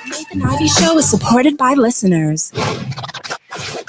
Nathan Ivey Show is supported by listeners.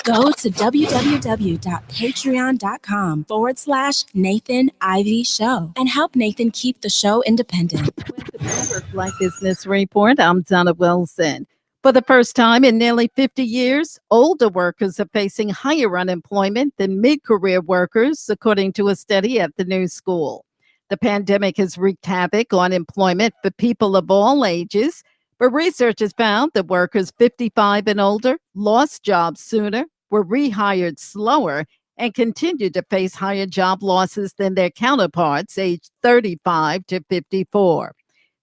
Go to www.patreon.com/Nathan Ivey Show and help Nathan keep the show independent. With the Bloomberg Black Business Report, I'm Donna Wilson. For the first time in nearly 50 years, older workers are facing higher unemployment than mid-career workers, according to a study at the New School. The pandemic has wreaked havoc on employment for people of all ages, but researchers found that workers 55 and older lost jobs sooner, were rehired slower, and continued to face higher job losses than their counterparts aged 35 to 54.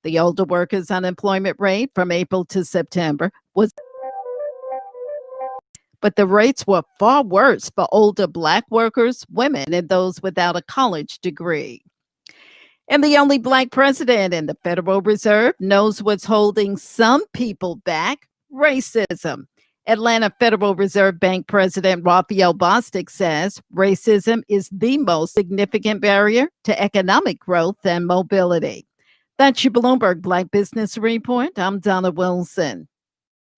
The older workers' unemployment rate from April to September was, but the rates were far worse for older Black workers, women, and those without a college degree. And the only Black president in the Federal Reserve knows what's holding some people back: racism. Atlanta Federal Reserve Bank President Raphael Bostic says racism is the most significant barrier to economic growth and mobility. That's your Bloomberg Black Business Report. I'm Donna Wilson.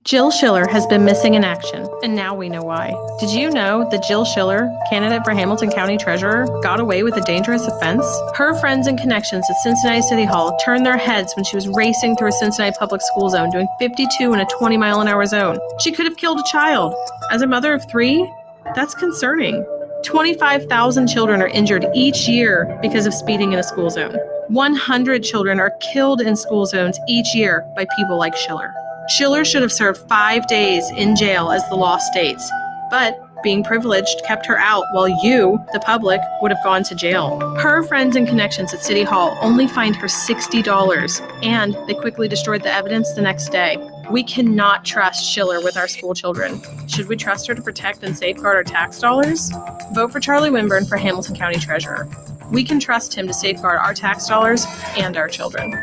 Jill Schiller has been missing in action, and now we know why. Did you know that Jill Schiller, candidate for Hamilton County Treasurer, got away with a dangerous offense? Her friends and connections at Cincinnati City Hall turned their heads when she was racing through a Cincinnati public school zone doing 52 in a 20-mile-an-hour zone. She could have killed a child. As a mother of 3, that's concerning. 25,000 children are injured each year because of speeding in a school zone. 100 children are killed in school zones each year by people like Schiller. Schiller should have served 5 days in jail as the law states, but being privileged kept her out while you, the public, would have gone to jail. Her friends and connections at City Hall only fined her $60, and they quickly destroyed the evidence the next day. We cannot trust Schiller with our school children. Should we trust her to protect and safeguard our tax dollars? Vote for Charlie Winburn for Hamilton County Treasurer. We can trust him to safeguard our tax dollars and our children.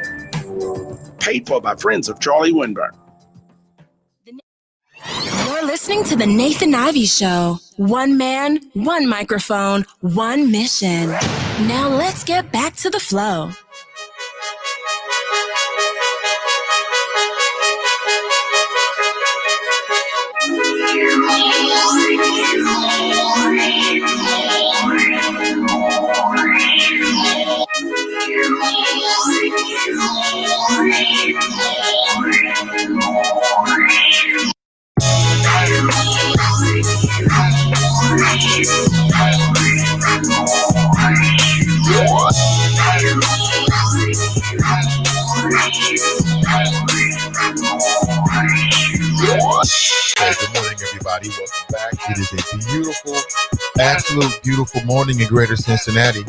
Paid for by friends of Charlie Winburn. You're listening to the Nathan Ivey Show. One man, one microphone, one mission. Now let's get back to the flow. Good morning, everybody. Welcome back. It is a beautiful, absolute beautiful morning in Greater Cincinnati,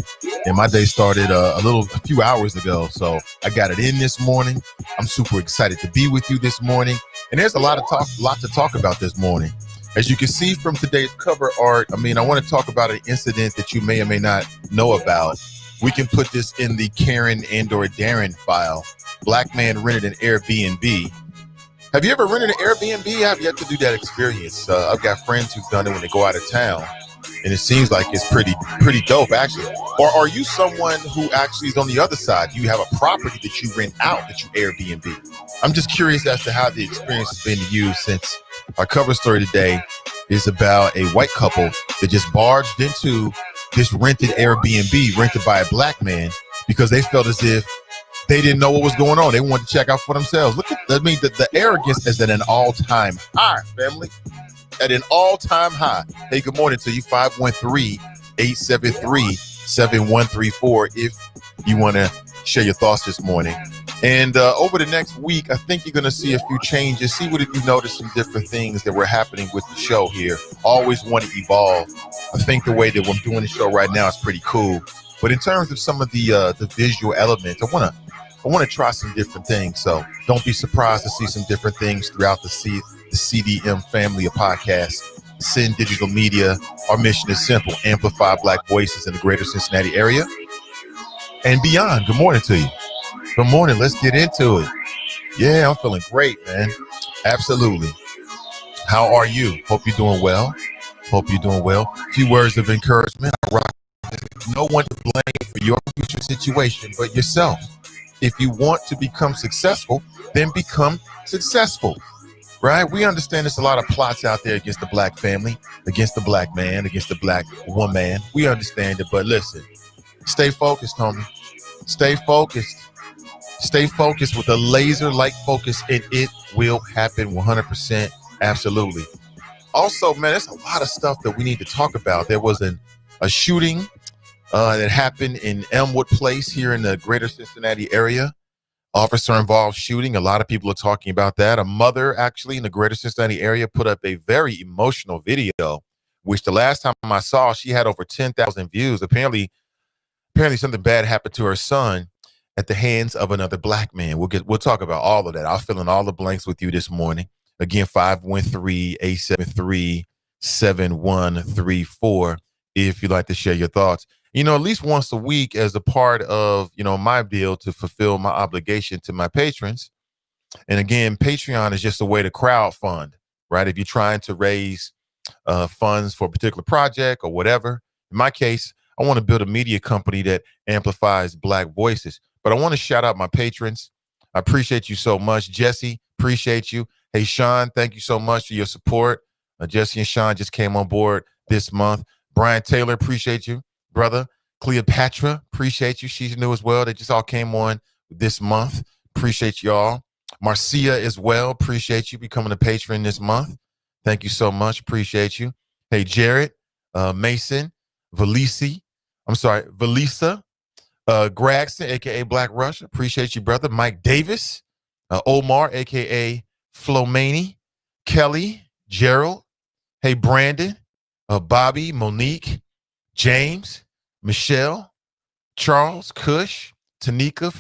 and my day started a few hours ago. So I got it in this morning. I'm super excited to be with you this morning, and there's a lot to talk about this morning. As you can see from today's cover art, I mean, I want to talk about an incident that you may or may not know about. We can put this in the Karen and/or Darren file. Black man rented an Airbnb. Have you ever rented an Airbnb? I've yet to do that experience. I've got friends who've done it when they go out of town, and it seems like it's pretty dope, actually. Or are you someone who actually is on the other side? You have a property that you rent out that you Airbnb. I'm just curious as to how the experience has been to you, since our cover story today is about a white couple that just barged into this rented Airbnb rented by a black man because they felt as if they didn't know what was going on. They wanted to check out for themselves. Look at, I mean, the arrogance is at an all-time high, family. At an all-time high. Hey, good morning to you. 513-873-7134 if you want to share your thoughts this morning. And over the next week, I think you're going to see a few changes. See what if you notice some different things that were happening with the show here. Always want to evolve. I think the way that I'm doing the show right now is pretty cool. But in terms of some of the visual elements, I want to try some different things. So don't be surprised to see some different things throughout the CDM family of podcasts. Sin Digital Media. Our mission is simple: amplify Black voices in the greater Cincinnati area and beyond. Good morning to you. Good morning. Let's get into it. Yeah, I'm feeling great, man. Absolutely. How are you? Hope you're doing well. Hope you're doing well. A few words of encouragement. No one to blame for your future situation but yourself. If you want to become successful, then become successful. Right? We understand there's a lot of plots out there against the black family, against the black man, against the black woman. We understand it, but listen, stay focused, homie. Stay focused. Stay focused with a laser-like focus, and it will happen 100%. Absolutely. Also, man, there's a lot of stuff that we need to talk about. There was a shooting that happened in Elmwood Place here in the greater Cincinnati area. Officer-involved shooting. A lot of people are talking about that. A mother, actually, in the greater Cincinnati area put up a very emotional video, which the last time I saw, she had over 10,000 views. Apparently something bad happened to her son at the hands of another black man. We'll talk about all of that. I'll fill in all the blanks with you this morning. Again, 513-873-7134 if you'd like to share your thoughts. You know, at least once a week as a part of, my deal to fulfill my obligation to my patrons. And again, Patreon is just a way to crowdfund, right? If you're trying to raise funds for a particular project or whatever. In my case, I want to build a media company that amplifies Black voices. But I want to shout out my patrons. I appreciate you so much. Jesse, appreciate you. Hey, Sean, thank you so much for your support. Jesse and Sean just came on board this month. Brian Taylor, appreciate you, brother. Cleopatra, appreciate you. She's new as well. They just all came on this month. Appreciate y'all. Marcia as well. Appreciate you becoming a patron this month. Thank you so much. Appreciate you. Hey, Jared, Mason, Valisa, Gregson, a.k.a. Black Rush. Appreciate you, brother. Mike Davis, Omar, a.k.a. Flomani, Kelly, Gerald. Hey, Brandon, Bobby, Monique, James, Michelle, Charles, Kush, Tanika,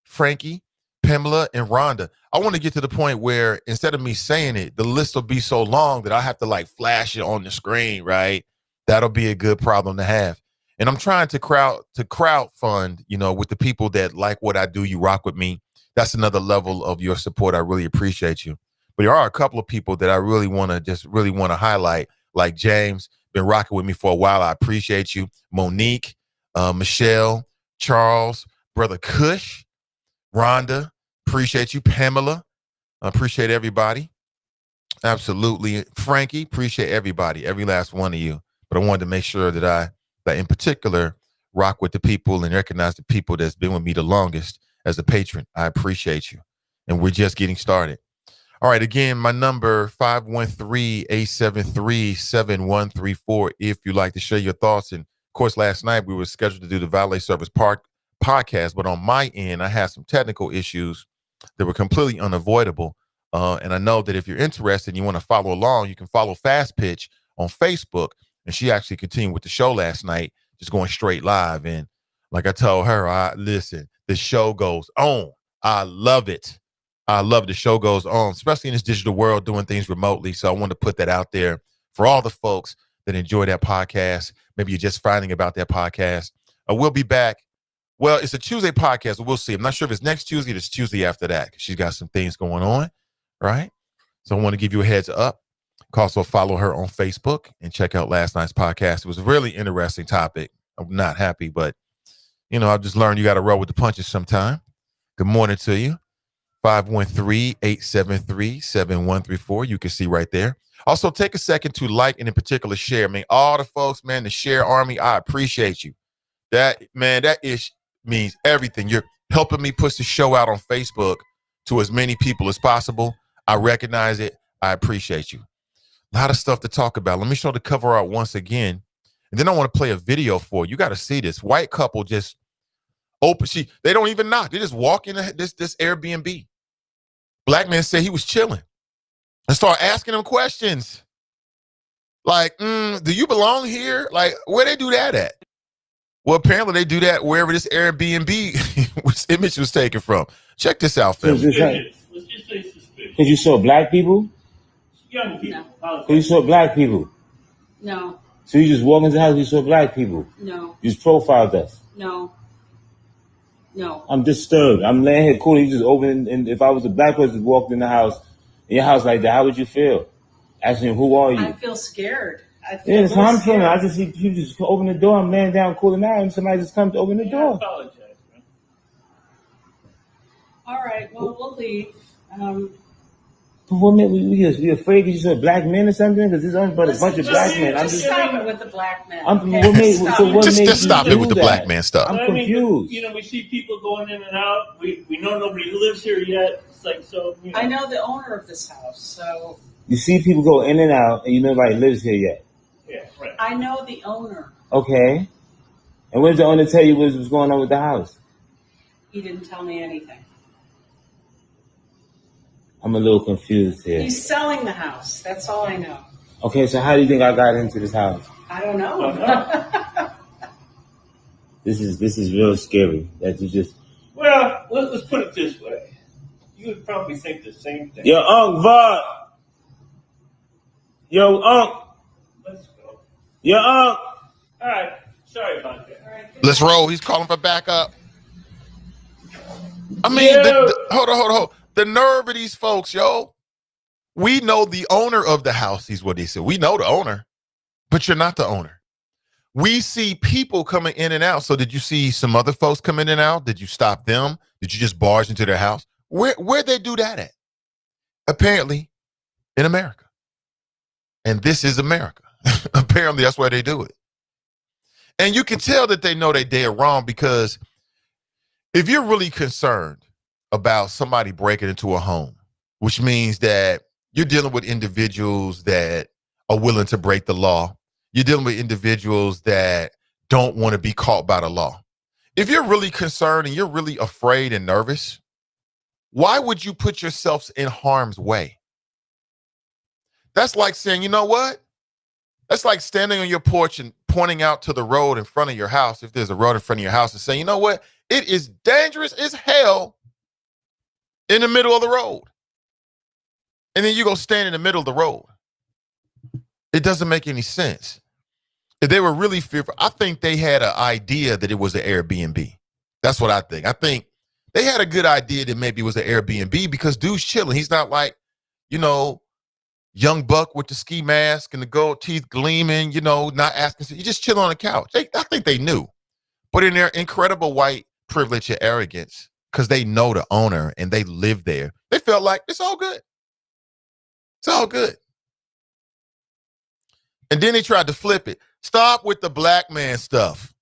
Frankie, Pamela, and Rhonda. I want to get to the point where instead of me saying it, the list will be so long that I have to flash it on the screen, right? That'll be a good problem to have. And I'm trying to crowdfund, with the people that like what I do. You rock with me. That's another level of your support. I really appreciate you. But there are a couple of people that I really want to highlight, like James, been rocking with me for a while. I appreciate you. Monique, Michelle, Charles, brother Kush, Rhonda, appreciate you. Pamela, appreciate everybody. Absolutely. Frankie, appreciate everybody, every last one of you. But I wanted to make sure that I in particular rock with the people and recognize the people that's been with me the longest as a patron. I appreciate you. And we're just getting started. All right. Again, my number 513-873-7134 if you'd like to share your thoughts. And of course, last night we were scheduled to do the Valet Service Park podcast, but on my end, I had some technical issues that were completely unavoidable. And I know that if you're interested and you want to follow along, you can follow Fast Pitch on Facebook. And she actually continued with the show last night, just going straight live. And like I told her, listen, the show goes on. I love it. I love the show goes on, especially in this digital world, doing things remotely. So I wanted to put that out there for all the folks that enjoy that podcast. Maybe you're just finding about that podcast. We'll be back. Well, it's a Tuesday podcast. We'll see. I'm not sure if it's next Tuesday or it's Tuesday after that. She's got some things going on, right? So I want to give you a heads up. Also follow her on Facebook and check out last night's podcast. It was a really interesting topic. I'm not happy, but, I've just learned you got to roll with the punches sometime. Good morning to you. 513-873-7134. You can see right there. Also, take a second to like and in particular share. I mean, all the folks, man, the share army, I appreciate you. That means everything. You're helping me push the show out on Facebook to as many people as possible. I recognize it. I appreciate you. A lot of stuff to talk about. Let me show the cover art once again. And then I want to play a video for you. You got to see this. White couple just they don't even knock. They just walk in this Airbnb. Black man said he was chilling and start asking him questions. Like, do you belong here? Like, where they do that at? Well, apparently they do that wherever this Airbnb image was taken from. Check this out, family. Let's just say suspicious. Because you saw black people? Young people. No. So you saw black people? No. So you just walk into the house and you saw black people? No. You just profiled us? No. No. I'm disturbed. I'm laying here cool. You just open, and if I was a black person who walked in the house, in your house like that, how would you feel? Asking, who are you? I feel scared. Yeah, that's how I'm feeling. I just see people just open the door. I'm laying down, cooling out, and somebody just comes to open the door. I apologize, man. All right. Well, we'll leave. But what made we afraid because you saw black men or something? Because there's only but a bunch of black men. I'm just stop it with the black men. Just stop it with the black man stuff. I'm confused. We see people going in and out. We know nobody lives here yet. It's like so. I know the owner of this house, so. You see people go in and out, and you know nobody lives here yet. Yeah, right. I know the owner. Okay. And when did the owner tell you what was going on with the house? He didn't tell me anything. I'm a little confused here. He's selling the house. That's all I know. Okay, so how do you think I got into this house? I don't know. This is real scary. That you just. Well, let's put it this way. You would probably think the same thing. Yo, Unc Vod. Yo, Unc. Let's go. Yo, Unc. All right. Sorry about that. All right. Let's roll. He's calling for backup. I mean, hold on. The nerve of these folks, yo. We know the owner of the house, is what they said. We know the owner, but you're not the owner. We see people coming in and out. So did you see some other folks come in and out? Did you stop them? Did you just barge into their house? Where'd they do that at? Apparently in America. And this is America. Apparently that's where they do it. And you can tell that they know they dead wrong, because if you're really concerned about somebody breaking into a home, which means that you're dealing with individuals that are willing to break the law. You're dealing with individuals that don't want to be caught by the law. If you're really concerned and you're really afraid and nervous, why would you put yourself in harm's way? That's like saying, you know what? That's like standing on your porch and pointing out to the road in front of your house, if there's a road in front of your house, and saying, you know what? It is dangerous as hell in the middle of the road. And then you go stand in the middle of the road. It doesn't make any sense. If they were really fearful, I think they had an idea that it was an Airbnb. That's what I think. I think they had a good idea that maybe it was an Airbnb, because dude's chilling. He's not like, young buck with the ski mask and the gold teeth gleaming, not asking. He's just chilling on the couch. I think they knew. But in their incredible white privilege and arrogance, because they know the owner and they live there, they felt like it's all good. It's all good. And then he tried to flip it. Stop with the black man stuff.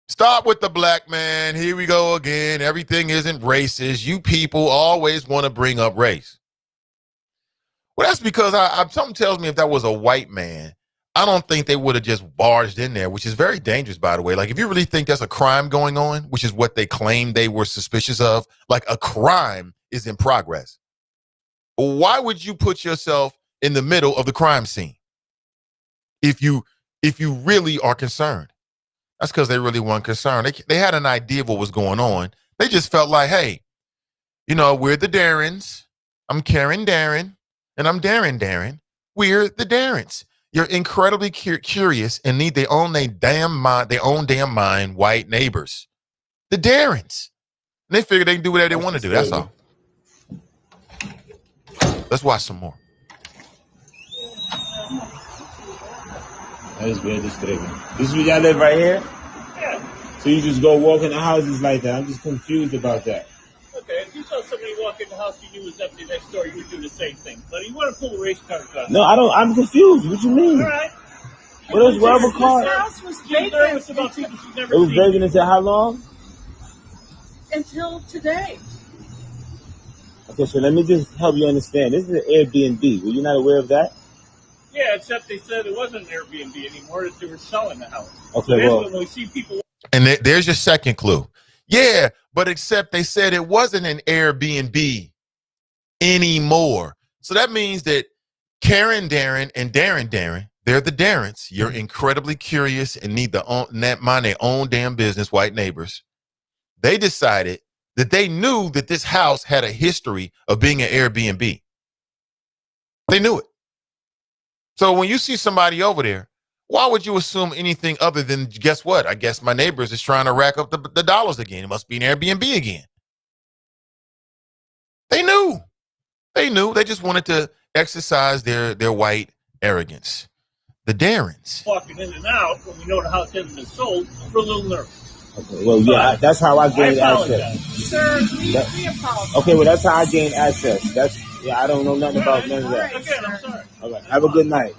Stop with the black man. Here we go again. Everything isn't racist. You people always want to bring up race. Well, that's because something tells me if that was a white man, I don't think they would have just barged in there, which is very dangerous, by the way. Like, if you really think there's a crime going on, which is what they claim they were suspicious of, like a crime is in progress. Why would you put yourself in the middle of the crime scene if you really are concerned? That's because they really weren't concerned. They had an idea of what was going on. They just felt like, hey, You know, we're the Darrens. I'm Karen Darren, and I'm Darren. We're the Darrens. You're incredibly curious and need their own damn mind, white neighbors. The Darrens. And they figure they can do whatever they want to do. That's all. Let's watch some more. That is very disturbing. This is where y'all live right here? Yeah. So you just go walk in the houses like that? I'm just confused about that. Okay, if you saw somebody walk in the house you knew was empty next door, you would do the same thing. But you want to pull a race car gun. No, I don't. I'm confused. What you mean? All right. What else? Whatever car? This house was You're nervous vacant about people you've never It was seen. vacant until how long? until today. Okay, so let me just help you understand. This is an Airbnb. Were you not aware of that? Yeah, except they said it wasn't an Airbnb anymore, that they were selling the house. Okay, Then well, when we see people. And there's your second clue. Yeah, but except they said it wasn't an Airbnb anymore. So that means that Karen Darren and Darren, they're the Darrens. You're incredibly curious and need mind their own damn business, white neighbors. They decided that they knew that this house had a history of being an Airbnb. They knew it. So when you see somebody over there, why would you assume anything other than, guess what? I guess my neighbors is trying to rack up the dollars again. It must be an Airbnb again. They knew. They knew. They just wanted to exercise their white arrogance. The Darrens. Walking in and out when we know the house hasn't been sold, we're a little nervous. okay, well, yeah, that's how I gained apologize. access. Sir, we apologize. Okay, well, that's how I gained access. I don't know nothing about none of All that. right. Again, I'm sorry. All right, have a good night.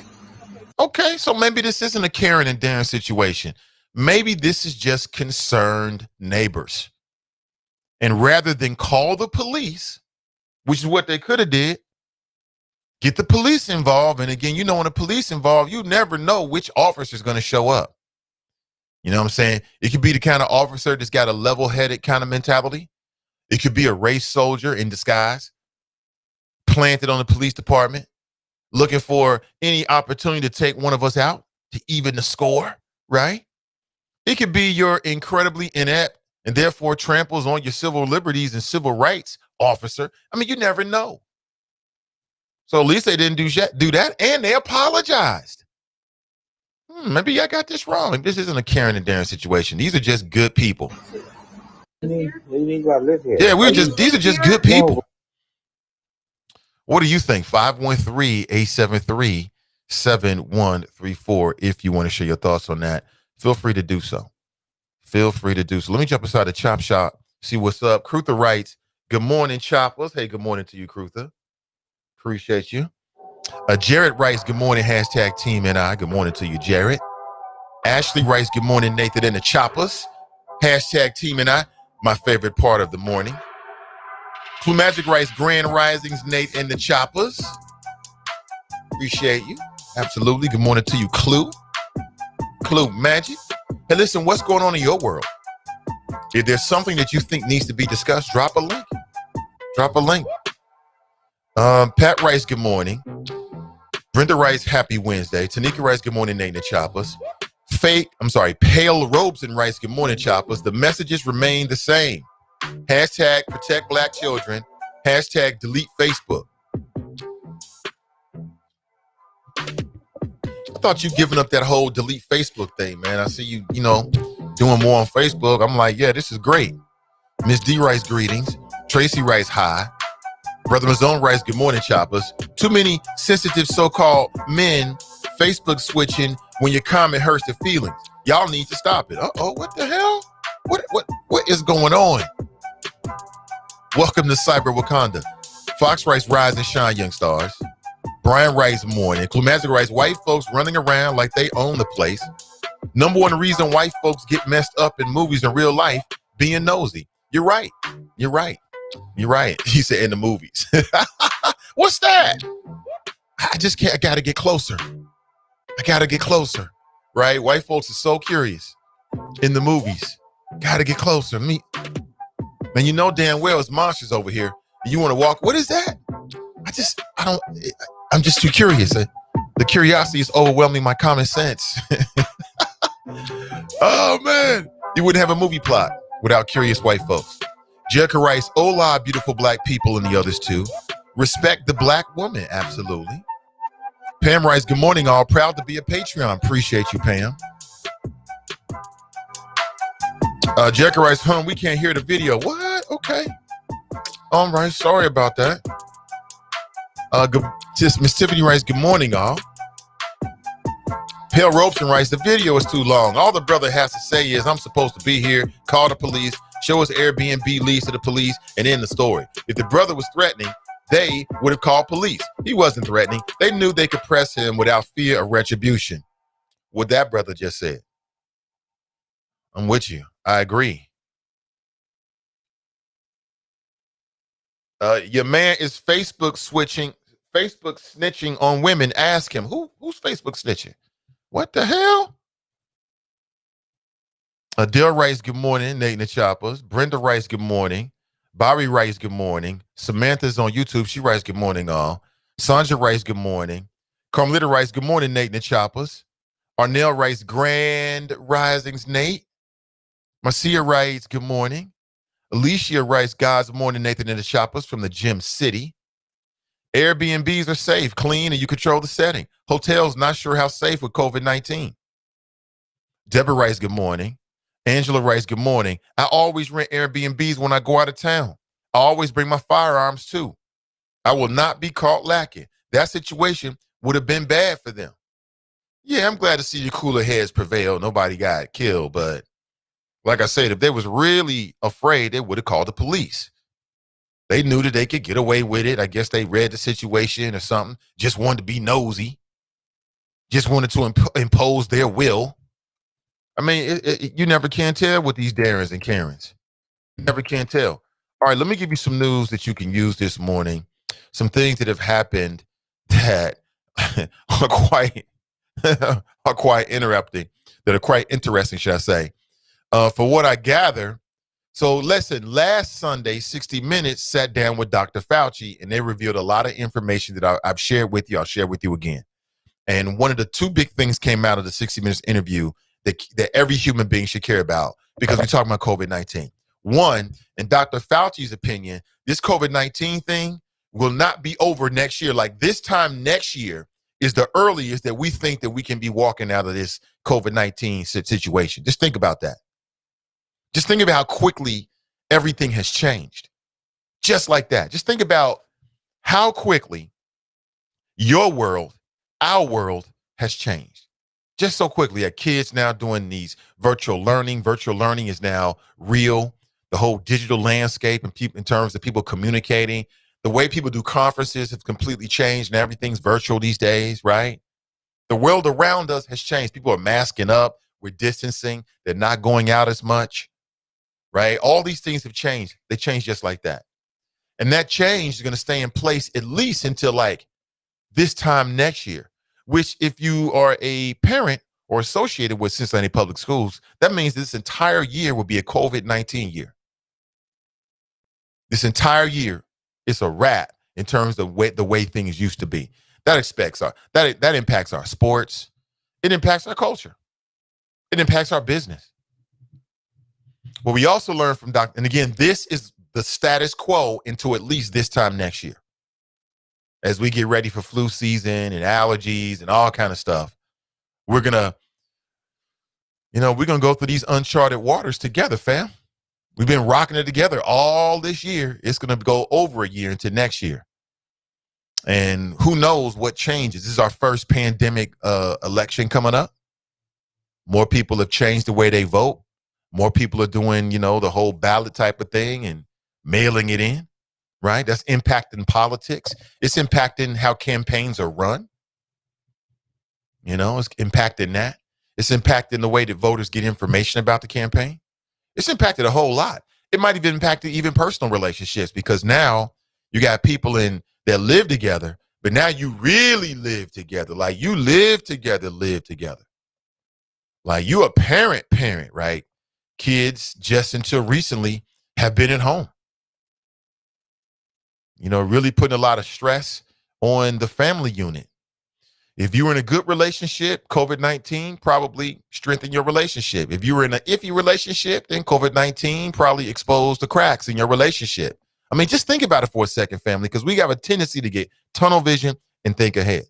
Okay, so maybe this isn't a Karen and Darren situation. Maybe this is just concerned neighbors. And rather than call the police, which is what they could have did, get the police involved. And again, you know, when the police involved, you never know which officer is going to show up. You know what I'm saying? It could be the kind of officer that's got a level-headed kind of mentality. It could be a race soldier in disguise, planted on the police department, looking for any opportunity to take one of us out, to even the score, right? It could be your incredibly inept and therefore tramples on your civil liberties and civil rights officer. I mean, you never know. So at least they didn't do that, and they apologized. Maybe I got this wrong. This isn't a Karen and Darren situation. These are just good people. What do you mean you gotta live here? Yeah, these are just good people. What do you think? 513-873-7134. If you want to share your thoughts on that, feel free to do so. Let me jump inside the chop shop, see what's up. Crutha writes, good morning, choppers. Hey, good morning to you, Crutha. Appreciate you. Jared writes, good morning, hashtag Team NI. Good morning to you, Jared. Ashley writes, good morning, Nathan and the Choppers. Hashtag Team NI, my favorite part of the morning. Clue Magic writes, Grand Risings, Nate and the Choppers. Appreciate you. Absolutely. Good morning to you, Clue. Clue Magic. Hey, listen, what's going on in your world? If there's something that you think needs to be discussed, drop a link. Pat writes, good morning. Brenda writes, happy Wednesday. Tanika writes, good morning, Nate and the Choppers. Pale Robeson writes, good morning, Choppers. The messages remain the same. Hashtag protect black children. Hashtag delete Facebook. I thought you giving up that whole delete Facebook thing, man. I see you, doing more on Facebook. I'm like, yeah, this is great. Miss D writes, greetings. Tracy writes, hi. Brother Mazone writes, good morning, Choppers. Too many sensitive so-called men Facebook switching when your comment hurts their feelings. Y'all need to stop it. Uh-oh, what the hell? What is going on? Welcome to Cyber Wakanda. Fox writes, rise and shine, young stars. Brian writes, morning. Clumatic writes, white folks running around like they own the place. Number one reason white folks get messed up in movies in real life, being nosy. You're right. He said in the movies. What's that? I gotta get closer. Right? White folks are so curious in the movies. Gotta get closer. Man, you know damn well it's monsters over here. You want to walk? What is that? I'm just too curious. The curiosity is overwhelming my common sense. Oh man, you wouldn't have a movie plot without curious white folks. Jerica Rice, hola, beautiful black people, and the others too. Respect the black woman, absolutely. Pam Rice, good morning, all. Proud to be a Patreon. Appreciate you, Pam. Jerica Rice, we can't hear the video. What? Okay. All right, sorry about that. Miss Tiffany Rice, good morning, all. Pale Robeson writes, the video is too long. All the brother has to say is, I'm supposed to be here, call the police, show his Airbnb leads to the police, and end the story. If the brother was threatening, they would have called police. He wasn't threatening. They knew they could press him without fear of retribution. What that brother just said. I'm with you. I agree. Your man is Facebook snitching on women. Ask him, who's Facebook snitching? What the hell? Adele Rice, good morning. Nate and the Choppers. Brenda Rice, good morning. Bobby Rice, good morning. Samantha's on YouTube. She writes, good morning, all. Sandra Rice, good morning. Carmelita Rice, good morning, Nate and the Choppers. Arnell Rice, grand risings, Nate. Marcia writes, good morning. Alicia writes, God's morning, Nathan and the Choppers from the Gym City. Airbnbs are safe, clean, and you control the setting. Hotels not sure how safe with COVID-19. Deborah writes, good morning. Angela writes, good morning. I always rent Airbnbs when I go out of town. I always bring my firearms too. I will not be caught lacking. That situation would have been bad for them. Yeah, I'm glad to see your cooler heads prevail. Nobody got killed, but like I said, if they was really afraid, they would have called the police. They knew that they could get away with it. I guess they read the situation or something. Just wanted to be nosy. Just wanted to impose their will. I mean, you never can tell with these Darrens and Karens. You never can tell. All right, let me give you some news that you can use this morning. Some things that have happened that are quite interrupting, that are quite interesting, should I say. For what I gather, so listen, last Sunday, 60 Minutes sat down with Dr. Fauci, and they revealed a lot of information that I've shared with you. I'll share with you again. And one of the two big things came out of the 60 Minutes interview that every human being should care about, because we're talking about COVID-19. One, in Dr. Fauci's opinion, this COVID-19 thing will not be over next year. Like this time next year is the earliest that we think that we can be walking out of this COVID-19 situation. Just think about that. Just think about how quickly everything has changed. Just like that. Just think about how quickly your world, our world has changed. Just so quickly. Kids now doing these virtual learning. Virtual learning is now real. The whole digital landscape in terms of people communicating. The way people do conferences have completely changed and everything's virtual these days, right? The world around us has changed. People are masking up. We're distancing. They're not going out as much. Right? All these things have changed. They changed just like that. And that change is going to stay in place at least until like this time next year, which if you are a parent or associated with Cincinnati Public Schools, that means this entire year will be a COVID-19 year. This entire year is a wrap in terms of the way things used to be. That impacts our sports. It impacts our culture. It impacts our business. What we also learned from Dr. And again, this is the status quo until at least this time next year. As we get ready for flu season and allergies and all kind of stuff, we're going to go through these uncharted waters together, fam. We've been rocking it together all this year. It's going to go over a year into next year. And who knows what changes. This is our first pandemic election coming up. More people have changed the way they vote. More people are doing, the whole ballot type of thing and mailing it in, right? That's impacting politics. It's impacting how campaigns are run. It's impacting that. It's impacting the way that voters get information about the campaign. It's impacted a whole lot. It might have impacted even personal relationships, because now you got people that live together, but now you really live together. Like you live together. Like you a parent, right? Kids just until recently have been at home. Really putting a lot of stress on the family unit. If you were in a good relationship, COVID-19 probably strengthened your relationship. If you were in an iffy relationship, then COVID-19 probably exposed the cracks in your relationship. I mean, just think about it for a second, family, because we have a tendency to get tunnel vision and think ahead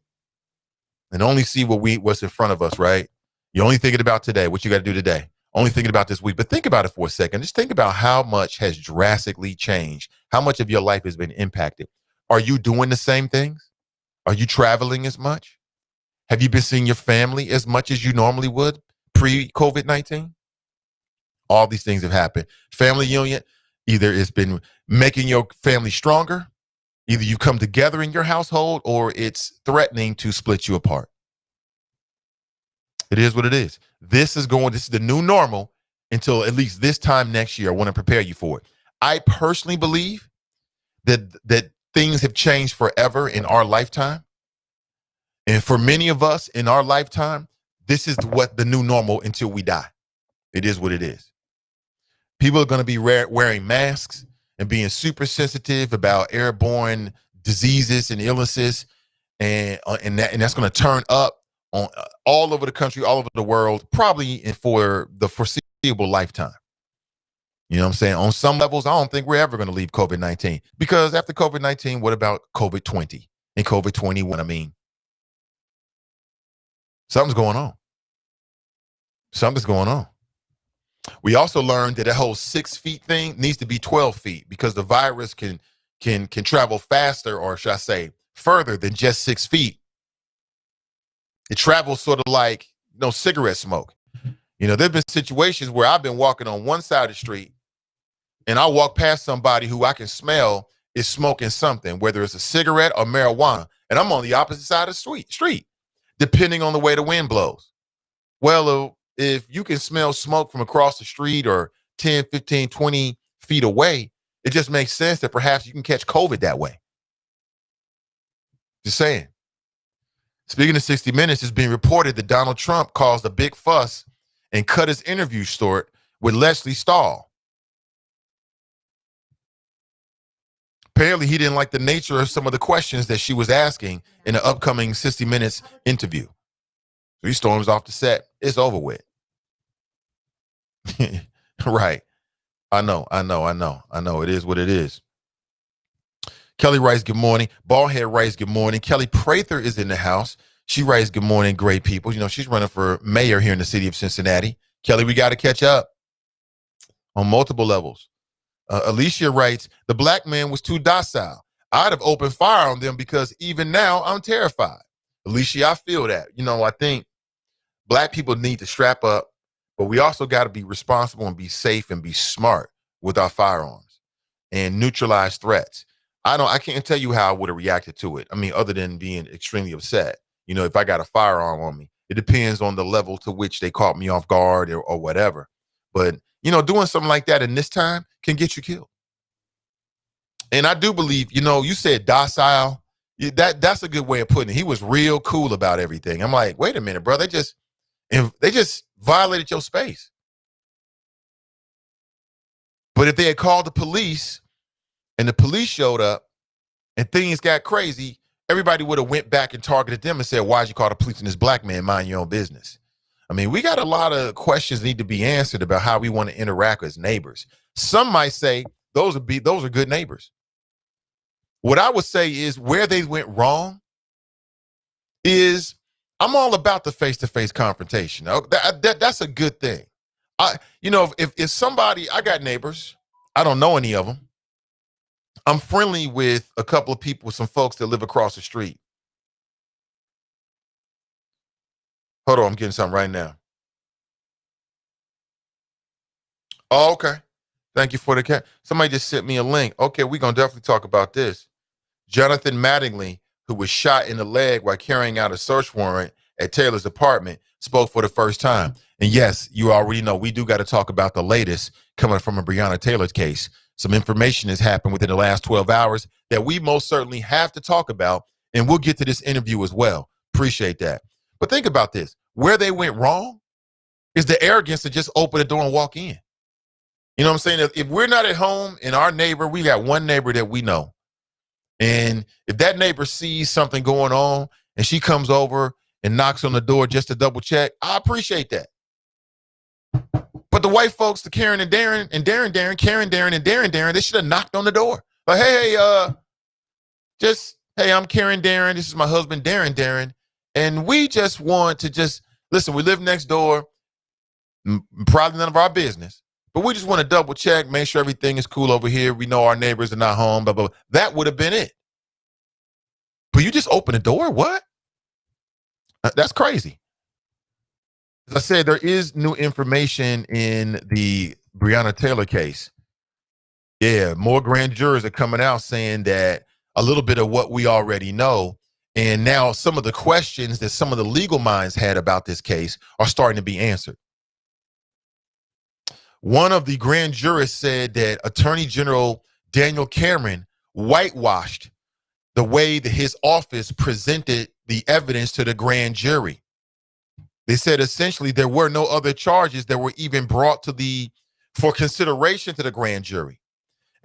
and only see what's in front of us, right? You're only thinking about today, what you got to do today. Only thinking about this week. But think about it for a second. Just think about how much has drastically changed, how much of your life has been impacted. Are you doing the same things? Are you traveling as much? Have you been seeing your family as much as you normally would pre-COVID-19? All these things have happened. Family union, either it's been making your family stronger, either you come together in your household, or it's threatening to split you apart. It is what it is. This is the new normal until at least this time next year. I want to prepare you for it. I personally believe that things have changed forever in our lifetime. And for many of us in our lifetime, this is what the new normal until we die. It is what it is. People are going to be wearing masks and being super sensitive about airborne diseases and illnesses. And that's going to turn up on all over the country, all over the world, probably for the foreseeable lifetime. You know what I'm saying? On some levels, I don't think we're ever going to leave COVID-19, because after COVID-19, what about COVID-20 and COVID-21? I mean, something's going on. Something's going on. We also learned that whole 6 feet thing needs to be 12 feet because the virus can travel faster, or should I say further than just 6 feet. It travels sort of like cigarette smoke. There have been situations where I've been walking on one side of the street and I walk past somebody who I can smell is smoking something, whether it's a cigarette or marijuana, and I'm on the opposite side of the street, depending on the way the wind blows. Well, if you can smell smoke from across the street or 10, 15, 20 feet away, it just makes sense that perhaps you can catch COVID that way. Just saying. Speaking of 60 Minutes, it's being reported that Donald Trump caused a big fuss and cut his interview short with Leslie Stahl. Apparently, he didn't like the nature of some of the questions that she was asking in the upcoming 60 Minutes interview. So he storms off the set. It's over with. Right. I know. It is what it is. Kelly writes, good morning. Ballhead writes, good morning. Kelly Prather is in the house. She writes, good morning, great people. She's running for mayor here in the city of Cincinnati. Kelly, we got to catch up on multiple levels. Alicia writes, the black man was too docile. I'd have opened fire on them because even now I'm terrified. Alicia, I feel that. I think black people need to strap up, but we also got to be responsible and be safe and be smart with our firearms and neutralize threats. I can't tell you how I would have reacted to it. I mean, other than being extremely upset. If I got a firearm on me, it depends on the level to which they caught me off guard or whatever. But, doing something like that in this time can get you killed. And I do believe, you said docile. That's a good way of putting it. He was real cool about everything. I'm like, wait a minute, bro. They just violated your space. But if they had called the police and the police showed up and things got crazy, everybody would have went back and targeted them and said, why'd you call the police on this black man? Mind your own business. I mean, we got a lot of questions that need to be answered about how we want to interact as neighbors. Some might say those are good neighbors. What I would say is where they went wrong is I'm all about the face-to-face confrontation. That's a good thing. If somebody, I got neighbors, I don't know any of them. I'm friendly with a couple of people, some folks that live across the street. Hold on, I'm getting something right now. Oh, okay. Thank you for the cat. Somebody just sent me a link. Okay, we're going to definitely talk about this. Jonathan Mattingly, who was shot in the leg while carrying out a search warrant at Taylor's apartment, spoke for the first time. And yes, you already know we do got to talk about the latest coming from a Breonna Taylor case. Some information has happened within the last 12 hours that we most certainly have to talk about, and we'll get to this interview as well. Appreciate that. But think about this. Where they went wrong is the arrogance to just open the door and walk in. You know what I'm saying? If we're not at home and our neighbor, we got one neighbor that we know. And if that neighbor sees something going on and she comes over and knocks on the door just to double check, I appreciate that. But the white folks, the Karen and Darren, and Darren, Karen, Darren, and Darren, they should have knocked on the door. Like, hey, I'm Karen Darren. This is my husband, Darren. And we just want to listen, we live next door. Probably none of our business. But we just want to double check, make sure everything is cool over here. We know our neighbors are not home, blah, blah, blah. That would have been it. But you just open the door? What? That's crazy. As I said, there is new information in the Breonna Taylor case. Yeah, more grand jurors are coming out saying that a little bit of what we already know. And now some of the questions that some of the legal minds had about this case are starting to be answered. One of the grand jurors said that Attorney General Daniel Cameron whitewashed the way that his office presented the evidence to the grand jury. They said essentially there were no other charges that were even brought for consideration to the grand jury.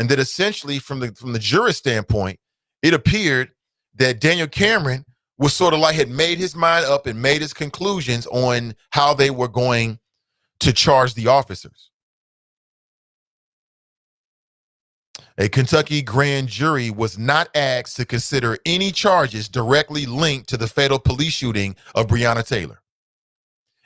And that essentially from the jurist standpoint, it appeared that Daniel Cameron was sort of like had made his mind up and made his conclusions on how they were going to charge the officers. A Kentucky grand jury was not asked to consider any charges directly linked to the fatal police shooting of Breonna Taylor.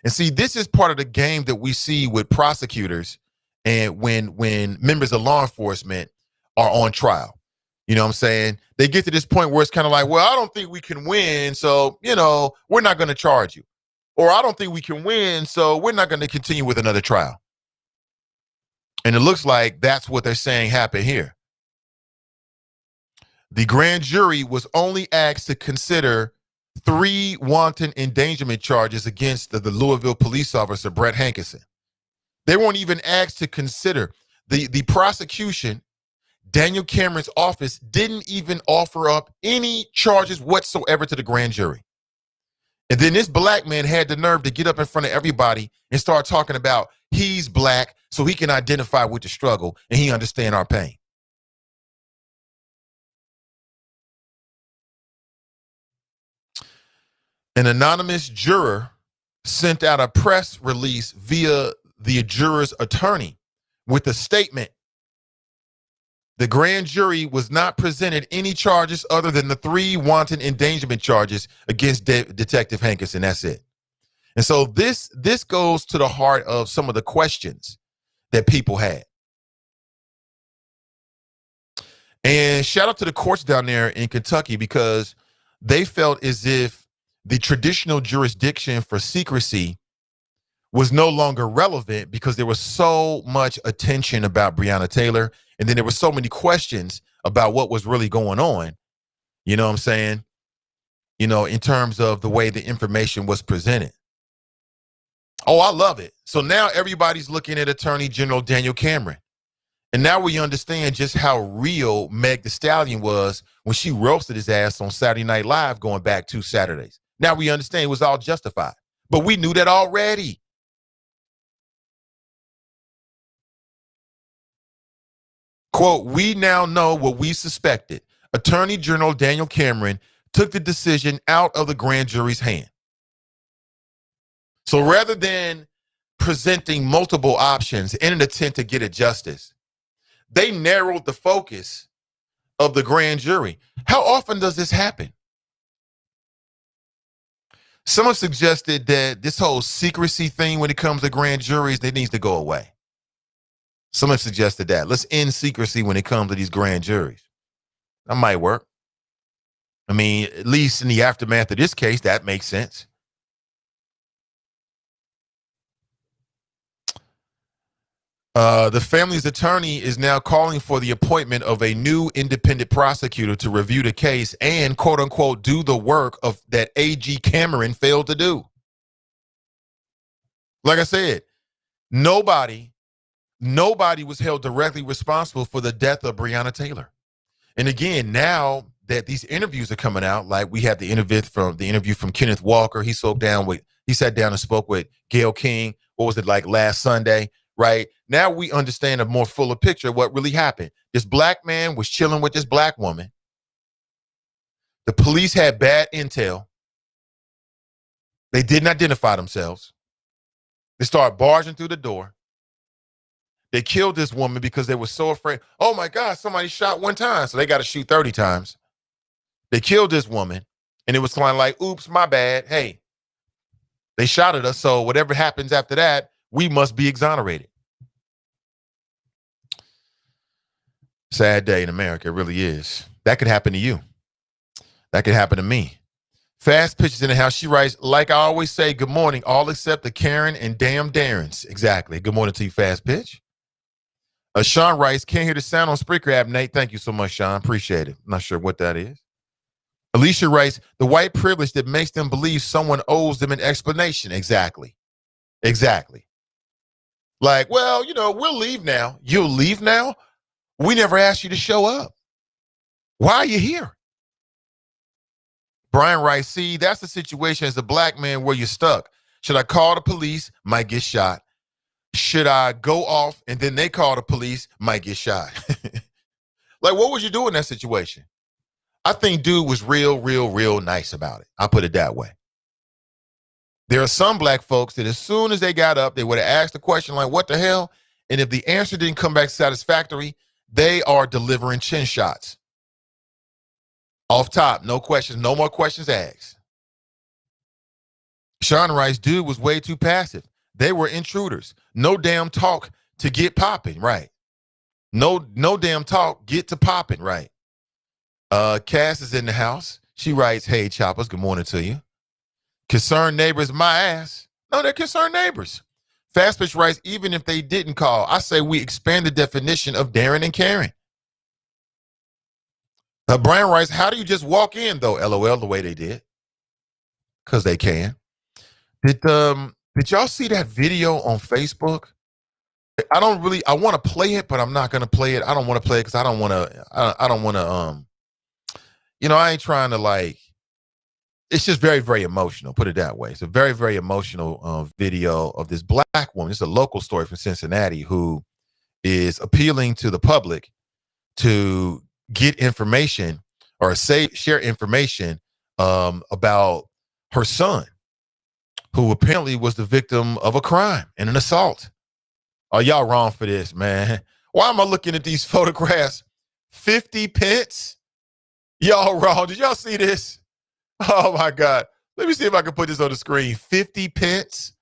And see, this is part of the game that we see with prosecutors and when members of law enforcement are on trial. You know what I'm saying? They get to this point where it's kind of like, well, I don't think we can win, so, we're not going to charge you. Or I don't think we can win, so we're not going to continue with another trial. And it looks like that's what they're saying happened here. The grand jury was only asked to consider 3 wanton endangerment charges against the Louisville police officer, Brett Hankerson. They weren't even asked to consider. The prosecution, Daniel Cameron's office, didn't even offer up any charges whatsoever to the grand jury. And then this black man had the nerve to get up in front of everybody and start talking about he's black so he can identify with the struggle and he understand our pain. An anonymous juror sent out a press release via the juror's attorney with a statement. The grand jury was not presented any charges other than the 3 wanton endangerment charges against Detective Hankerson. That's it. And so this goes to the heart of some of the questions that people had. And shout out to the courts down there in Kentucky because they felt as if the traditional jurisdiction for secrecy was no longer relevant because there was so much attention about Breonna Taylor. And then there were so many questions about what was really going on. You know what I'm saying? In terms of the way the information was presented. Oh, I love it. So now everybody's looking at Attorney General Daniel Cameron. And now we understand just how real Meg Thee Stallion was when she roasted his ass on Saturday Night Live going back 2 Saturdays. Now we understand it was all justified. But we knew that already. Quote, we now know what we suspected. Attorney General Daniel Cameron took the decision out of the grand jury's hand. So rather than presenting multiple options in an attempt to get at justice, they narrowed the focus of the grand jury. How often does this happen? Someone suggested that this whole secrecy thing when it comes to grand juries, that needs to go away. Someone suggested that. Let's end secrecy when it comes to these grand juries. That might work. I mean, at least in the aftermath of this case, that makes sense. The family's attorney is now calling for the appointment of a new independent prosecutor to review the case and, quote unquote, do the work of that AG Cameron failed to do. Like I said, nobody was held directly responsible for the death of Breonna Taylor. And again, now that these interviews are coming out, like we had the interview from Kenneth Walker. He sat down and spoke with Gayle King. What was it like last Sunday? Right now, we understand a more fuller picture of what really happened. This black man was chilling with this black woman. The police had bad intel. They didn't identify themselves. They started barging through the door. They killed this woman because they were so afraid. Oh my God, somebody shot one time, so they got to shoot 30 times. They killed this woman, and it was kind of like, oops, my bad. Hey, they shot at us, so whatever happens after that, we must be exonerated. Sad day in America, it really is. That could happen to you. That could happen to me. Fast pitches in the house. She writes, like I always say, good morning, all except the Karen and damn Darrens. Exactly. Good morning to you, Fast Pitch. Sean writes, can't hear the sound on Spreaker app, Nate. Thank you so much, Sean. Appreciate it. I'm not sure what that is. Alicia writes, the white privilege that makes them believe someone owes them an explanation. Exactly. Exactly. Like, well, we'll leave now. You'll leave now? We never asked you to show up. Why are you here? Brian writes, see, that's the situation as a black man where you're stuck. Should I call the police? Might get shot. Should I go off and then they call the police? Might get shot. Like, what would you do in that situation? I think dude was real nice about it. I'll put it that way. There are some black folks that as soon as they got up, they would have asked the question like, what the hell? And if the answer didn't come back satisfactory, they are delivering chin shots. Off top, no questions, no more questions asked. Sean writes, dude was way too passive. They were intruders. No damn talk to get popping, right? No damn talk, get to popping, right? Cass is in the house. She writes, hey, choppers, good morning to you. Concerned neighbors, my ass. No, they're concerned neighbors. Fast Pitch writes, even if they didn't call, I say we expand the definition of Darren and Karen. Brian writes, how do you just walk in, though? LOL, the way they did. Because they can. Did y'all see that video on Facebook? I want to play it, but I'm not going to play it. I don't want to play it because I don't want to, I ain't trying to it's just very, very emotional, put it that way. It's a very, very emotional video of this black woman. It's a local story from Cincinnati who is appealing to the public to get information or share information about her son, who apparently was the victim of a crime and an assault. Oh, y'all wrong for this, man. Why am I looking at these photographs? 50 pence? Y'all wrong. Did y'all see this? Oh, my God. Let me see if I can put this on the screen. 50 pence?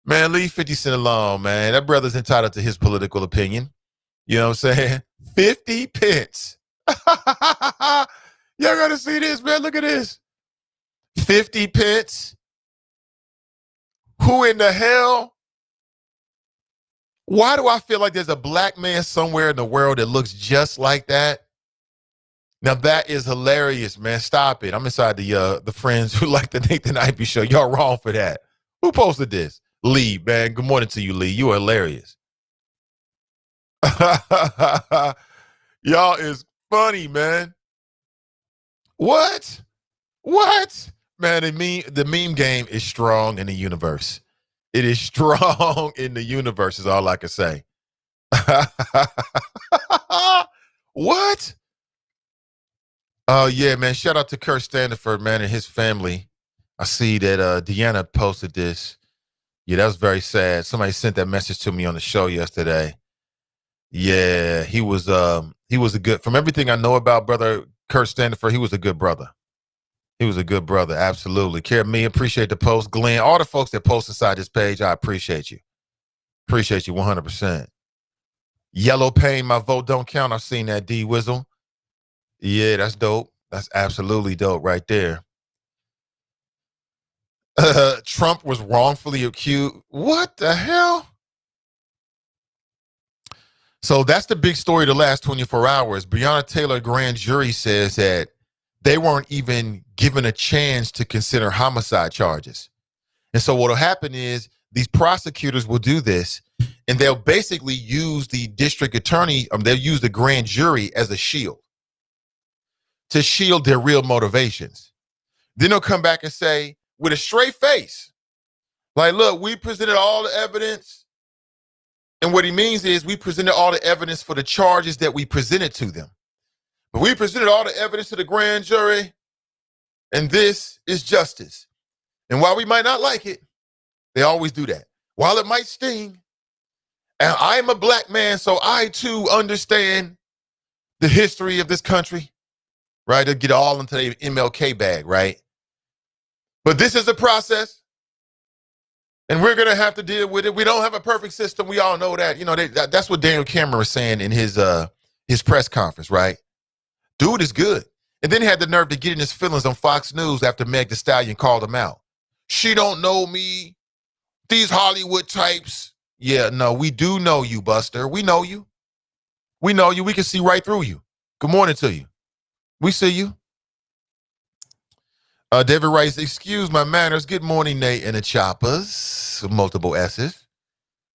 Man, leave 50 Cent alone, man. That brother's entitled to his political opinion. You know what I'm saying? 50 pence. Y'all got to see this, man. Look at this. 50 pence. Who in the hell? Why do I feel like there's a black man somewhere in the world that looks just like that? Now that is hilarious, man. Stop it. I'm inside the friends who like the Nathan Ivey Show. Y'all wrong for that. Who posted this? Lee, man. Good morning to you, Lee. You are hilarious. Y'all is funny, man. What? Man, the meme game is strong in the universe. It is strong in the universe is all I can say. What? Oh, yeah, man. Shout out to Kurt Standiford, man, and his family. I see that Deanna posted this. Yeah, that was very sad. Somebody sent that message to me on the show yesterday. Yeah, he was a good, from everything I know about brother Kurt Standiford, he was a good brother. He was a good brother, absolutely. Care me, appreciate the post. Glenn, all the folks that post inside this page, I appreciate you. Appreciate you 100%. Yellow Pain, my vote don't count. I've seen that, D Wizzle. Yeah, that's dope. That's absolutely dope right there. Trump was wrongfully accused. What the hell? So that's the big story of the last 24 hours. Breonna Taylor grand jury says that they weren't even given a chance to consider homicide charges. And so what will happen is these prosecutors will do this, and they'll basically use the district attorney, they'll use the grand jury as a shield to shield their real motivations. Then they'll come back and say, with a straight face, like, look, we presented all the evidence. And what he means is we presented all the evidence for the charges that we presented to them. But we presented all the evidence to the grand jury, and this is justice. And while we might not like it, they always do that. While it might sting, and I am a black man, so I too understand the history of this country, right? To get all into the MLK bag, right? But this is a process, and we're going to have to deal with it. We don't have a perfect system. We all know that. You know, that's what Daniel Cameron was saying in his press conference, right? Dude is good. And then he had the nerve to get in his feelings on Fox News after Meg Thee Stallion called him out. She don't know me. These Hollywood types. Yeah, no, we do know you, Buster. We know you. We know you. We can see right through you. Good morning to you. We see you. David writes, excuse my manners. Good morning, Nate and the Choppers. Multiple S's.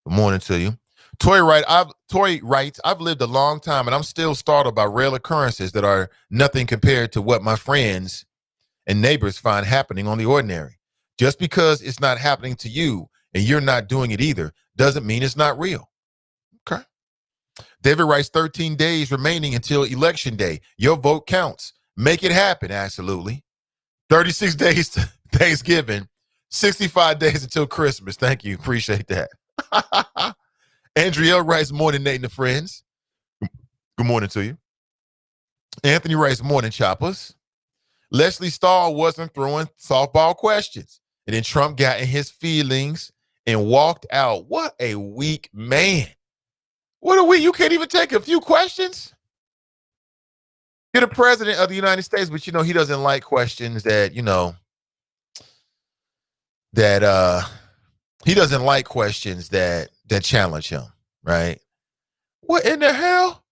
Good morning to you. Toy writes, I've lived a long time and I'm still startled by rare occurrences that are nothing compared to what my friends and neighbors find happening on the ordinary. Just because it's not happening to you and you're not doing it either doesn't mean it's not real. Okay. David writes, 13 days remaining until election day. Your vote counts. Make it happen. Absolutely. 36 days to Thanksgiving, 65 days until Christmas. Thank you. Appreciate that. Andrea writes, morning, Nate and the friends. Good morning to you. Anthony writes, morning, Choppers. Leslie Stahl wasn't throwing softball questions. And then Trump got in his feelings and walked out. What a weak man. What a weak, you can't even take a few questions? You're the president of the United States, but, you know, he doesn't like questions that, you know, he doesn't like questions that challenge him, right? What in the hell?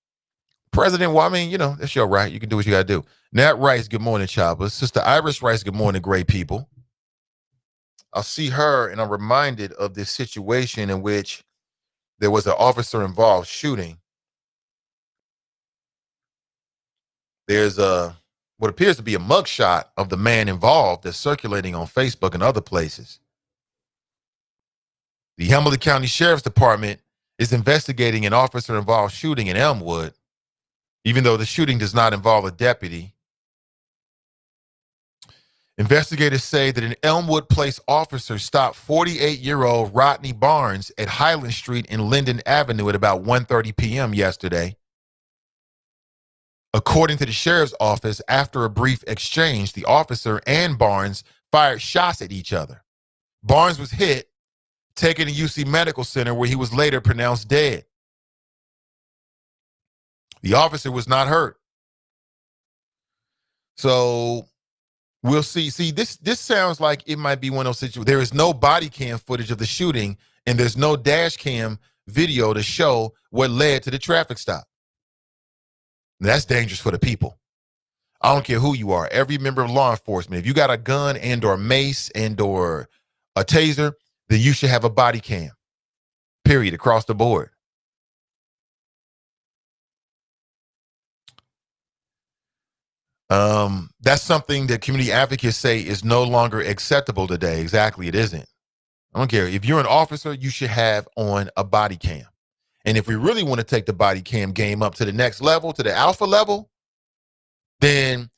President, well, I mean, you know, that's your right. You can do what you got to do. Nat Rice, good morning, Choppers. Sister Iris Rice, good morning, great people. I'll see her, and I'm reminded of this situation in which there was an officer-involved shooting. There's what appears to be a mugshot of the man involved that's circulating on Facebook and other places. The Hamilton County Sheriff's Department is investigating an officer-involved shooting in Elmwood, even though the shooting does not involve a deputy. Investigators say that an Elmwood Place officer stopped 48-year-old Rodney Barnes at Highland Street and Linden Avenue at about 1:30 p.m. yesterday. According to the sheriff's office, after a brief exchange, the officer and Barnes fired shots at each other. Barnes was hit, taken to UC Medical Center, where he was later pronounced dead. The officer was not hurt. So we'll see. See, this sounds like it might be one of those situations. There is no body cam footage of the shooting, and there's no dash cam video to show what led to the traffic stop. That's dangerous for the people. I don't care who you are. Every member of law enforcement, if you got a gun and or mace and or a taser, then you should have a body cam, period, across the board. That's something that community advocates say is no longer acceptable today. Exactly, it isn't. I don't care. If you're an officer, you should have on a body cam. And if we really want to take the body cam game up to the next level, to the alpha level, then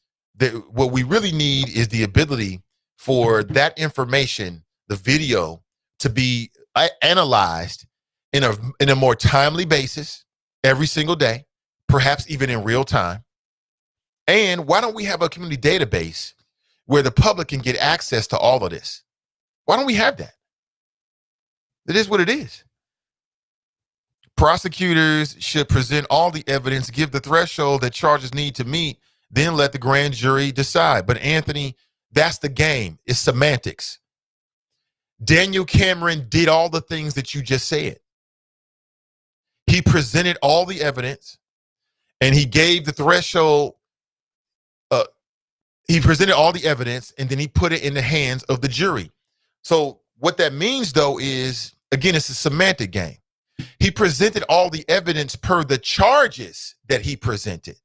what we really need is the ability for that information, the video, to be analyzed in a more timely basis every single day, perhaps even in real time. And why don't we have a community database where the public can get access to all of this? Why don't we have that? It is what it is. Prosecutors should present all the evidence, give the threshold that charges need to meet, then let the grand jury decide. But Anthony, that's the game. It's semantics. Daniel Cameron did all the things that you just said. He presented all the evidence and he gave the threshold. He presented all the evidence and then he put it in the hands of the jury. So what that means, though, is, again, it's a semantic game. He presented all the evidence per the charges that he presented.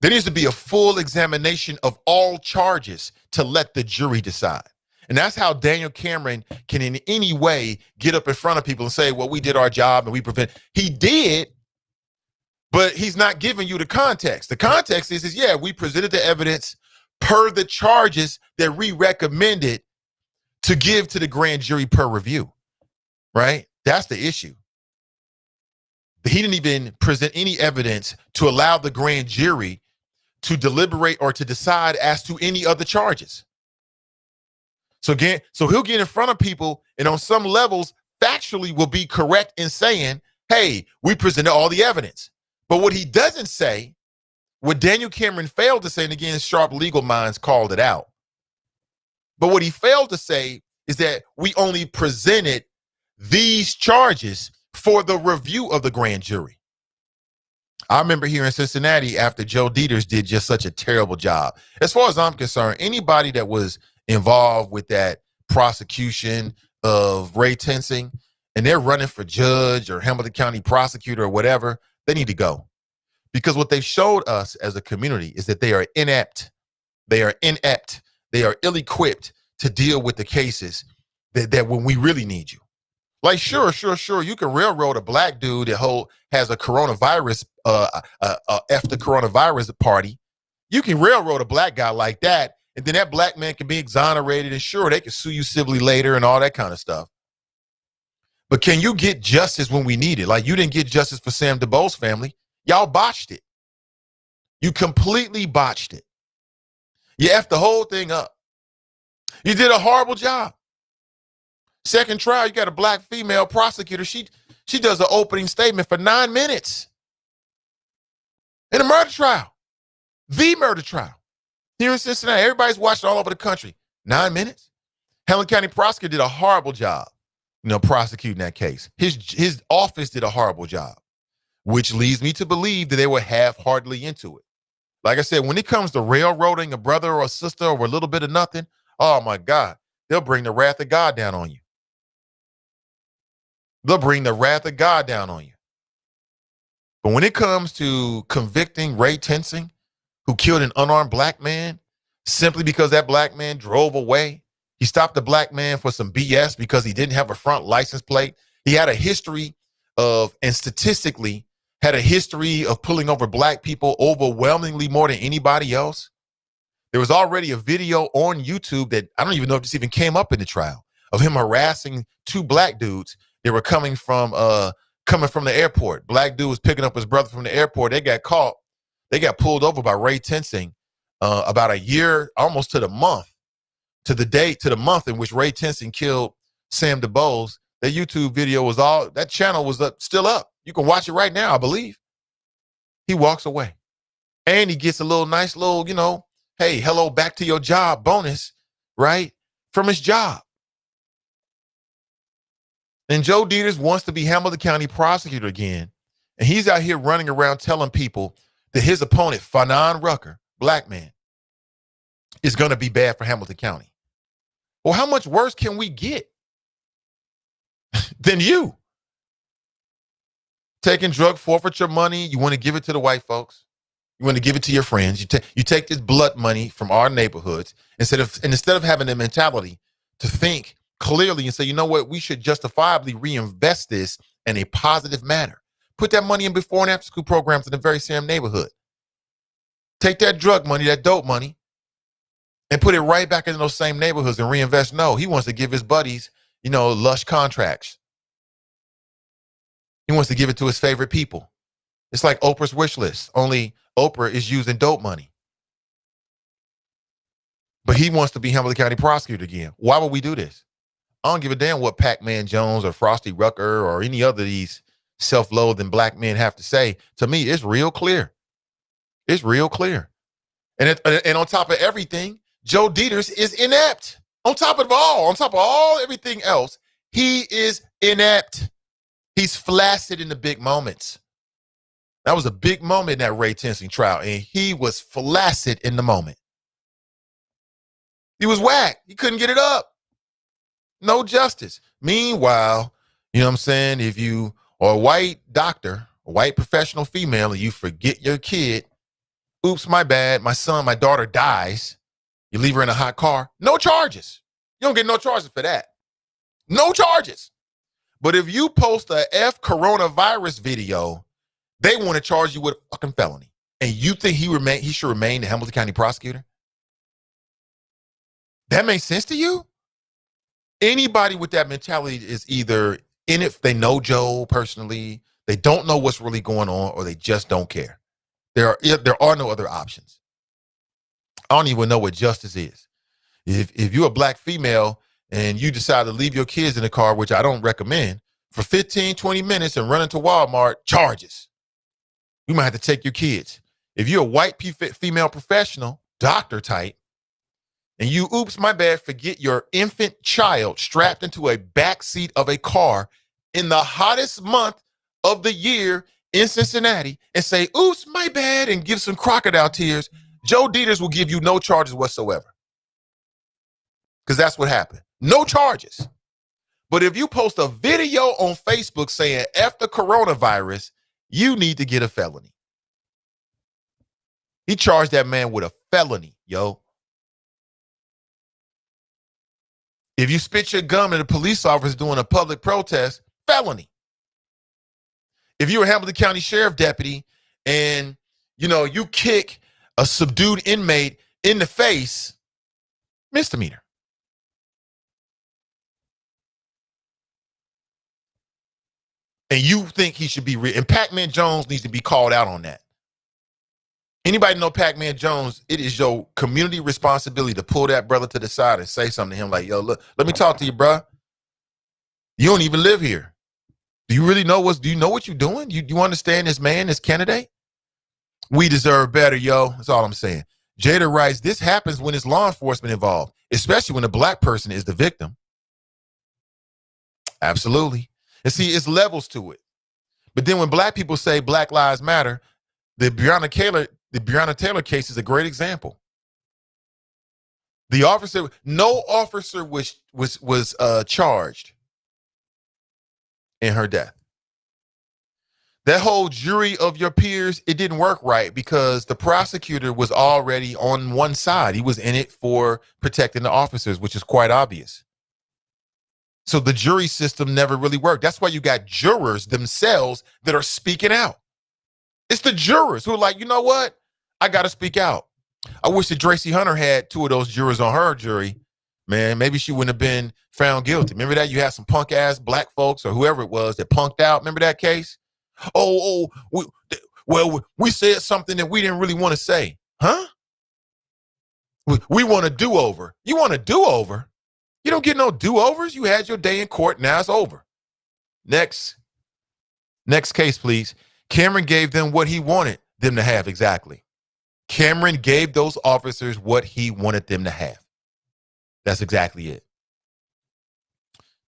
There needs to be a full examination of all charges to let the jury decide. And that's how Daniel Cameron can in any way get up in front of people and say, well, we did our job and we prevent. He did, but he's not giving you the context. The context is yeah, we presented the evidence per the charges that we recommended to give to the grand jury per review, right? That's the issue. He didn't even present any evidence to allow the grand jury to deliberate or to decide as to any other charges. So he'll get in front of people and on some levels factually will be correct in saying, hey, we presented all the evidence. But what he doesn't say, what Daniel Cameron failed to say, and again, sharp legal minds called it out. But what he failed to say is that we only presented these charges for the review of the grand jury. I remember here in Cincinnati after Joe Dieters did just such a terrible job. As far as I'm concerned, anybody that was involved with that prosecution of Ray Tensing and they're running for judge or Hamilton County prosecutor or whatever, they need to go. Because what they've showed us as a community is that they are inept. They are inept. They are ill-equipped to deal with the cases that when we really need you. Like, sure. You can railroad a black dude that has a coronavirus, the coronavirus party. You can railroad a black guy like that, and then that black man can be exonerated, and sure, they can sue you civilly later and all that kind of stuff. But can you get justice when we need it? Like, you didn't get justice for Sam DeBoe's family. Y'all botched it. You completely botched it. You effed the whole thing up. You did a horrible job. Second trial, you got a black female prosecutor. She does an opening statement for 9 minutes in a murder trial. The murder trial. Here in Cincinnati, everybody's watching all over the country. 9 minutes. Hamilton County prosecutor did a horrible job, prosecuting that case. His office did a horrible job, which leads me to believe that they were half-heartedly into it. Like I said, when it comes to railroading a brother or a sister or a little bit of nothing, oh my God, they'll bring the wrath of God down on you. They'll bring the wrath of God down on you. But when it comes to convicting Ray Tensing, who killed an unarmed black man simply because that black man drove away, he stopped the black man for some BS because he didn't have a front license plate. He had a history and statistically had a history of pulling over black people overwhelmingly more than anybody else. There was already a video on YouTube that I don't even know if this even came up in the trial of him harassing two black dudes. They were coming from the airport. Black dude was picking up his brother from the airport. They got caught. They got pulled over by Ray Tensing about a year, almost to the month in which Ray Tensing killed Sam DeBose. That YouTube video was that channel was still up. You can watch it right now, I believe. He walks away. And he gets a nice little, hey, hello, back to your job bonus, right? From his job. And Joe Dieters wants to be Hamilton County prosecutor again. And he's out here running around telling people that his opponent, Fanon Rucker, black man, is going to be bad for Hamilton County. Well, how much worse can we get than you? Taking drug forfeiture money, you want to give it to the white folks. You want to give it to your friends. You take this blood money from our neighborhoods instead of having the mentality to think clearly and say, you know what, we should justifiably reinvest this in a positive manner. Put that money in before and after school programs in the very same neighborhood. Take that drug money, that dope money, and put it right back into those same neighborhoods and reinvest. No, he wants to give his buddies, lush contracts. He wants to give it to his favorite people. It's like Oprah's wish list, only Oprah is using dope money. But he wants to be Hamilton County prosecutor again. Why would we do this? I don't give a damn what Pac-Man Jones or Frosty Rucker or any other of these self-loathing black men have to say. To me, it's real clear. It's real clear. And on top of everything, Joe Dieters is inept. On top of everything else, he is inept. He's flaccid in the big moments. That was a big moment in that Ray Tensing trial, and he was flaccid in the moment. He was whack. He couldn't get it up. No justice. Meanwhile, if you are a white doctor, a white professional female, and you forget your kid, oops, my bad, my son, my daughter dies, you leave her in a hot car, no charges. You don't get no charges for that. No charges. But if you post a coronavirus video, they want to charge you with a fucking felony. And you think he should remain the Hamilton County prosecutor? That makes sense to you? Anybody with that mentality is either in it, they know Joe personally, they don't know what's really going on, or they just don't care. There are no other options. I don't even know what justice is. If you're a black female and you decide to leave your kids in the car, which I don't recommend, for 15, 20 minutes and run into Walmart, charges. You might have to take your kids. If you're a white female professional, doctor type, and you, oops, my bad, forget your infant child strapped into a back seat of a car in the hottest month of the year in Cincinnati and say, oops, my bad, and give some crocodile tears, Joe Dieters will give you no charges whatsoever. Because that's what happened. No charges. But if you post a video on Facebook saying F the coronavirus, you need to get a felony. He charged that man with a felony, yo. If you spit your gum at a police officer doing a public protest, felony. If you're a Hamilton County Sheriff deputy and, you kick a subdued inmate in the face, misdemeanor. And you think he should be, and Pac-Man Jones needs to be called out on that. Anybody know Pac-Man Jones, it is your community responsibility to pull that brother to the side and say something to him like, yo, look, let me talk to you, bro. You don't even live here. Do you really know do you know what you're doing? You understand this man, this candidate? We deserve better, yo. That's all I'm saying. Jada writes, this happens when it's law enforcement involved, especially when a black person is the victim. Absolutely. And see, it's levels to it. But then when black people say Black Lives Matter, the Breonna Taylor case is a great example. No officer was charged in her death. That whole jury of your peers, it didn't work right because the prosecutor was already on one side. He was in it for protecting the officers, which is quite obvious. So the jury system never really worked. That's why you got jurors themselves that are speaking out. It's the jurors who are like, you know what? I got to speak out. I wish that Tracy Hunter had two of those jurors on her jury. Man, maybe she wouldn't have been found guilty. Remember that? You had some punk ass black folks or whoever it was that punked out. Remember that case? We said something that we didn't really want to say. Huh? We want a do-over. You want a do-over? You don't get no do-overs. You had your day in court. Now it's over. Next case, please. Cameron gave them what he wanted them to have. Exactly. Cameron gave those officers what he wanted them to have. That's exactly it.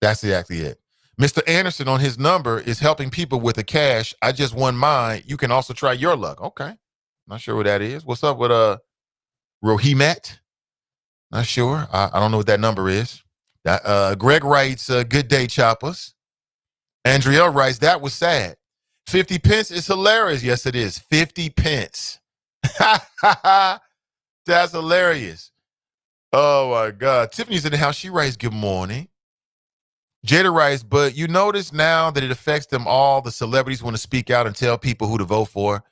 That's exactly it. Mr. Anderson on his number is helping people with the cash. I just won mine. You can also try your luck. Okay. Not sure what that is. What's up with Rohimet? Not sure. I don't know what that number is. Greg writes, good day, choppers. Andrea writes, that was sad. 50 pence is hilarious. Yes, it is. 50 pence. That's hilarious. Oh, my God. Tiffany's in the house. She writes, good morning. Jada writes, but you notice now that it affects them all. The celebrities want to speak out and tell people who to vote for.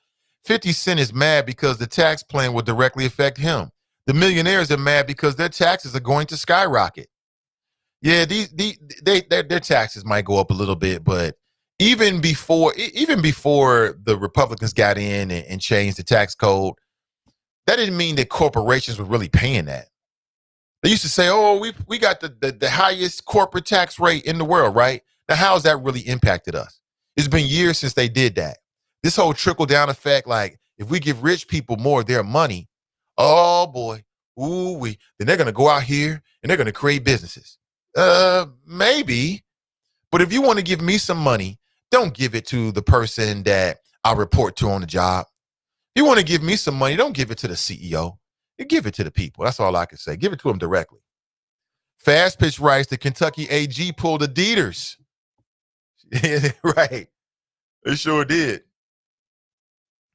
50 Cent is mad because the tax plan will directly affect him. The millionaires are mad because their taxes are going to skyrocket. Yeah, their taxes might go up a little bit, but even before the Republicans got in and changed the tax code, that didn't mean that corporations were really paying that. They used to say, oh, we got the highest corporate tax rate in the world, right? Now, how has that really impacted us? It's been years since they did that. This whole trickle-down effect, like if we give rich people more of their money, oh, boy, then they're going to go out here and they're going to create businesses. Maybe. But if you want to give me some money, don't give it to the person that I report to on the job. If you want to give me some money, don't give it to the CEO. You give it to the people. That's all I can say. Give it to them directly. Fast Pitch writes, the Kentucky AG pulled the Dieters. Right. They sure did.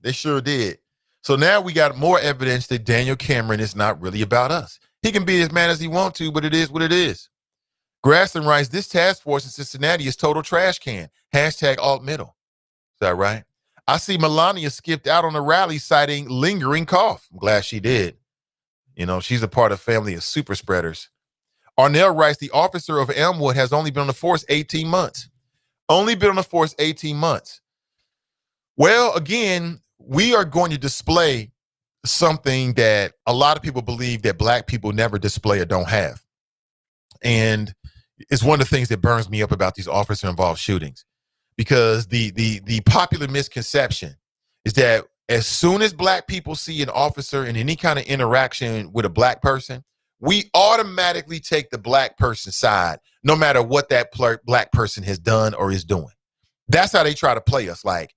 They sure did. So now we got more evidence that Daniel Cameron is not really about us. He can be as mad as he wants to, but it is what it is. Grasslin writes, this task force in Cincinnati is total trash can. #alt-middle. Is that right? I see Melania skipped out on the rally citing lingering cough. I'm glad she did. You know, she's a part of a family of super spreaders. Arnell writes, the officer of Elmwood has only been on the force 18 months. Only been on the force 18 months. Well, again, we are going to display something that a lot of people believe that Black people never display or don't have. And it's one of the things that burns me up about these officer-involved shootings, because the popular misconception is that as soon as Black people see an officer in any kind of interaction with a Black person, we automatically take the Black person's side, no matter what that Black person has done or is doing. That's how they try to play us. Like,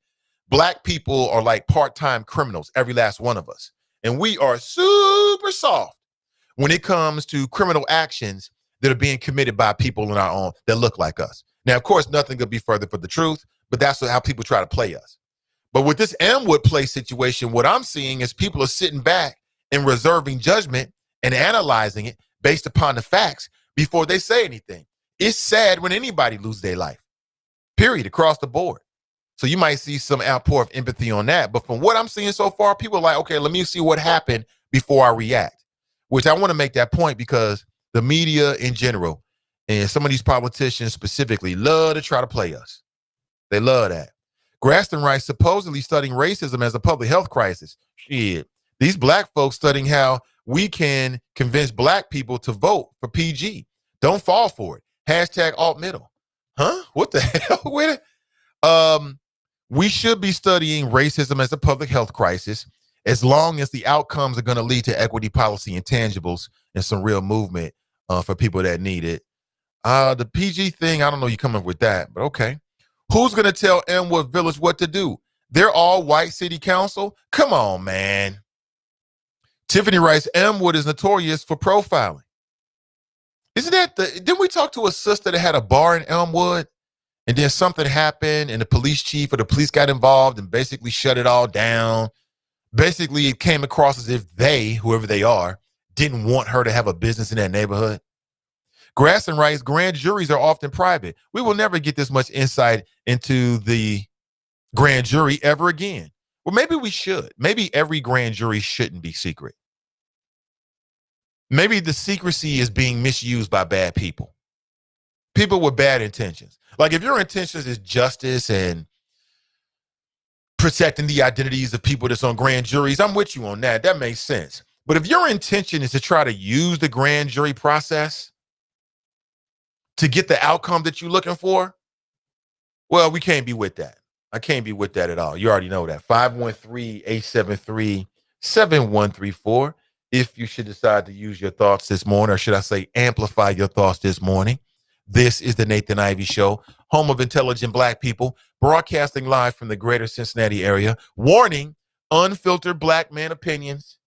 Black people are like part-time criminals, every last one of us. And we are super soft when it comes to criminal actions that are being committed by people in our own that look like us. Now, of course, nothing could be further from the truth, but that's how people try to play us. But with this Elmwood play situation, what I'm seeing is people are sitting back and reserving judgment and analyzing it based upon the facts before they say anything. It's sad when anybody loses their life, period, across the board. So you might see some outpour of empathy on that. But from what I'm seeing so far, people are like, okay, let me see what happened before I react, which I want to make that point because the media in general and some of these politicians specifically love to try to play us. They love that. Graston writes, supposedly studying racism as a public health crisis. Shit, these Black folks studying how we can convince Black people to vote for PG. Don't fall for it. Hashtag alt middle. Huh? What the hell with it? We should be studying racism as a public health crisis as long as the outcomes are going to lead to equity policy intangibles and some real movement for people that need it. The PG thing, I don't know you come up with that, but okay. Who's going to tell Elmwood Village what to do? They're all white city council? Come on, man. Tiffany writes, Elmwood is notorious for profiling. Isn't that didn't we talk to a sister that had a bar in Elmwood? And then something happened and the police chief or the police got involved and basically shut it all down. Basically, it came across as if they, whoever they are, didn't want her to have a business in that neighborhood. Grasson writes, grand juries are often private. We will never get this much insight into the grand jury ever again. Well, maybe we should. Maybe every grand jury shouldn't be secret. Maybe the secrecy is being misused by bad people. People with bad intentions. Like if your intentions is justice and protecting the identities of people that's on grand juries, I'm with you on that. That makes sense. But if your intention is to try to use the grand jury process to get the outcome that you're looking for, well, we can't be with that. I can't be with that at all. You already know that. 513-873-7134. If you should decide to use your thoughts this morning, or should I say amplify your thoughts this morning. This is the Nathan Ivey Show, home of intelligent Black people, broadcasting live from the greater Cincinnati area. Warning, unfiltered Black man opinions.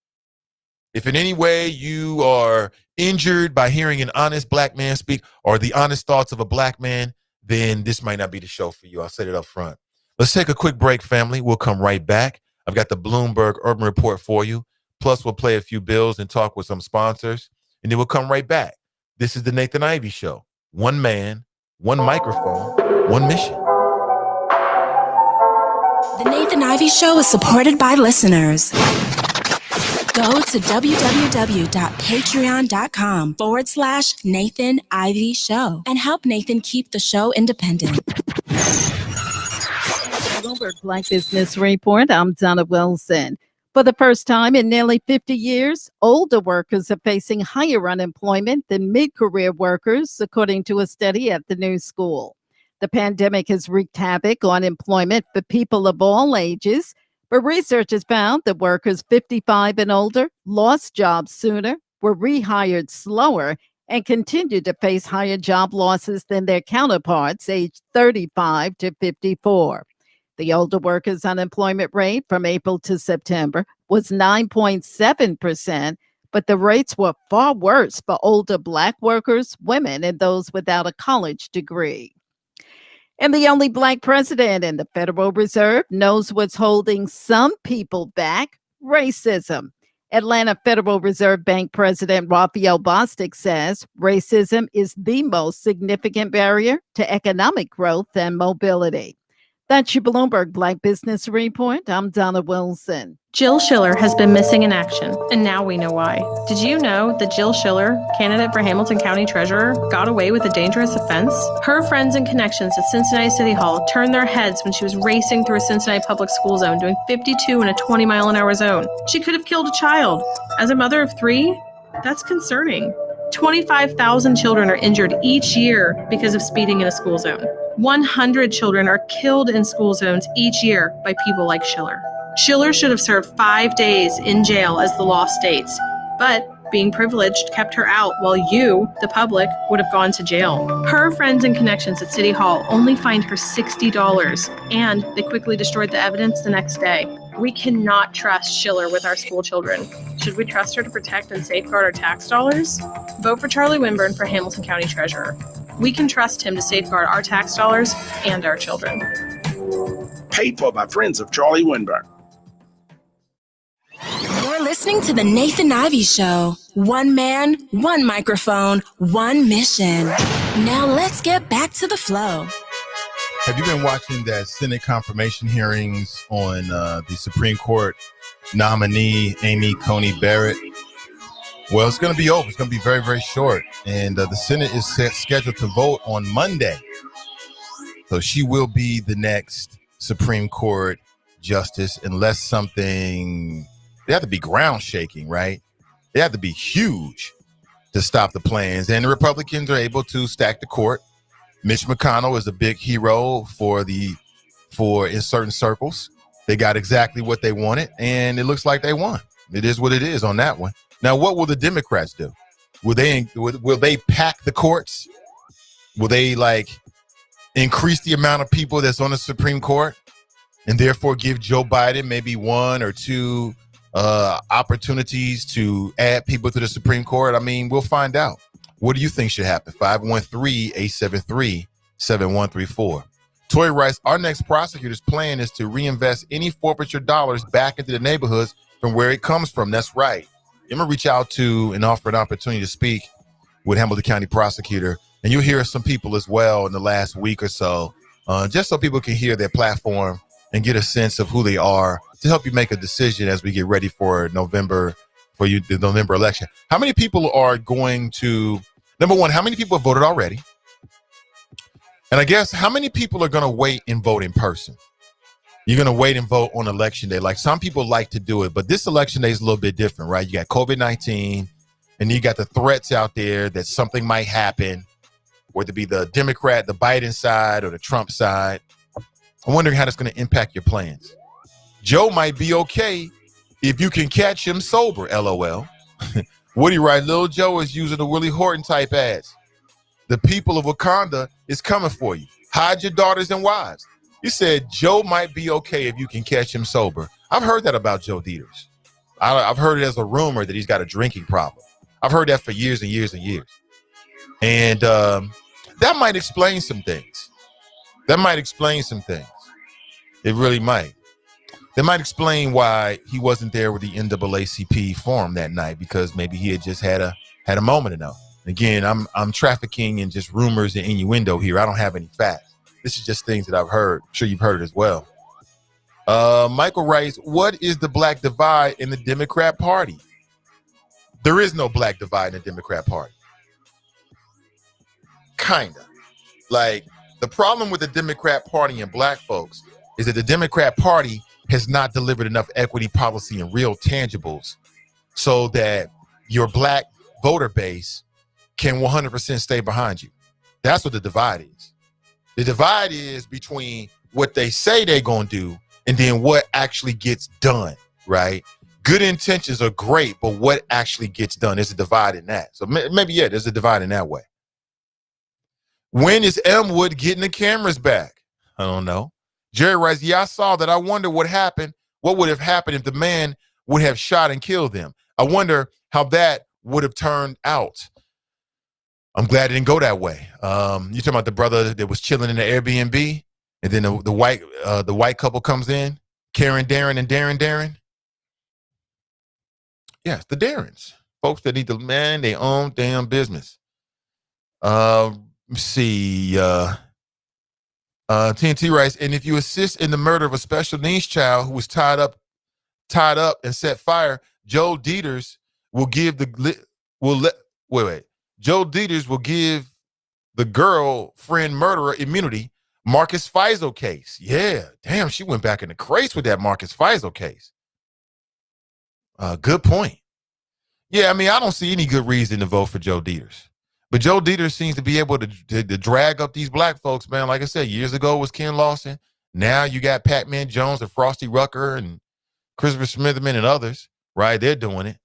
If in any way you are injured by hearing an honest Black man speak or the honest thoughts of a Black man, then this might not be the show for you. I'll set it up front. Let's take a quick break, family. We'll come right back. I've got the Bloomberg Urban Report for you. Plus, we'll play a few bills and talk with some sponsors, and then we'll come right back. This is the Nathan Ivey Show. One man, one microphone, one mission. The Nathan Ivey Show is supported by listeners. Go to www.patreon.com/Nathan Ivey Show and help Nathan keep the show independent. Bloomberg Black Business Report. I'm Donna Wilson. For the first time in nearly 50 years, older workers are facing higher unemployment than mid-career workers, according to a study at the New School. The pandemic has wreaked havoc on employment for people of all ages, but researchers found that workers 55 and older lost jobs sooner, were rehired slower, and continued to face higher job losses than their counterparts aged 35 to 54. The older workers' unemployment rate from April to September was 9.7%, but the rates were far worse for older Black workers, women, and those without a college degree. And the only Black president in the Federal Reserve knows what's holding some people back: racism. Atlanta Federal Reserve Bank President Raphael Bostic says racism is the most significant barrier to economic growth and mobility. That's your Bloomberg Black Business Report. I'm Donna Wilson. Jill Schiller has been missing in action, and now we know why. Did you know that Jill Schiller, candidate for Hamilton County Treasurer, got away with a dangerous offense? Her friends and connections at Cincinnati City Hall turned their heads when she was racing through a Cincinnati public school zone doing 52 in a 20-mile-an-hour zone. She could have killed a child. As a mother of 3, that's concerning. 25,000 children are injured each year because of speeding in a school zone. 100 children are killed in school zones each year by people like Schiller. Schiller should have served 5 days in jail as the law states, but being privileged kept her out while you, the public, would have gone to jail. Her friends and connections at City Hall only fined her $60, and they quickly destroyed the evidence the next day. We cannot trust Schiller with our school children. Should we trust her to protect and safeguard our tax dollars? Vote for Charlie Winburn for Hamilton County Treasurer. We can trust him to safeguard our tax dollars and our children. Paid for by friends of Charlie Winburn. You're listening to the Nathan Ivey Show. One man, one microphone, one mission. Now let's get back to the flow. Have you been watching that Senate confirmation hearings on the Supreme Court nominee, Amy Coney Barrett? Well, it's going to be over. It's going to be very, very short. And the Senate is scheduled to vote on Monday. So she will be the next Supreme Court justice unless something... They have to be ground shaking, right? They have to be huge to stop the plans. And the Republicans are able to stack the court. Mitch McConnell is a big hero for in certain circles. They got exactly what they wanted, and it looks like they won. It is what it is on that one. Now, what will the Democrats do? Will they pack the courts? Will they increase the amount of people that's on the Supreme Court and therefore give Joe Biden maybe 1 or 2 opportunities to add people to the Supreme Court? I mean, we'll find out. What do you think should happen? 513-873-7134. Toy writes, our next prosecutor's plan is to reinvest any forfeiture dollars back into the neighborhoods from where it comes from. That's right. I'm going to reach out to and offer an opportunity to speak with Hamilton County prosecutor. And you'll hear some people as well in the last week or so, just so people can hear their platform and get a sense of who they are to help you make a decision as we get ready for the November election. How many people are going to, number one, how many people have voted already? And I guess how many people are going to wait and vote in person? You're going to wait and vote on election day. Like some people like to do it, but this election day is a little bit different, right? You got COVID-19 and you got the threats out there that something might happen, whether it be the Democrat, the Biden side or the Trump side. I'm wondering how that's going to impact your plans. Joe might be okay if you can catch him sober, LOL. Woody Wright, Lil Joe is using the Willie Horton type ads. The people of Wakanda is coming for you. Hide your daughters and wives. You said Joe might be okay if you can catch him sober. I've heard that about Joe Dieters. I've heard it as a rumor that he's got a drinking problem. I've heard that for years and years and years. And that might explain some things. It really might. That might explain why he wasn't there with the NAACP forum that night, because maybe he had just had a moment enough. Again, I'm trafficking in just rumors and innuendo here. I don't have any facts. This is just things that I've heard. I'm sure you've heard it as well. Michael writes, what is the black divide in the Democrat Party? There is no black divide in the Democrat Party. Kinda. Like, the problem with the Democrat Party and black folks is that the Democrat Party has not delivered enough equity policy and real tangibles so that your black voter base can 100% stay behind you. That's what the divide is. The divide is between what they say they're going to do and then what actually gets done, right? Good intentions are great, but what actually gets done is a divide in that. So maybe, yeah, there's a divide in that way. When is Elmwood getting the cameras back? I don't know. Jerry writes, yeah, I saw that. I wonder what happened. What would have happened if the man would have shot and killed them? I wonder how that would have turned out. I'm glad it didn't go that way. You talking about the brother that was chilling in the Airbnb, and then the white couple comes in, Karen, Darren, and Darren. Yes, the Darrens, folks that need to man their own damn business. Let's see. TNT writes, and if you assist in the murder of a special needs child who was tied up tied up and set fire, Joe Dieters will give Joe Dieters will give the girlfriend murderer immunity. Marcus Fizel case. Yeah, damn, she went back in the crates with that Marcus Fizel case. Good point. Yeah, I mean, I don't see any good reason to vote for Joe Dieters. But Joe Dieters seems to be able to drag up these black folks, man. Like I said, years ago it was Ken Lawson. Now you got Pac-Man Jones and Frosty Rucker and Christopher Smitherman and others, right? They're doing it.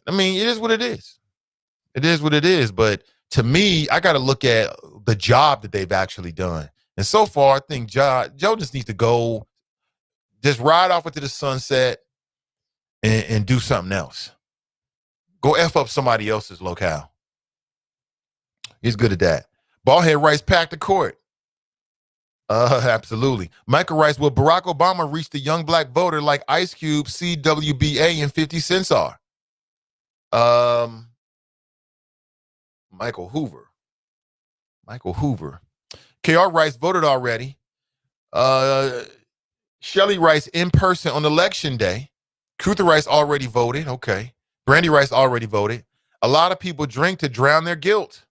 I mean, it is what it is. It is what it is. But to me, I got to look at the job that they've actually done. And so far, I think Joe just needs to go, just ride off into the sunset and do something else. Go F up somebody else's locale. He's good at that. Ballhead Rice packed the court. Absolutely. Michael Rice, will Barack Obama reach the young black voter like Ice Cube, CWBA, and 50 Cent are? Michael Hoover. KR Rice voted already. Shelly Rice in person on election day. Kuther Rice already voted. Okay. Brandy Rice already voted. A lot of people drink to drown their guilt.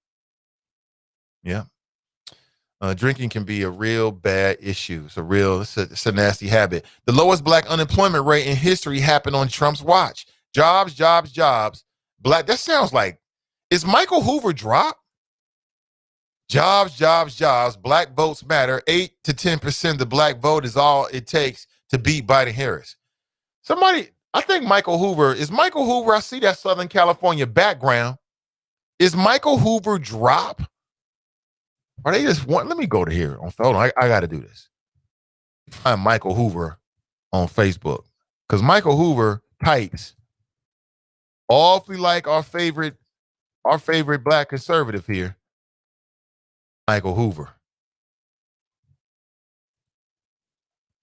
Yeah. Drinking can be a real bad issue. It's a nasty habit. The lowest black unemployment rate in history happened on Trump's watch. Jobs. Black. That sounds like, is Michael Hoover drop? Jobs. Black votes matter. 8 to 10% of the black vote is all it takes to beat Biden Harris. I think Michael Hoover, I see that Southern California background. Is Michael Hoover drop? Or they just want, let me go to here. Hold on, I got to do this. Find Michael Hoover on Facebook. Because Michael Hoover types awfully like our favorite black conservative here. Michael Hoover.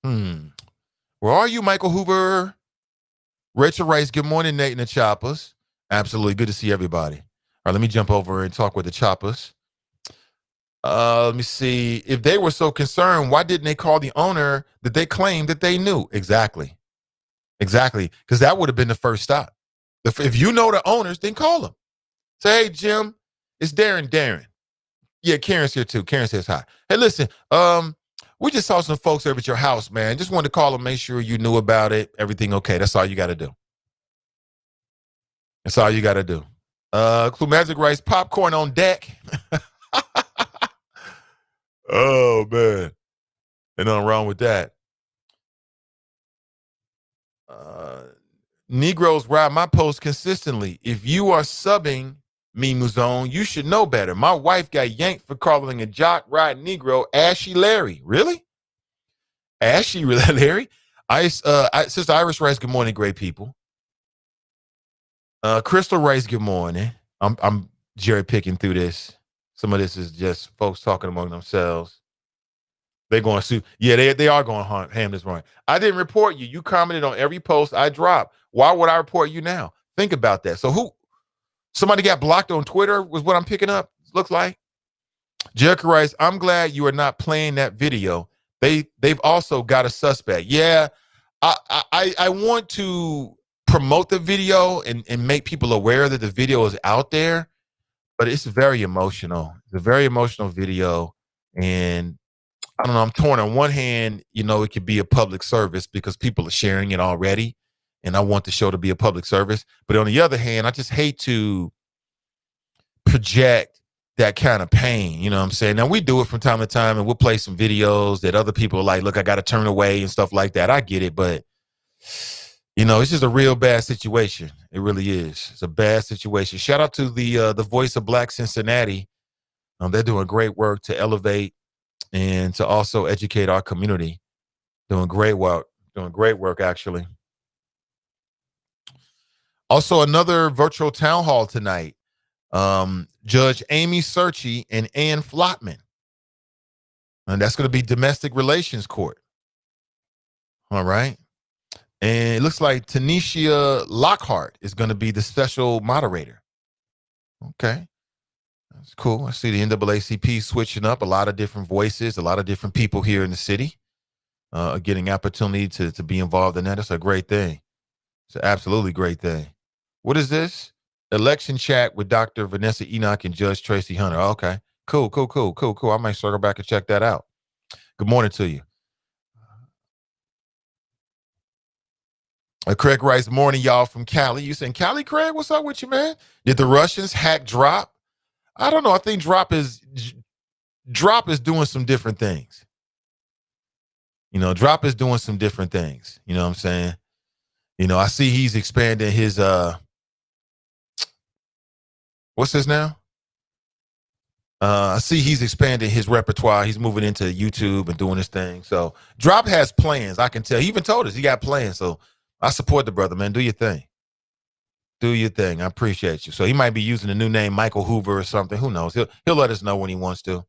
Where are you, Michael Hoover? Rachel Rice, good morning, Nate and the Choppers. Absolutely, good to see everybody. All right, let me jump over and talk with the Choppers. Let me see. If they were so concerned, why didn't they call the owner that they claimed that they knew? Exactly. Because that would have been the first stop. If you know the owners, then call them. Say, hey, Jim, it's Darren. Yeah, Karen's here too. Karen says hi. Hey, listen, we just saw some folks over at your house, man. Just wanted to call them, make sure you knew about it. Everything okay. That's all you got to do. Clue Magic Rice, popcorn on deck. Oh, man. Ain't nothing wrong with that. Negroes ride my post consistently. If you are subbing me, Muzone, you should know better. My wife got yanked for calling a jock ride Negro Ashy Larry. Really? Ashy Larry? Sister Iris Rice, good morning, great people. Crystal Rice, good morning. I'm Jerry picking through this. Some of this is just folks talking among themselves. They're going to sue. Yeah, they are going ham this morning. I didn't report you. You commented on every post I dropped. Why would I report you now? Think about that. So somebody got blocked on Twitter was what I'm picking up, looks like. Jericho Rice, I'm glad you are not playing that video. They've also got a suspect. Yeah, I want to promote the video and make people aware that the video is out there. But it's very emotional. It's a very emotional video. And I don't know, I'm torn. On one hand, it could be a public service because people are sharing it already. And I want the show to be a public service. But on the other hand, I just hate to project that kind of pain. You know what I'm saying? Now, we do it from time to time and we'll play some videos that other people are like, look, I got to turn away and stuff like that. I get it. But, it's just a real bad situation. It really is. It's a bad situation. Shout out to the Voice of Black Cincinnati. They're doing great work to elevate and to also educate our community. Doing great work, actually. Also, another virtual town hall tonight. Judge Amy Searchy and Ann Flotman. And that's going to be domestic relations court. All right. And it looks like Tanisha Lockhart is going to be the special moderator. Okay. That's cool. I see the NAACP switching up, a lot of different voices, a lot of different people here in the city getting opportunity to be involved in that. That's a great thing. It's an absolutely great thing. What is this? Election chat with Dr. Vanessa Enoch and Judge Tracy Hunter. Okay. Cool. I might circle back and check that out. Good morning to you. Craig writes, morning, y'all from Cali. You saying Cali, Craig? What's up with you, man? Did the Russians hack Drop? I don't know. I think Drop is doing some different things. Drop is doing some different things. You know what I'm saying? I see he's expanding his what's this now? I see he's expanding his repertoire. He's moving into YouTube and doing his thing. So Drop has plans. I can tell. He even told us he got plans. So I support the brother, man. Do your thing. Do your thing. I appreciate you. So he might be using a new name, Michael Hoover or something. Who knows? He'll let us know when he wants to.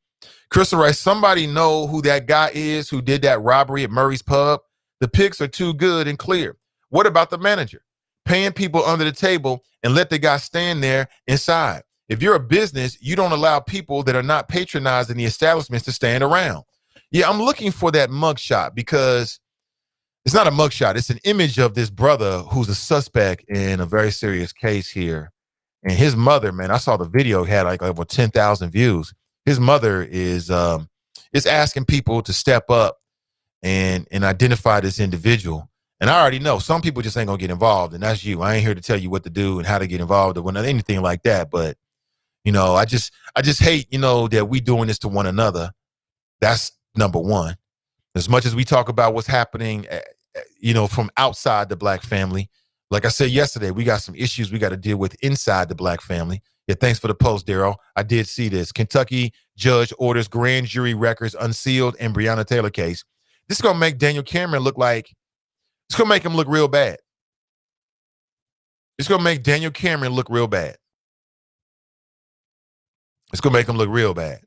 Crystal writes, somebody know who that guy is who did that robbery at Murray's Pub? The pics are too good and clear. What about the manager? Paying people under the table and let the guy stand there inside. If you're a business, you don't allow people that are not patronizing the establishments to stand around. Yeah, I'm looking for that mugshot because it's not a mugshot. It's an image of this brother who's a suspect in a very serious case here. And his mother, man, I saw the video, had like over 10,000 views. His mother is asking people to step up and identify this individual. And I already know some people just ain't gonna get involved, and that's you. I ain't here to tell you what to do and how to get involved or anything like that. But I just hate that we doing this to one another. That's number one. As much as we talk about what's happening, from outside the black family, like I said yesterday, we got some issues we got to deal with inside the black family. Yeah, thanks for the post, Daryl. I did see this. Kentucky judge orders grand jury records unsealed in Breonna Taylor case. This is gonna make Daniel Cameron look like. It's going to make him look real bad. It's going to make Daniel Cameron look real bad. It's going to make him look real bad.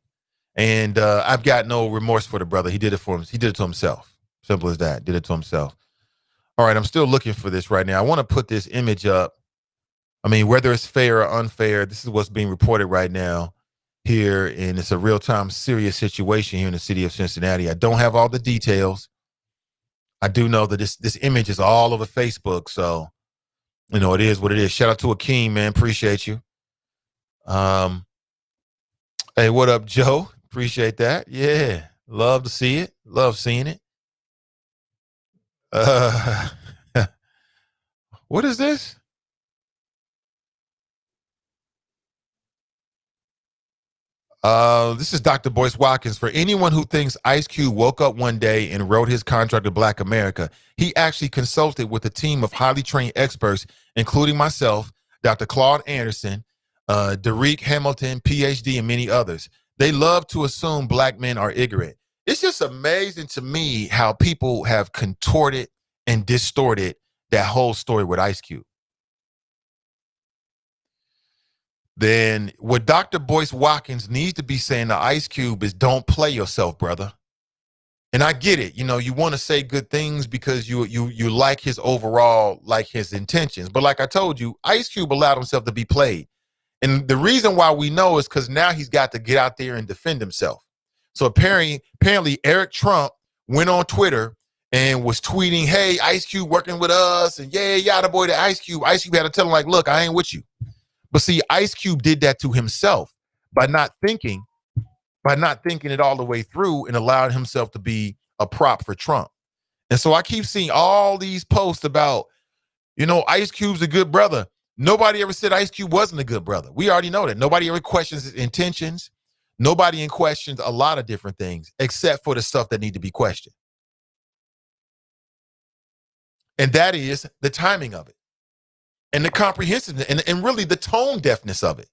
And I've got no remorse for the brother. He did it for him. He did it to himself. Simple as that. Did it to himself. All right, I'm still looking for this right now. I want to put this image up. I mean, whether it's fair or unfair, this is what's being reported right now here. And it's a real-time serious situation here in the city of Cincinnati. I don't have all the details. I do know that this image is all over Facebook, so it is what it is. Shout out to Akeem, man. Appreciate you. Hey, what up, Joe? Appreciate that. Yeah, love to see it. Love seeing it. What is this? This is Dr. Boyce Watkins. For anyone who thinks Ice Cube woke up one day and wrote his contract to Black America, he actually consulted with a team of highly trained experts, including myself, Dr. Claude Anderson, Derek Hamilton, PhD, and many others. They love to assume black men are ignorant. It's just amazing to me how people have contorted and distorted that whole story with Ice Cube. Then what Dr. Boyce Watkins needs to be saying to Ice Cube is don't play yourself, brother. And I get it. You want to say good things because you like his overall, like his intentions. But like I told you, Ice Cube allowed himself to be played. And the reason why we know is because now he's got to get out there and defend himself. So apparently Eric Trump went on Twitter and was tweeting, hey, Ice Cube working with us. And yeah, yada boy to Ice Cube. Ice Cube had to tell him like, look, I ain't with you. But see, Ice Cube did that to himself by not thinking it all the way through and allowing himself to be a prop for Trump. And so I keep seeing all these posts about, Ice Cube's a good brother. Nobody ever said Ice Cube wasn't a good brother. We already know that. Nobody ever questions his intentions. Nobody questions a lot of different things except for the stuff that need to be questioned. And that is the timing of it. And the comprehensiveness and really the tone deafness of it.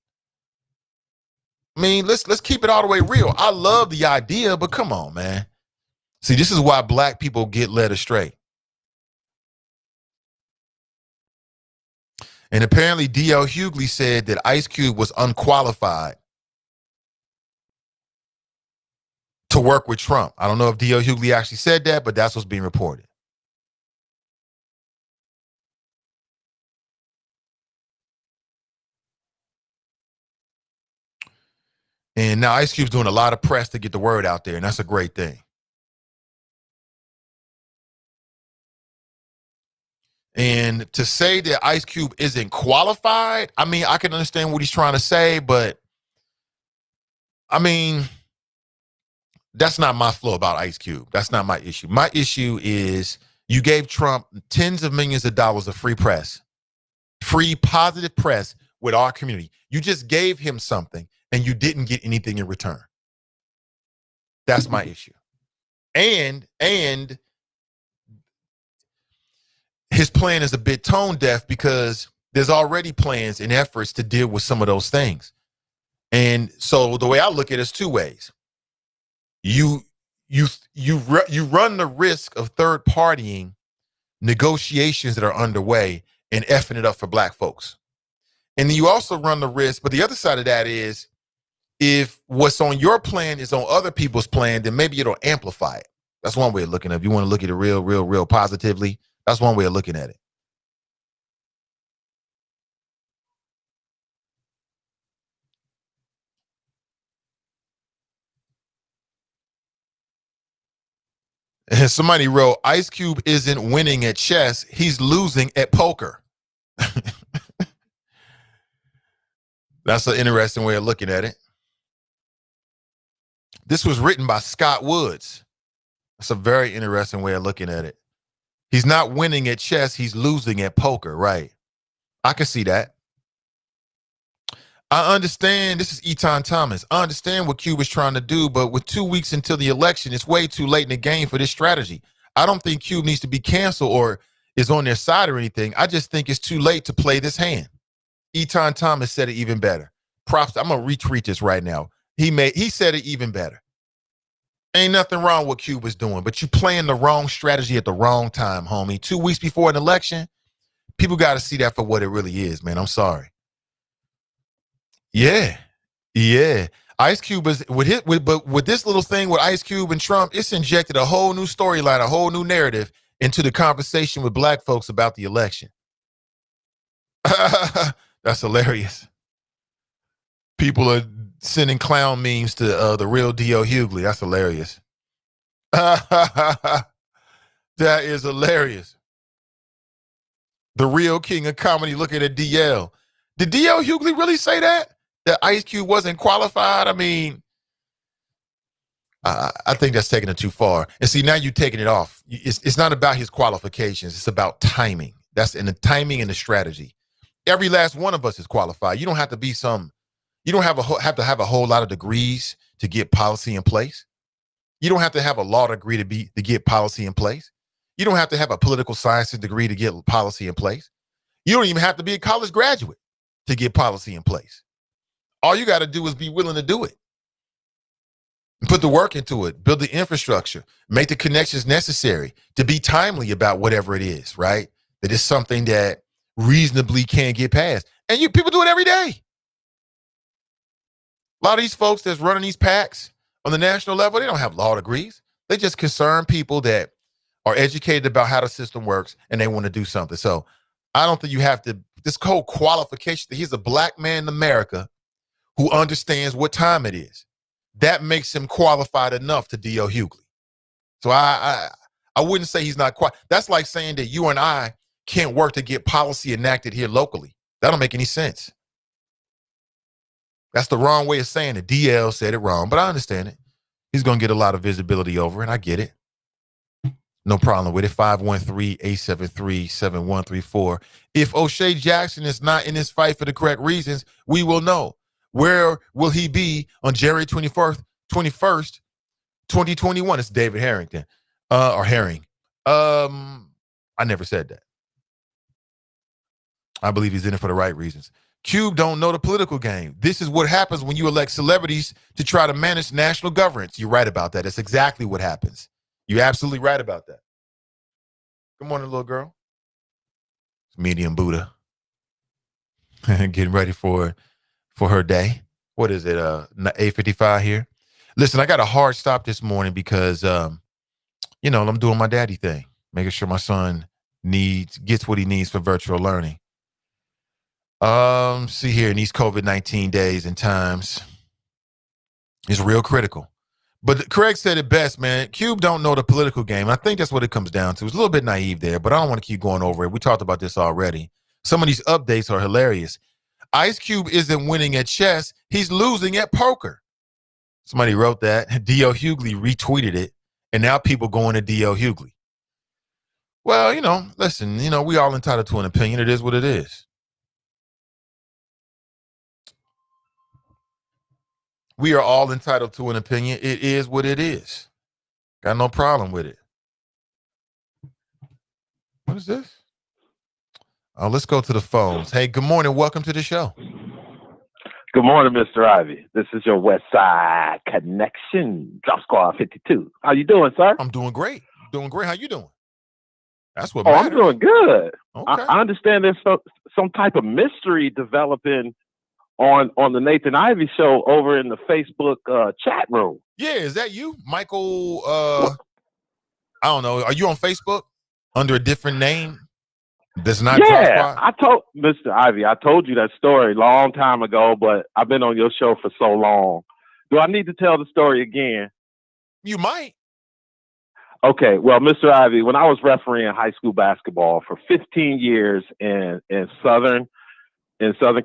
I mean, let's keep it all the way real. I love the idea, but come on, man. See, this is why black people get led astray. And apparently D.L. Hughley said that Ice Cube was unqualified to work with Trump. I don't know if D.L. Hughley actually said that, but that's what's being reported. And now Ice Cube's doing a lot of press to get the word out there, and that's a great thing. And to say that Ice Cube isn't qualified, I mean, I can understand what he's trying to say, but I mean, that's not my flow about Ice Cube. That's not my issue. My issue is you gave Trump tens of millions of dollars of free press, free positive press with our community. You just gave him something and you didn't get anything in return. That's my issue. And his plan is a bit tone deaf because there's already plans and efforts to deal with some of those things. And so the way I look at it is two ways. You run the risk of third partying negotiations that are underway and effing it up for black folks. And then you also run the risk, but the other side of that is if what's on your plan is on other people's plan, then maybe it'll amplify it. That's one way of looking at it. If you want to look at it real positively, that's one way of looking at it. And somebody wrote, Ice Cube isn't winning at chess, he's losing at poker. That's an interesting way of looking at it. This was written by Scott Woods. That's a very interesting way of looking at it. He's not winning at chess, he's losing at poker, right? I can see that. I understand, this is Eton Thomas. I understand what Cube is trying to do, but with 2 weeks until the election, it's way too late in the game for this strategy. I don't think Cube needs to be canceled or is on their side or anything. I just think it's too late to play this hand. Eton Thomas said it even better. Props, I'm gonna retweet this right now. He said it even better. Ain't nothing wrong with Cube is doing, but you playing the wrong strategy at the wrong time, homie. 2 weeks before an election, people got to see that for what it really is, man. I'm sorry. Yeah. Ice Cube is with this little thing with Ice Cube and Trump, it's injected a whole new storyline, a whole new narrative into the conversation with black folks about the election. That's hilarious. People are sending clown memes to the real D.L. Hughley. That's hilarious. That is hilarious. The real king of comedy looking at DL. Did D.L. Hughley really say that? That Ice Cube wasn't qualified? I mean, I think that's taking it too far. And see, now you're taking it off. It's not about his qualifications. It's about timing. That's in the timing and the strategy. Every last one of us is qualified. You don't have to be you don't have to have a whole lot of degrees to get policy in place. You don't have to have a law degree to get policy in place. You don't have to have a political sciences degree to get policy in place. You don't even have to be a college graduate to get policy in place. All you got to do is be willing to do it. Put the work into it, build the infrastructure, make the connections necessary to be timely about whatever it is, right? That is something that reasonably can get passed. And people do it every day. A lot of these folks that's running these PACs on the national level, they don't have law degrees. They just concern people that are educated about how the system works and they want to do something. So I don't think you have to, this whole qualification, he's a black man in America who understands what time it is. That makes him qualified enough to D.L. Hughley. So I wouldn't say he's not quite. That's like saying that you and I can't work to get policy enacted here locally. That don't make any sense. That's the wrong way of saying it. DL said it wrong, but I understand it. He's going to get a lot of visibility over it. I get it. No problem with it. 513-873-7134. If O'Shea Jackson is not in this fight for the correct reasons, we will know. Where will he be on January 21st, 2021? It's David Harrington. Or Herring. I never said that. I believe he's in it for the right reasons. Cube don't know the political game. This is what happens when you elect celebrities to try to manage national governance. You're right about that. That's exactly what happens. You're absolutely right about that. Good morning, little girl. It's Medium Buddha. Getting ready for her day. What is it? 8:55 here. Listen, I got a hard stop this morning because, I'm doing my daddy thing, making sure my son gets what he needs for virtual learning. See here in these COVID-19 days and times, it's real critical. But Craig said it best, man. Cube don't know the political game. I think that's what it comes down to. It's a little bit naive there, but I don't want to keep going over it. We talked about this already. Some of these updates are hilarious. Ice Cube isn't winning at chess. He's losing at poker. Somebody wrote that. D.L. Hughley retweeted it, and now people going to D.L. Hughley. Well, listen, we all entitled to an opinion. It is what it is. We are all entitled to an opinion. It is what it is. Got no problem with it. What is this? Oh, let's go to the phones. Hey, good morning. Welcome to the show. Good morning, Mr. Ivey. This is your West Side Connection, Drop Squad 52. How you doing, sir? I'm doing great. How you doing? That's what matters. I'm doing good. Okay. I understand there's some type of mystery developing on the Nathan Ivey Show over in the Facebook chat room. Yeah, is that you, Michael? I don't know. Are you on Facebook under a different name? That's not. Yeah, I told Mr. Ivey. I told you that story a long time ago, but I've been on your show for so long. Do I need to tell the story again? You might. Okay, well, Mr. Ivey, when I was refereeing high school basketball for 15 years in Southern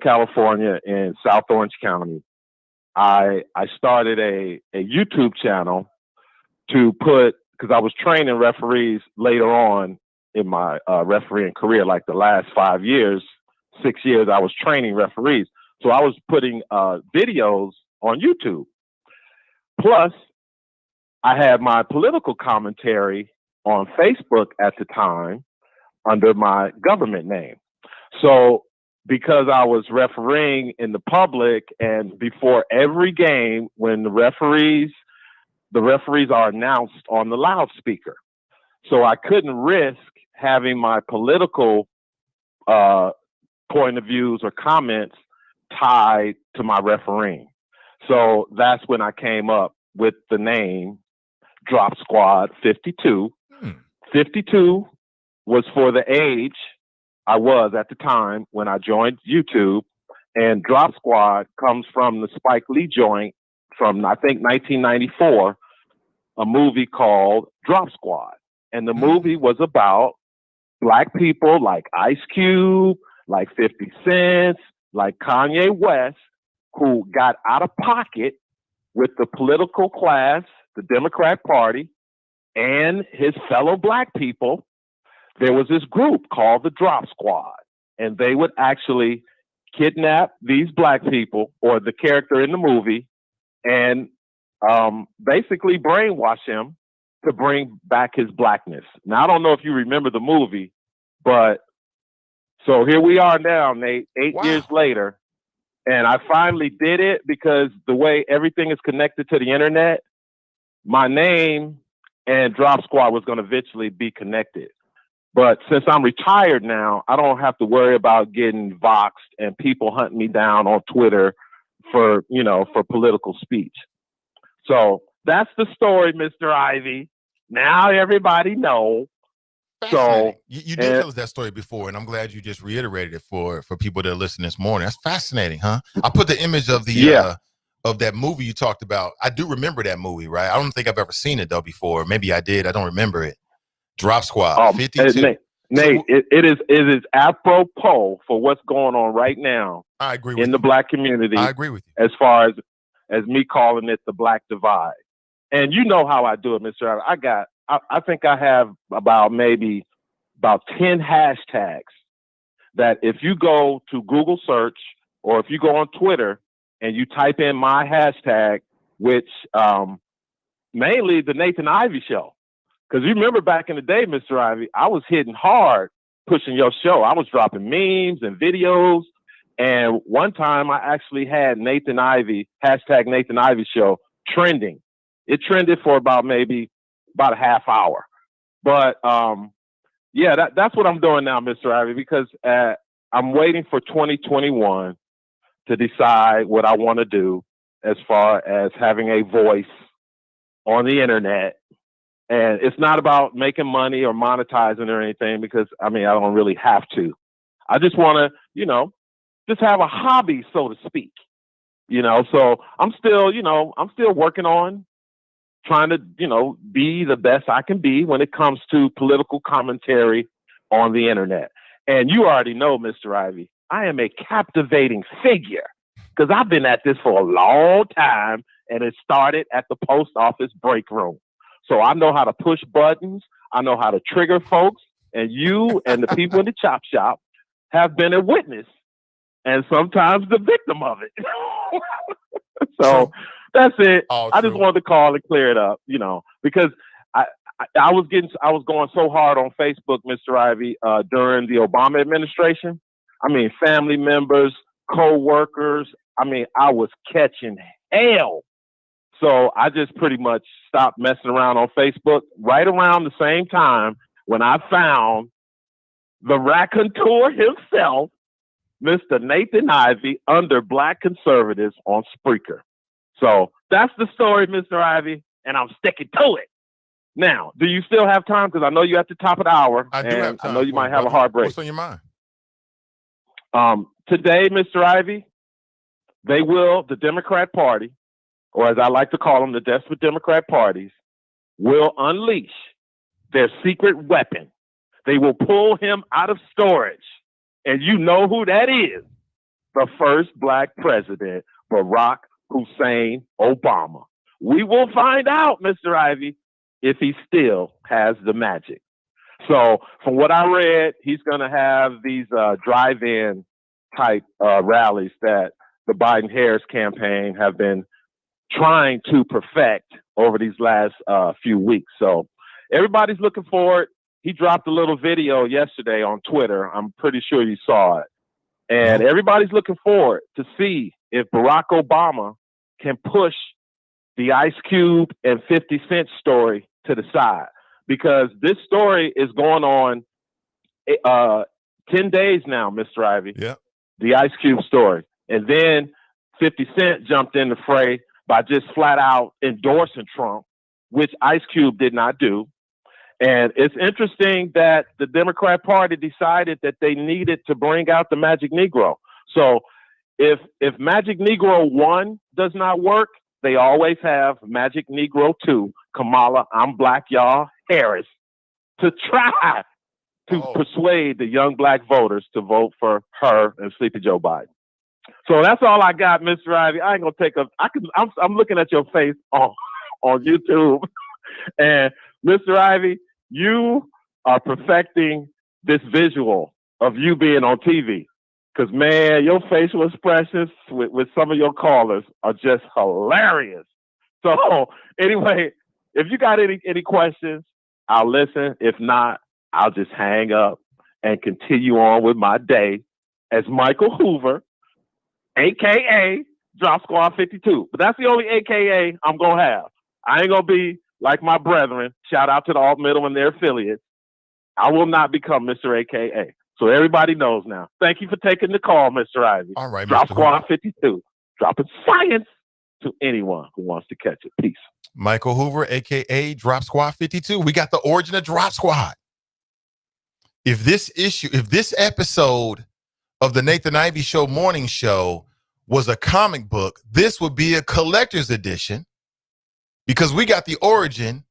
California in South Orange County, I started a YouTube channel to put, because I was training referees later on in my refereeing career, like the last 6 years, I was training referees. So I was putting videos on YouTube. Plus, I had my political commentary on Facebook at the time under my government name. So because I was refereeing in the public, and before every game, when the referees are announced on the loudspeaker. So I couldn't risk having my political point of views or comments tied to my refereeing. So that's when I came up with the name Drop Squad 52. 52 was for the age I was at the time when I joined YouTube, and Drop Squad comes from the Spike Lee joint from, I think, 1994, a movie called Drop Squad. And the movie was about Black people like Ice Cube, like 50 Cent, like Kanye West, who got out of pocket with the political class, the Democrat Party, and his fellow Black people. There was this group called the Drop Squad, and they would actually kidnap these Black people, or the character in the movie, and basically brainwash him to bring back his Blackness. Now, I don't know if you remember the movie, but so here we are now, Nate, 8 years later, and I finally did it, because the way everything is connected to the internet, my name and Drop Squad was going to eventually be connected. But since I'm retired now, I don't have to worry about getting voxed and people hunting me down on Twitter for political speech. So that's the story, Mr. Ivey. Now everybody knows. So you did tell us that story before, and I'm glad you just reiterated it for people that are listening this morning. That's fascinating, huh? I put the image of the of that movie you talked about. I do remember that movie, right? I don't think I've ever seen it though before. Maybe I did. I don't remember it. Drop Squad 52. Nate, it is apropos for what's going on right now. I agree with in the Black community. I agree with you. As far as me calling it the Black Divide, and you know how I do it, Mr. I think I have about 10 hashtags that if you go to Google search, or if you go on Twitter and you type in my hashtag, which mainly the Nathan Ivey Show. Because you remember back in the day, Mr. Ivey, I was hitting hard pushing your show. I was dropping memes and videos. And one time I actually had Nathan Ivey, hashtag Nathan Ivey Show, trending. It trended for about a half hour. But that's what I'm doing now, Mr. Ivey, because I'm waiting for 2021 to decide what I want to do as far as having a voice on the internet. And it's not about making money or monetizing or anything, because I don't really have to. I just want to, just have a hobby, so to speak. So I'm still working on trying to, be the best I can be when it comes to political commentary on the internet. And you already know, Mr. Ivey, I am a captivating figure because I've been at this for a long time, and it started at the post office break room. So I know how to push buttons. I know how to trigger folks, and you and the people in the chop shop have been a witness and sometimes the victim of it. So that's it. I just wanted to call and clear it up, because I was going so hard on Facebook, Mr. Ivey, during the Obama administration. I mean, family members, co-workers. I mean, I was catching hell. So I just pretty much stopped messing around on Facebook right around the same time when I found the raconteur himself, Mr. Nathan Ivey, under Black conservatives on Spreaker. So that's the story, Mr. Ivey, and I'm sticking to it. Now, do you still have time? Because I know you're at the top of the hour. I do have time. I know you might have a hard break. What's on your mind? Today, Mr. Ivey, the Democrat Party, or as I like to call them, the desperate Democrat parties, will unleash their secret weapon. They will pull him out of storage. And you know who that is. The first Black president, Barack Hussein Obama. We will find out, Mr. Ivey, if he still has the magic. So from what I read, he's going to have these drive-in type rallies that the Biden-Harris campaign have been trying to perfect over these last few weeks. So everybody's looking forward. He dropped a little video yesterday on Twitter. I'm pretty sure you saw it. And everybody's looking forward to see if Barack Obama can push the Ice Cube and 50 Cent story to the side. Because this story is going on 10 days now, Mr. Ivey. Yeah. The Ice Cube story. And then 50 Cent jumped in the fray by just flat out endorsing Trump, which Ice Cube did not do. And it's interesting that the Democrat Party decided that they needed to bring out the Magic Negro. So if Magic Negro 1 does not work, they always have Magic Negro 2, Kamala, I'm Black, y'all, Harris, to try to persuade the young Black voters to vote for her and Sleepy Joe Biden. So that's all I got, Mr. Ivey. I ain't gonna take up. I'm looking at your face on YouTube, and Mr. Ivey, you are perfecting this visual of you being on TV. Because man, your facial expressions with some of your callers are just hilarious. So anyway, if you got any questions, I'll listen. If not, I'll just hang up and continue on with my day as Michael Hoover, AKA Drop Squad 52. But that's the only AKA I'm going to have. I ain't going to be like my brethren. Shout out to the alt middle and their affiliates. I will not become Mr. AKA. So everybody knows now. Thank you for taking the call, Mr. Ivey. All right, Drop Mr. Squad Hoover. 52. Dropping science to anyone who wants to catch it. Peace. Michael Hoover, a.k.a. Drop Squad 52. We got the origin of Drop Squad. If this episode of the Nathan Ivey Show morning show was a comic book, this would be a collector's edition because we got the origin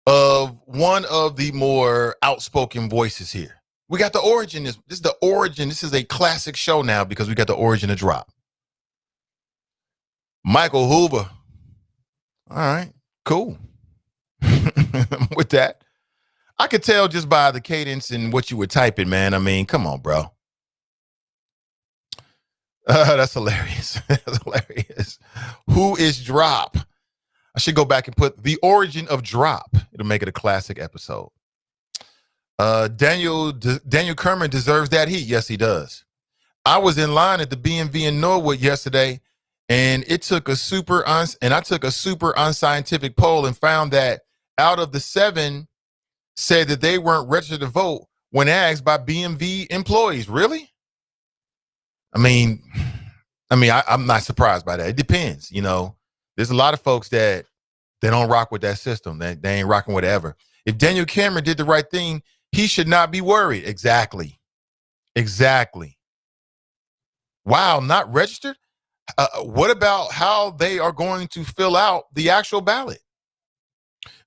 of one of the more outspoken voices here. We got the origin. This is the origin. This is a classic show now because we got the origin of Drop. Michael Hoover. All right, cool. With that, I could tell just by the cadence and what you were typing, man. I mean, come on, bro. That's hilarious. That's hilarious. Who is Drop? I should go back and put the origin of Drop. It'll make it a classic episode. Daniel Kerman deserves that heat. Yes, he does. I was in line at the BNB in Norwood yesterday, and I took a super unscientific poll and found that out of the 7 said that they weren't registered to vote when asked by BNB employees. Really? I mean, I'm not surprised by that. It depends. You know, there's a lot of folks that they don't rock with that system. They ain't rocking with it ever. If Daniel Cameron did the right thing, he should not be worried. Exactly. Wow, not registered? What about how they are going to fill out the actual ballot?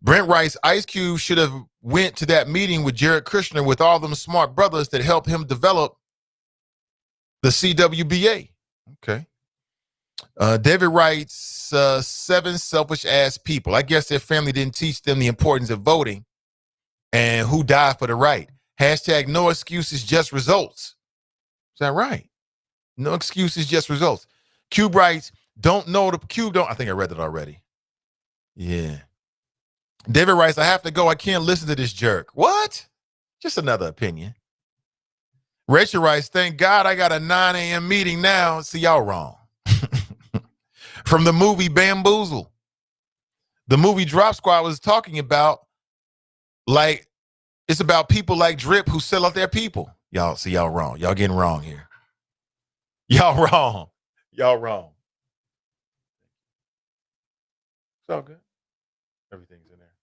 Brent writes, Ice Cube should have went to that meeting with Jared Kushner with all them smart brothers that helped him develop the CWBA. Okay. David writes, 7 selfish ass people. I guess their family didn't teach them the importance of voting and who died for the right. Hashtag no excuses, just results. Is that right? No excuses, just results. Cube writes, don't know the Cube don't. I think I read it already. Yeah. David writes, I have to go. I can't listen to this jerk. What? Just another opinion. Rachel writes, thank God I got a 9 a.m. meeting now. See, y'all wrong. From the movie Bamboozle. The movie Drop Squad was talking about, like, it's about people like Drip who sell out their people. Y'all, see, y'all wrong. Y'all getting wrong here. Y'all wrong. Y'all wrong. It's all good. Everything's in there.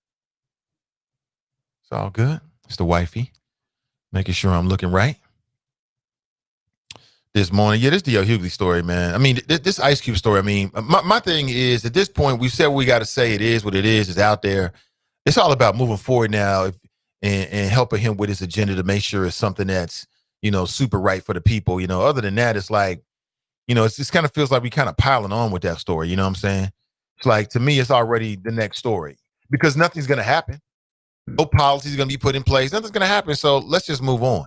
It's all good. It's the wifey. Making sure I'm looking right. This morning. Yeah, this D.L. Hughley story, man. I mean, this Ice Cube story, I mean, my thing is, at this point, we've said what we got to say. It is what it is. It's out there. It's all about moving forward now and helping him with his agenda to make sure it's something that's, you know, super right for the people. You know, other than that, it's like, you know, it just kind of feels like we kind of piling on with that story. You know what I'm saying? It's like, to me, it's already the next story because nothing's going to happen. No policies are going to be put in place. Nothing's going to happen. So let's just move on.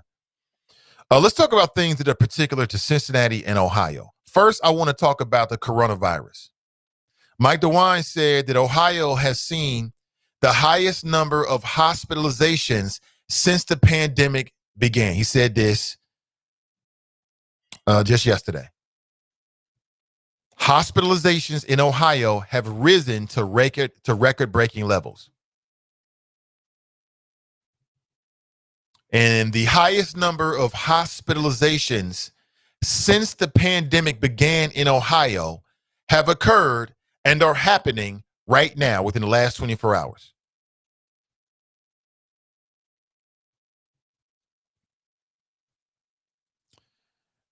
Let's talk about things that are particular to Cincinnati and Ohio. First, I want to talk about the coronavirus. Mike DeWine said that Ohio has seen the highest number of hospitalizations since the pandemic began. He said this just yesterday. Hospitalizations in Ohio have risen to record-breaking levels. And the highest number of hospitalizations since the pandemic began in Ohio have occurred and are happening right now within the last 24 hours.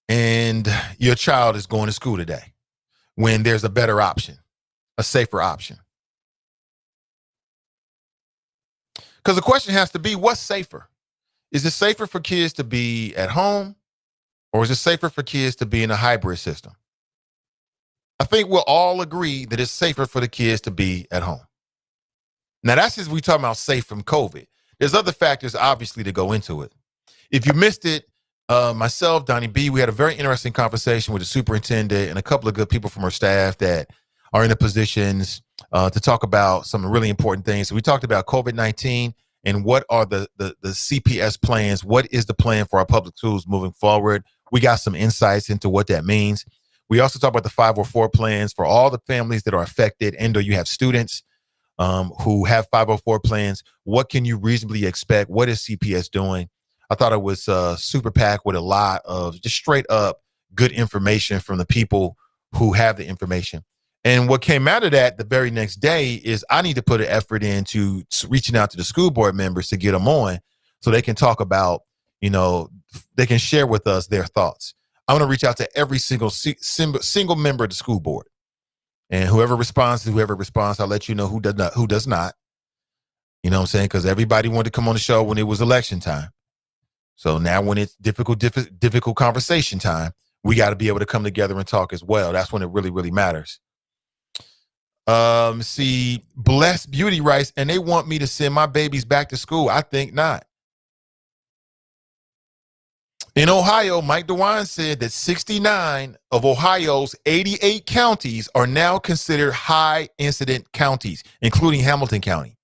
And your child is going to school today when there's a better option, a safer option. Because the question has to be, what's safer? Is it safer for kids to be at home, or is it safer for kids to be in a hybrid system? I think we'll all agree that it's safer for the kids to be at home. Now, that's just we talking about safe from COVID. There's other factors, obviously, to go into it. If you missed it, myself, Donnie B, we had a very interesting conversation with the superintendent and a couple of good people from our staff that are in the positions to talk about some really important things. So we talked about COVID-19 and what are the CPS plans? What is the plan for our public schools moving forward? We got some insights into what that means. We also talk about the 504 plans for all the families that are affected and or you have students who have 504 plans. What can you reasonably expect? What is CPS doing? I thought it was super packed with a lot of just straight up good information from the people who have the information. And what came out of that the very next day is I need to put an effort into reaching out to the school board members to get them on so they can talk about, you know, they can share with us their thoughts. I want to reach out to every single member of the school board. And whoever responds, I'll let you know who does not. You know what I'm saying? Because everybody wanted to come on the show when it was election time. So now when it's difficult conversation time, we got to be able to come together and talk as well. That's when it really, really matters. See, Blessed Beauty writes, and they want me to send my babies back to school. I think not. In Ohio, Mike DeWine said that 69 of Ohio's 88 counties are now considered high incident counties, including Hamilton County.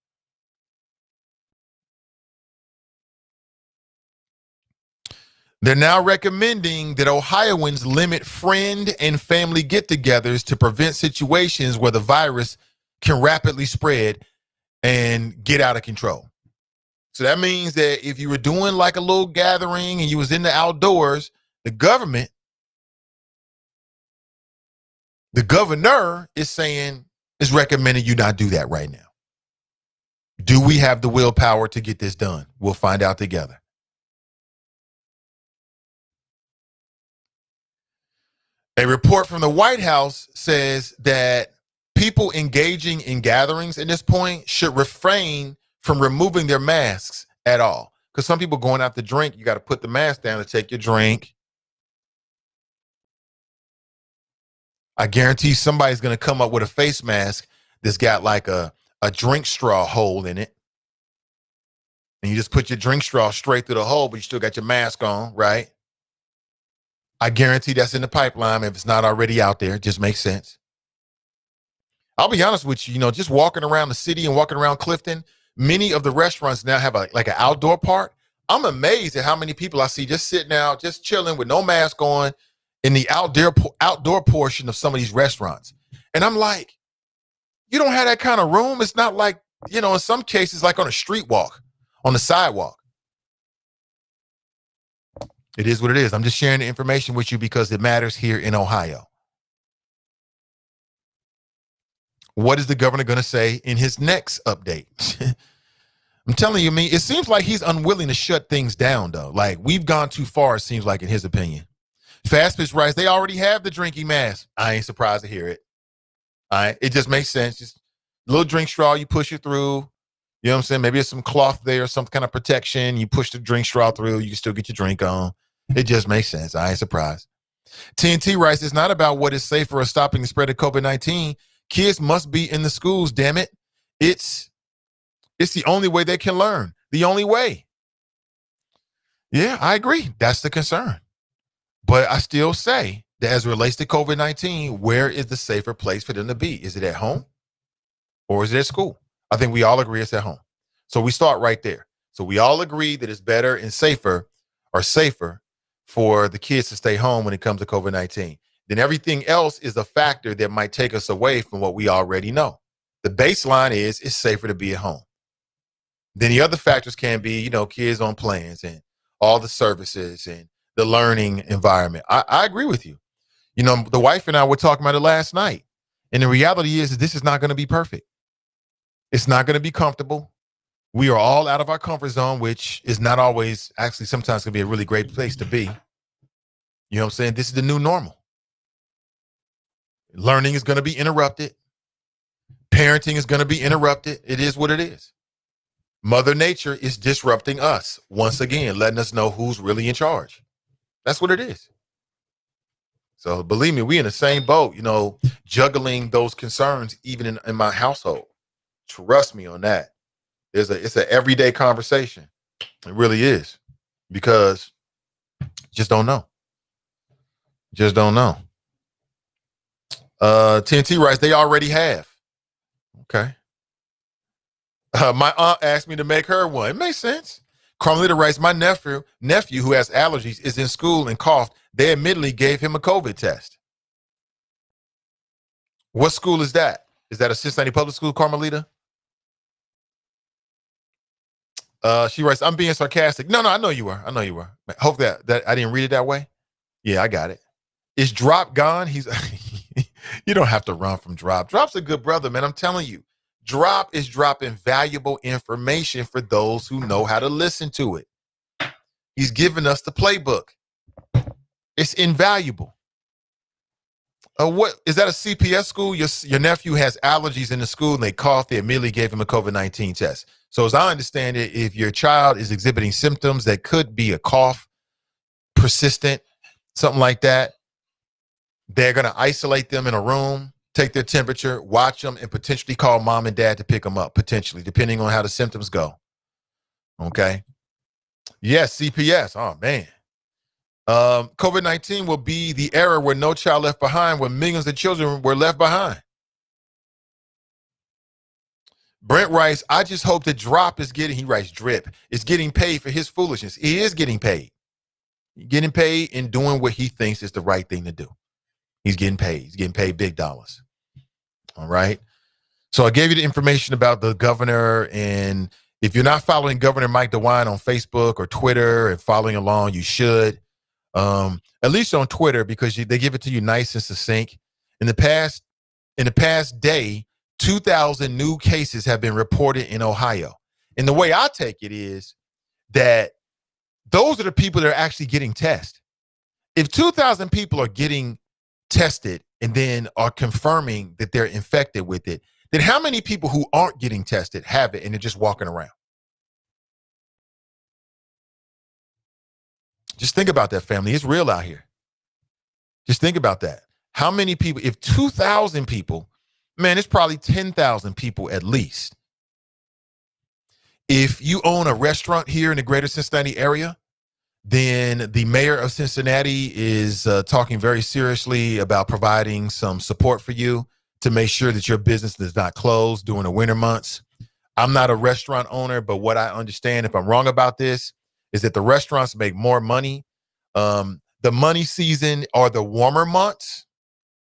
They're now recommending that Ohioans limit friend and family get-togethers to prevent situations where the virus can rapidly spread and get out of control. So that means that if you were doing like a little gathering and you was in the outdoors, the governor is recommending you not do that right now. Do we have the willpower to get this done? We'll find out together. A report from the White House says that people engaging in gatherings at this point should refrain from removing their masks at all. Because some people going out to drink, you got to put the mask down to take your drink. I guarantee somebody's going to come up with a face mask that's got like a drink straw hole in it. And you just put your drink straw straight through the hole, but you still got your mask on, right? I guarantee that's in the pipeline. If it's not already out there, it just makes sense. I'll be honest with you, just walking around the city and walking around Clifton, many of the restaurants now have like an outdoor part. I'm amazed at how many people I see just sitting out, just chilling with no mask on in the outdoor portion of some of these restaurants. And I'm like, you don't have that kind of room. It's not like, in some cases, like on a street walk, on the sidewalk. It is what it is. I'm just sharing the information with you because it matters here in Ohio. What is the governor going to say in his next update? I'm telling you, it seems like he's unwilling to shut things down, though. Like, we've gone too far, it seems like, in his opinion. Fast Pitch writes, they already have the drinking mask. I ain't surprised to hear it. All right. It just makes sense. Just a little drink straw, you push it through. You know what I'm saying? Maybe there's some cloth there, some kind of protection. You push the drink straw through, you can still get your drink on. It just makes sense. I ain't surprised. TNT writes, it's not about what is safer or stopping the spread of COVID-19. Kids must be in the schools, damn it. It's the only way they can learn. The only way. Yeah, I agree. That's the concern. But I still say that as it relates to COVID-19, where is the safer place for them to be? Is it at home or is it at school? I think we all agree it's at home. So we start right there. So we all agree that it's better and safer for the kids to stay home when it comes to COVID-19. Then everything else is a factor that might take us away from what we already know. The baseline is it's safer to be at home. Then the other factors can be, kids on plans and all the services and the learning environment. I agree with you. The wife and I were talking about it last night. And the reality is this is not going to be perfect. It's not going to be comfortable. We are all out of our comfort zone, which is not always, actually sometimes can be a really great place to be. You know what I'm saying? This is the new normal. Learning is going to be interrupted. Parenting is going to be interrupted. It is what it is. Mother Nature is disrupting us once again, letting us know who's really in charge. That's what it is. So believe me, we in the same boat, juggling those concerns even in my household. Trust me on that. It's an everyday conversation. It really is. Because just don't know. Just don't know. TNT writes, they already have. Okay. My aunt asked me to make her one. It makes sense. Carmelita writes, my nephew who has allergies is in school and coughed. They admittedly gave him a COVID test. What school is that? Is that a Cincinnati public school, Carmelita? She writes, I'm being sarcastic. No, I know you were. Hope that I didn't read it that way. Yeah, I got it. Is Drop gone? You don't have to run from Drop. Drop's a good brother, man. I'm telling you. Drop is dropping valuable information for those who know how to listen to it. He's giving us the playbook. It's invaluable. What is that, a CPS school? Your nephew has allergies in the school and they coughed. They immediately gave him a COVID-19 test. So as I understand it, if your child is exhibiting symptoms that could be a cough, persistent, something like that, they're going to isolate them in a room, take their temperature, watch them, and potentially call mom and dad to pick them up, potentially, depending on how the symptoms go. Okay. Yes, CPS. Oh, man. COVID-19 will be the era where no child left behind, where millions of children were left behind. Brent writes, I just hope that Drop is he writes, Drip, is getting paid for his foolishness. He is getting paid. He's getting paid and doing what he thinks is the right thing to do. He's getting paid. He's getting paid big dollars. All right. So I gave you the information about the governor. And if you're not following Governor Mike DeWine on Facebook or Twitter and following along, you should. At least on Twitter, because they give it to you nice and succinct. In the past day, 2,000 new cases have been reported in Ohio. And the way I take it is that those are the people that are actually getting tested. If 2,000 people are getting tested and then are confirming that they're infected with it, then how many people who aren't getting tested have it and they're just walking around? Just think about that, family. It's real out here. Just think about that. How many people, if 2,000 people, man, it's probably 10,000 people at least. If you own a restaurant here in the greater Cincinnati area, then the mayor of Cincinnati is talking very seriously about providing some support for you to make sure that your business does not close during the winter months. I'm not a restaurant owner, but what I understand, if I'm wrong about this, is that the restaurants make more money. The money season are the warmer months.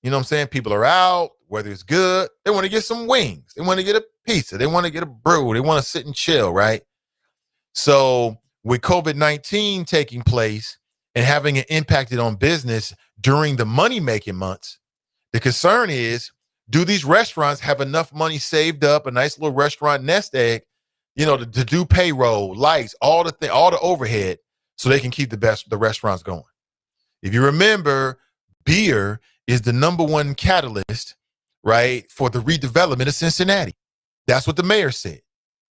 You know what I'm saying? People are out, weather is good. They want to get some wings. They want to get a pizza. They want to get a brew. They want to sit and chill, right? So with COVID-19 taking place and having an impact on business during the money-making months, the concern is, do these restaurants have enough money saved up, a nice little restaurant nest egg, to do payroll, lights, all the overhead, so they can keep the restaurants going? If you remember, beer is the number one catalyst, right, for the redevelopment of Cincinnati. That's what the mayor said. He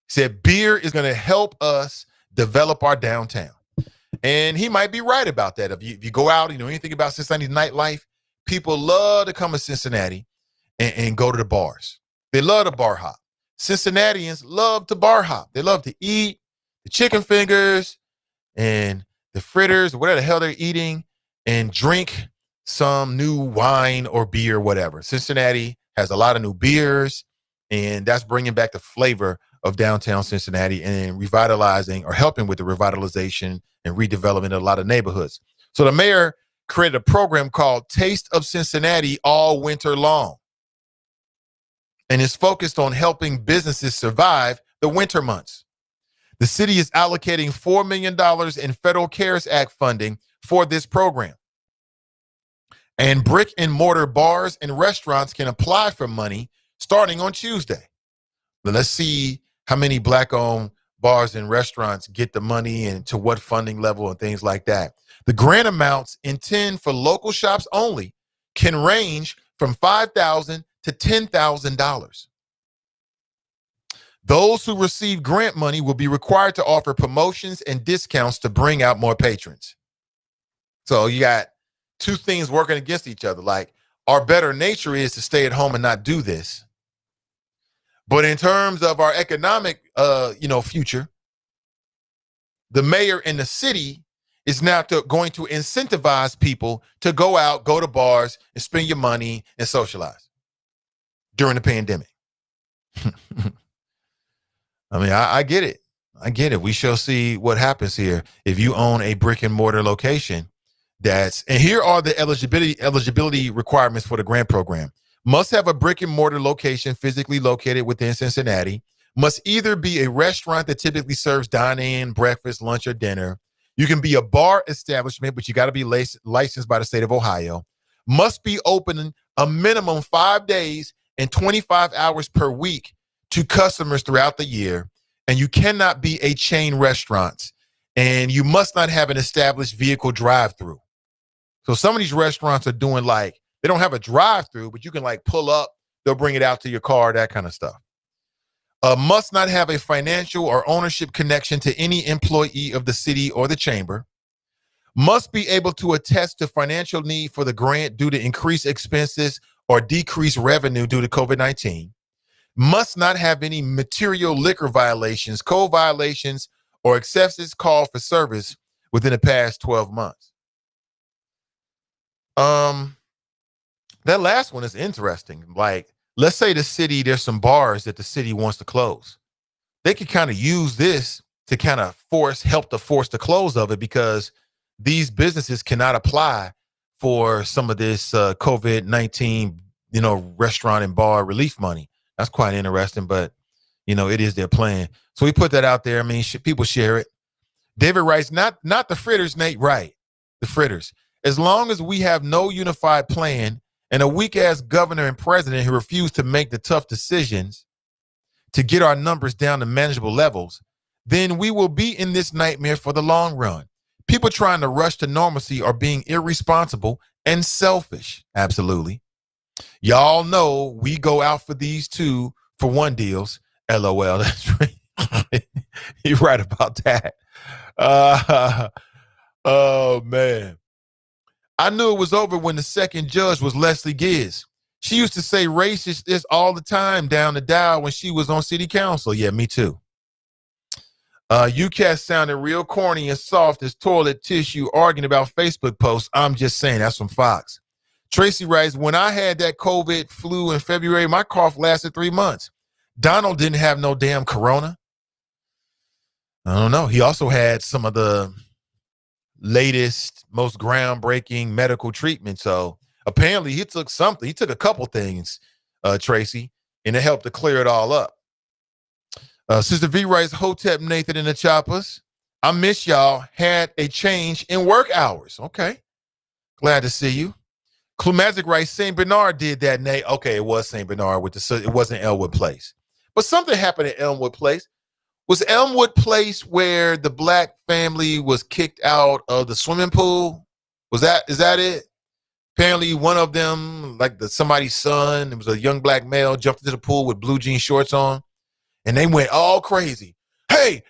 said beer is going to help us develop our downtown. And he might be right about that. If you go out, anything about Cincinnati's nightlife, people love to come to Cincinnati and go to the bars. They love to bar hop. Cincinnatians love to bar hop. They love to eat the chicken fingers and the fritters, or whatever the hell they're eating, and drink some new wine or beer, whatever. Cincinnati has a lot of new beers, and that's bringing back the flavor of downtown Cincinnati and revitalizing or helping with the revitalization and redevelopment of a lot of neighborhoods. So the mayor created a program called Taste of Cincinnati all winter long. And it's focused on helping businesses survive the winter months. The city is allocating $4 million in Federal CARES Act funding for this program. And brick and mortar bars and restaurants can apply for money starting on Tuesday. But let's see how many Black-owned bars and restaurants get the money and to what funding level and things like that. The grant amounts intended for local shops only can range from $5,000 to $10,000. Those who receive grant money will be required to offer promotions and discounts to bring out more patrons. So you got two things working against each other. Like, our better nature is to stay at home and not do this. But in terms of our economic, future, the mayor and the city is now going to incentivize people to go out, go to bars, and spend your money and socialize during the pandemic. I mean, I get it. I get it. We shall see what happens here. If you own a brick and mortar location, and here are the eligibility requirements for the grant program. Must have a brick and mortar location physically located within Cincinnati. Must either be a restaurant that typically serves dine-in, breakfast, lunch, or dinner. You can be a bar establishment, but you got to be licensed by the state of Ohio. Must be open a minimum 5 days and 25 hours per week to customers throughout the year. And you cannot be a chain restaurant. And you must not have an established vehicle drive-through. So some of these restaurants are doing they don't have a drive-through, but you can pull up, they'll bring it out to your car, that kind of stuff. Must not have a financial or ownership connection to any employee of the city or the chamber. Must be able to attest to financial need for the grant due to increased expenses or decreased revenue due to COVID-19. Must not have any material liquor violations, code violations, or excessive call for service within the past 12 months. That last one is interesting. Let's say there's some bars that the city wants to close. They could kind of use this to kind of help force the close of it, because these businesses cannot apply for some of this COVID-19, restaurant and bar relief money. That's quite interesting, but it is their plan. So we put that out there. I mean, people share it. David writes, not the fritters, Nate, right? The fritters. As long as we have no unified plan and a weak-ass governor and president who refuse to make the tough decisions to get our numbers down to manageable levels, then we will be in this nightmare for the long run. People trying to rush to normalcy are being irresponsible and selfish. Absolutely. Y'all know we go out for these 2-for-1 deals. LOL. That's right. You're right about that. Oh, man. I knew it was over when the second judge was Leslie Giz. She used to say racist this all the time down the dial when she was on city council. Yeah, me too. UCAS sounded real corny and soft as toilet tissue arguing about Facebook posts. I'm just saying, that's from Fox. Tracy writes, when I had that COVID flu in February, my cough lasted 3 months. Donald didn't have no damn corona. I don't know. He also had some of the latest, most groundbreaking medical treatment. So apparently he took something. He took a couple things, Tracy, and it helped to clear it all up. Sister V writes, Hotep Nathan and the Choppers. I miss y'all. Had a change in work hours. Okay. Glad to see you. Clumagic writes, St. Bernard did that, Nate. Okay, it was St. Bernard it wasn't Elmwood Place. But something happened at Elmwood Place. Was Elmwood Place where the black family was kicked out of the swimming pool? Is that it? Apparently one of them, like somebody's son, it was a young black male, jumped into the pool with blue jean shorts on, and they went all crazy. Hey!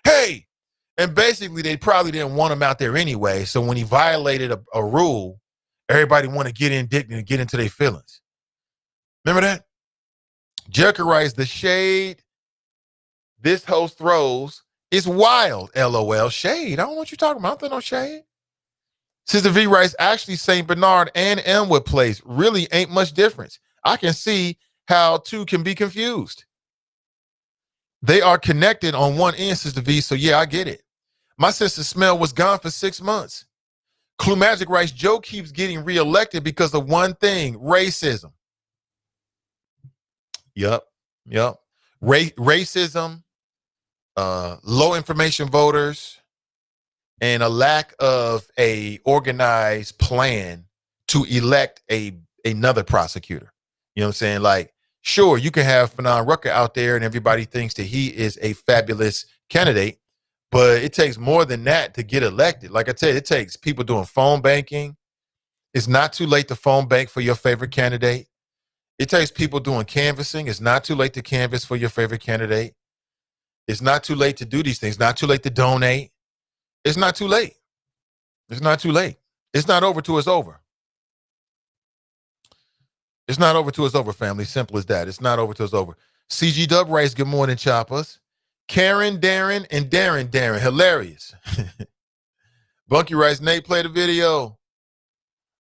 And basically they probably didn't want him out there anyway, so when he violated a rule, everybody want to get indignant and get into their feelings. Remember that? Jericho writes, the shade this host throws is wild, LOL. Shade? I don't know what you're talking about. I don't think no shade. Sister V writes, actually, St. Bernard and Elmwood Place really ain't much difference. I can see how two can be confused. They are connected on one end, Sister V, so yeah, I get it. My sister Smell was gone for 6 months. Clue Magic writes, Joe keeps getting reelected because of one thing, racism. Yep. Racism, low information voters, and a lack of a organized plan to elect another prosecutor. You know what I'm saying? Like, sure, you can have Fanon Rucker out there and everybody thinks that he is a fabulous candidate, but it takes more than that to get elected. Like I said, it takes people doing phone banking. It's not too late to phone bank for your favorite candidate. It takes people doing canvassing. It's not too late to canvass for your favorite candidate. It's not too late to do these things. Not too late to donate. It's not too late. It's not too late. It's not over till it's over. It's not over till it's over, family. Simple as that. It's not over till it's over. CG Dub writes, good morning, Choppers. Karen, Darren, and Darren. Hilarious. Bunky writes, Nate, play the video.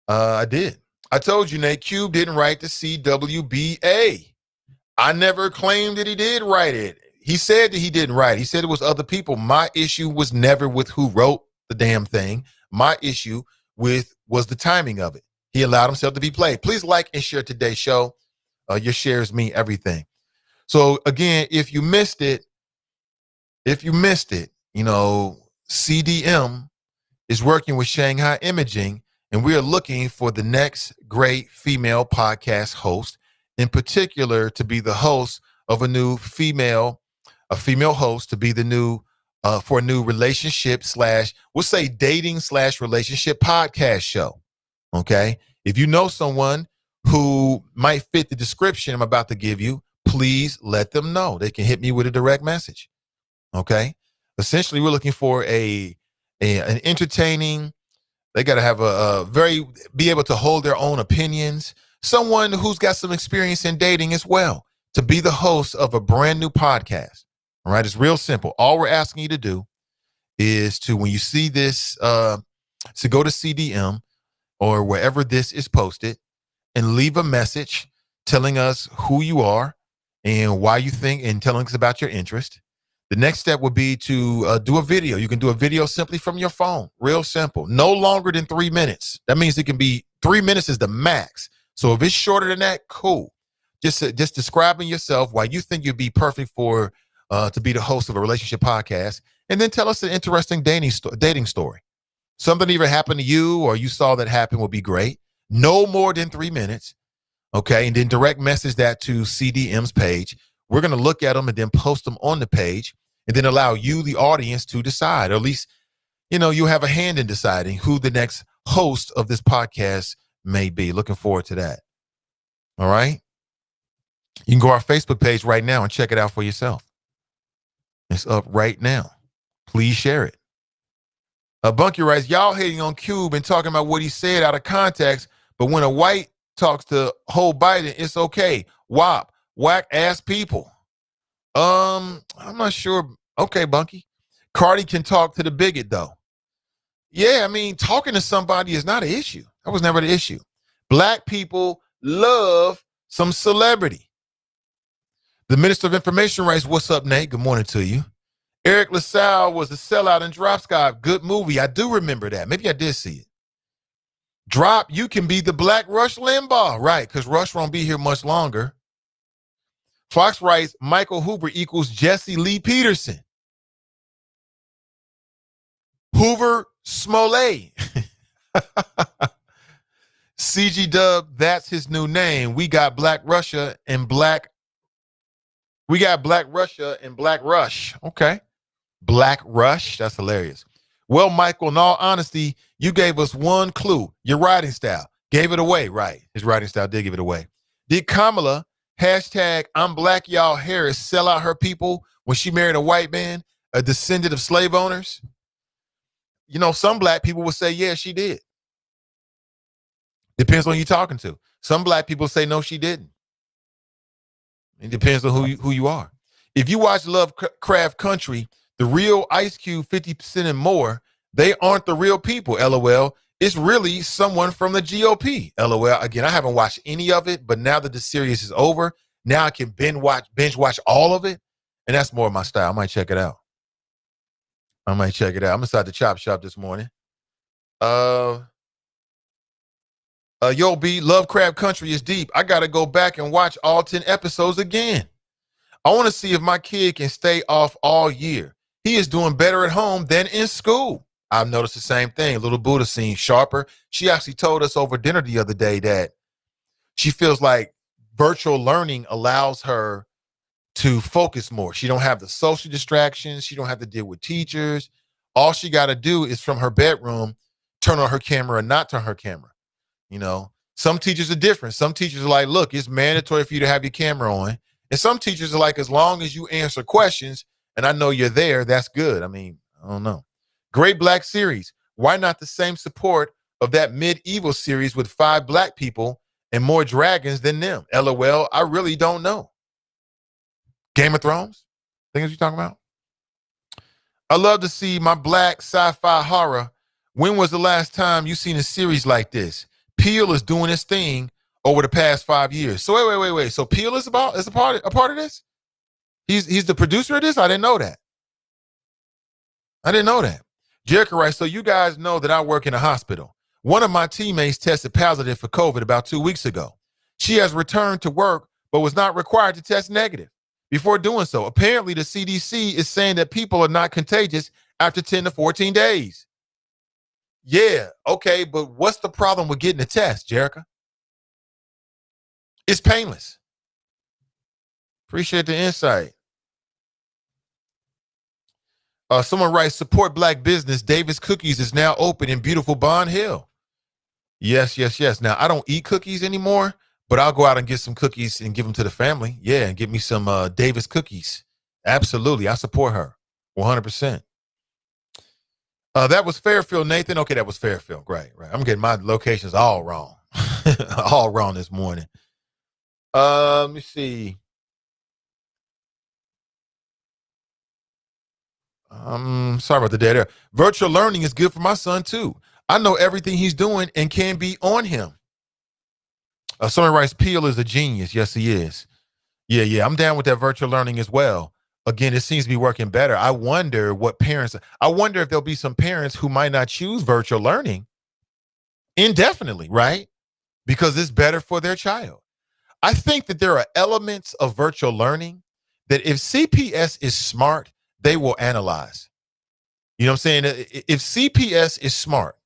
I did. I told you, Nate, Cube didn't write the CWBA. I never claimed that he did write it. He said that he didn't write it. He said it was other people. My issue was never with who wrote the damn thing. My issue was the timing of it. He allowed himself to be played. Please like and share today's show. Your shares mean everything. So again, if you missed it, you know, CDM is working with Shanghai Imaging, and we are looking for the next great female podcast host, in particular to be the host of a female host to be the new for a new relationship / we'll say dating / relationship podcast show. Okay. If you know someone who might fit the description I'm about to give you, please let them know. They can hit me with a direct message. Okay. Essentially, we're looking for an entertaining. They got to have be able to hold their own opinions. Someone who's got some experience in dating as well to be the host of a brand new podcast. All right. It's real simple. All we're asking you to do is to, when you see this, to go to CDM or wherever this is posted and leave a message telling us who you are and why you think and telling us about your interest. The next step would be to do a video. You can do a video simply from your phone. Real simple. No longer than 3 minutes. That means it can be 3 minutes is the max. So if it's shorter than that, cool. Just describing yourself, why you think you'd be perfect for to be the host of a relationship podcast, and then tell us an interesting dating story. Something either happened to you or you saw that happen would be great. No more than 3 minutes. Okay. And then direct message that to CDM's page. We're going to look at them and then post them on the page and then allow you, the audience, to decide, or at least, you know, you have a hand in deciding who the next host of this podcast may be. Looking forward to that. All right. You can go to our Facebook page right now and check it out for yourself. It's up right now. Please share it. Bunky writes, y'all hating on Cube and talking about what he said out of context, but when a white talks to whole Biden, it's okay. WAP, whack ass people. I'm not sure. Okay, Bunky. Cardi can talk to the bigot though. Yeah, I mean, talking to somebody is not an issue. That was never the issue. Black people love some celebrity. The Minister of Information writes, what's up, Nate? Good morning to you. Eric LaSalle was a sellout in Drop Sky. Good movie. I do remember that. Maybe I did see it. Drop, you can be the Black Rush Limbaugh. Right, because Rush won't be here much longer. Fox writes, Michael Hoover equals Jesse Lee Peterson. Hoover Smollett. CG Dub, that's his new name. We got Black Russia and Black Rush. Okay. Black Rush. That's hilarious. Well, Michael, in all honesty, you gave us one clue. Your writing style. Gave it away, right? His writing style did give it away. Did Kamala, hashtag I'm Black Y'all Harris, sell out her people when she married a white man, a descendant of slave owners? You know, some black people will say, yeah, she did. Depends on who you're talking to. Some black people say, no, she didn't. It depends on who you are. If you watch Lovecraft Country, the real Ice Cube, 50% and more, they aren't the real people, LOL. It's really someone from the GOP, LOL. Again, I haven't watched any of it, but now that the series is over, now I can binge watch all of it, and that's more of my style. I might check it out. I'm inside the chop shop this morning. Yo, B, Lovecraft Country is deep. I got to go back and watch all 10 episodes again. I want to see if my kid can stay off all year. He is doing better at home than in school. I've noticed the same thing. Little Buddha seems sharper. She actually told us over dinner the other day that she feels like virtual learning allows her to focus more. She don't have the social distractions. She don't have to deal with teachers. All she got to do is from her bedroom, turn on her camera and not turn her camera. You know, some teachers are different. Some teachers are like, look, it's mandatory for you to have your camera on. And some teachers are like, as long as you answer questions and I know you're there, that's good. I mean, I don't know. Great Black series. Why not the same support of that medieval series with 5 black people and more dragons than them? LOL, I really don't know. Game of Thrones? Things you're talking about? I love to see my black sci-fi horror. When was the last time you seen a series like this? Peele is doing his thing over the past 5 years. So wait. So Peele is a part of this? He's the producer of this? I didn't know that. Jericho writes, so you guys know that I work in a hospital. One of my teammates tested positive for COVID about 2 weeks ago. She has returned to work, but was not required to test negative before doing so. Apparently, the CDC is saying that people are not contagious after 10 to 14 days. Yeah, okay, but what's the problem with getting a test, Jericho? It's painless. Appreciate the insight. Someone writes, support black business. Davis Cookies is now open in beautiful Bond Hill. Yes. Now, I don't eat cookies anymore, but I'll go out and get some cookies and give them to the family. Yeah, and get me some Davis Cookies. Absolutely. I support her 100%. That was Fairfield, Nathan. Okay, that was Fairfield. Right. I'm getting my locations all wrong. All wrong this morning. Let me see. Sorry about the dead air. Virtual learning is good for my son too. I know everything he's doing and can be on him. Someone writes, Peele is a genius. Yes, he is. Yeah. I'm down with that virtual learning as well. Again, it seems to be working better. I wonder if there'll be some parents who might not choose virtual learning indefinitely, right? Because it's better for their child. I think that there are elements of virtual learning that if CPS is smart, they will analyze. You know what I'm saying? If CPS is smart,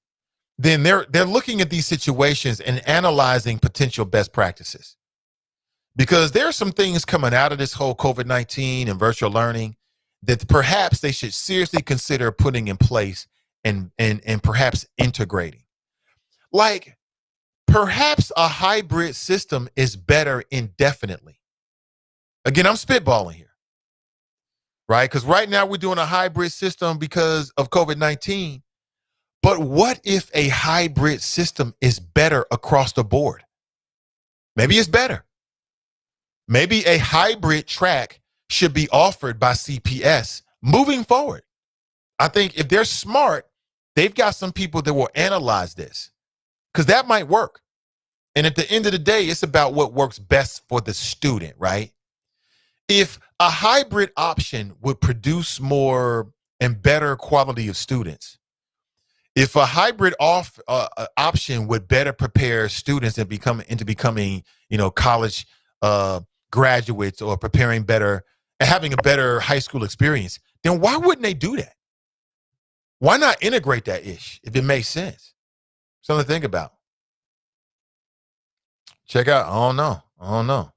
then they're looking at these situations and analyzing potential best practices. Because there are some things coming out of this whole COVID-19 and virtual learning that perhaps they should seriously consider putting in place and perhaps integrating. Like perhaps a hybrid system is better indefinitely. Again, I'm spitballing here, right? Because right now we're doing a hybrid system because of COVID-19. But what if a hybrid system is better across the board? Maybe it's better. Maybe a hybrid track should be offered by CPS moving forward. I think if they're smart, they've got some people that will analyze this because that might work. And at the end of the day, it's about what works best for the student, right? If a hybrid option would produce more and better quality of students, if a hybrid option would better prepare students into becoming, college graduates or preparing better and having a better high school experience, then why wouldn't they do that? Why not integrate that ish if it makes sense? Something to think about. Check out, I don't know.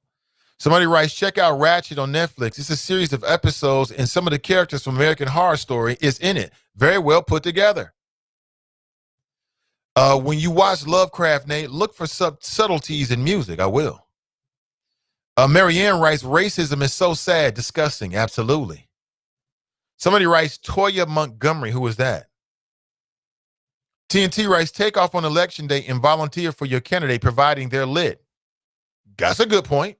Somebody writes, check out Ratchet on Netflix. It's a series of episodes and some of the characters from American Horror Story is in it. Very well put together. When you watch Lovecraft, Nate, look for subtleties in music. I will. Marianne writes, racism is so sad, disgusting. Absolutely. Somebody writes, Toya Montgomery. Who is that? TNT writes, take off on election day and volunteer for your candidate, providing they're lit. That's a good point.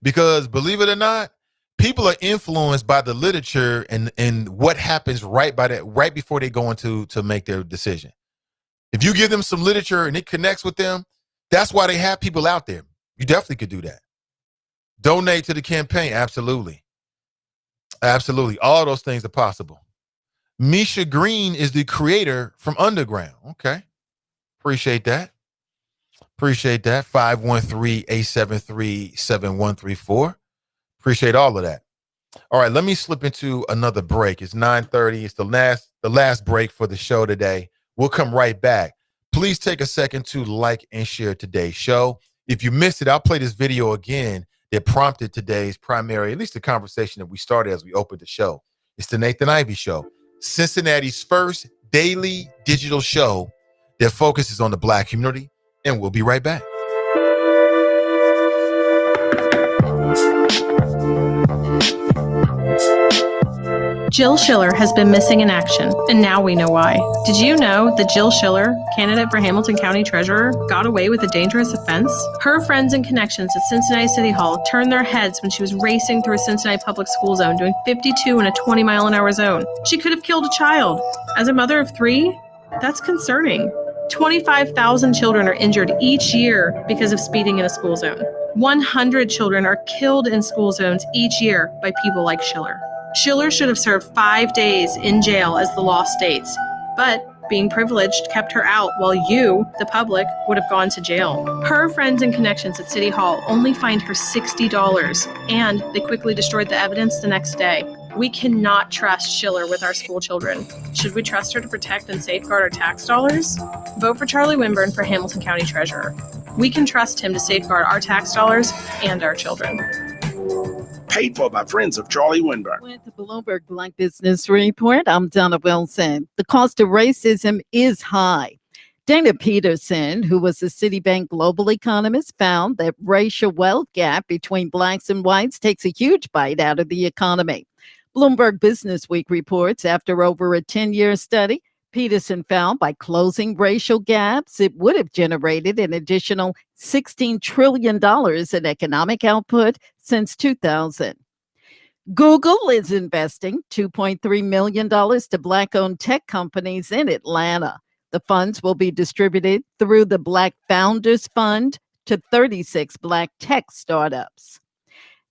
Because believe it or not, people are influenced by the literature and what happens right before they go into to make their decision. If you give them some literature and it connects with them, that's why they have people out there. You definitely could do that. Donate to the campaign. Absolutely. All those things are possible. Misha Green is the creator from Underground. Okay. Appreciate that. 513-873-7134. Appreciate all of that. All right, let me slip into another break. It's 9:30. It's the last break for the show today. We'll come right back. Please take a second to like and share today's show. If you missed it, I'll play this video again that prompted today's primary, at least the conversation that we started as we opened the show. It's the Nathan Ivey Show, Cincinnati's first daily digital show that focuses on the Black community. And we'll be right back. Jill Schiller has been missing in action, and now we know why. Did you know that Jill Schiller, candidate for Hamilton County Treasurer, got away with a dangerous offense? Her friends and connections at Cincinnati City Hall turned their heads when she was racing through a Cincinnati public school zone doing 52 in a 20-mile-an-hour zone. She could have killed a child. As a mother of 3, that's concerning. 25,000 children are injured each year because of speeding in a school zone. 100 children are killed in school zones each year by people like Schiller. Schiller should have served 5 days in jail as the law states, but being privileged kept her out while you, the public, would have gone to jail. Her friends and connections at City Hall only fined her $60, and they quickly destroyed the evidence the next day. We cannot trust Schiller with our school children. Should we trust her to protect and safeguard our tax dollars? Vote for Charlie Winburn for Hamilton County Treasurer. We can trust him to safeguard our tax dollars and our children. Paid for by friends of Charlie Winburn. With the Bloomberg Black Business Report, I'm Donna Wilson. The cost of racism is high. Dana Peterson, who was a Citibank global economist, found that racial wealth gap between blacks and whites takes a huge bite out of the economy. Bloomberg Business Week reports after over a 10-year study, Peterson found by closing racial gaps, it would have generated an additional $16 trillion in economic output since 2000. Google is investing $2.3 million to Black-owned tech companies in Atlanta. The funds will be distributed through the Black Founders Fund to 36 Black tech startups.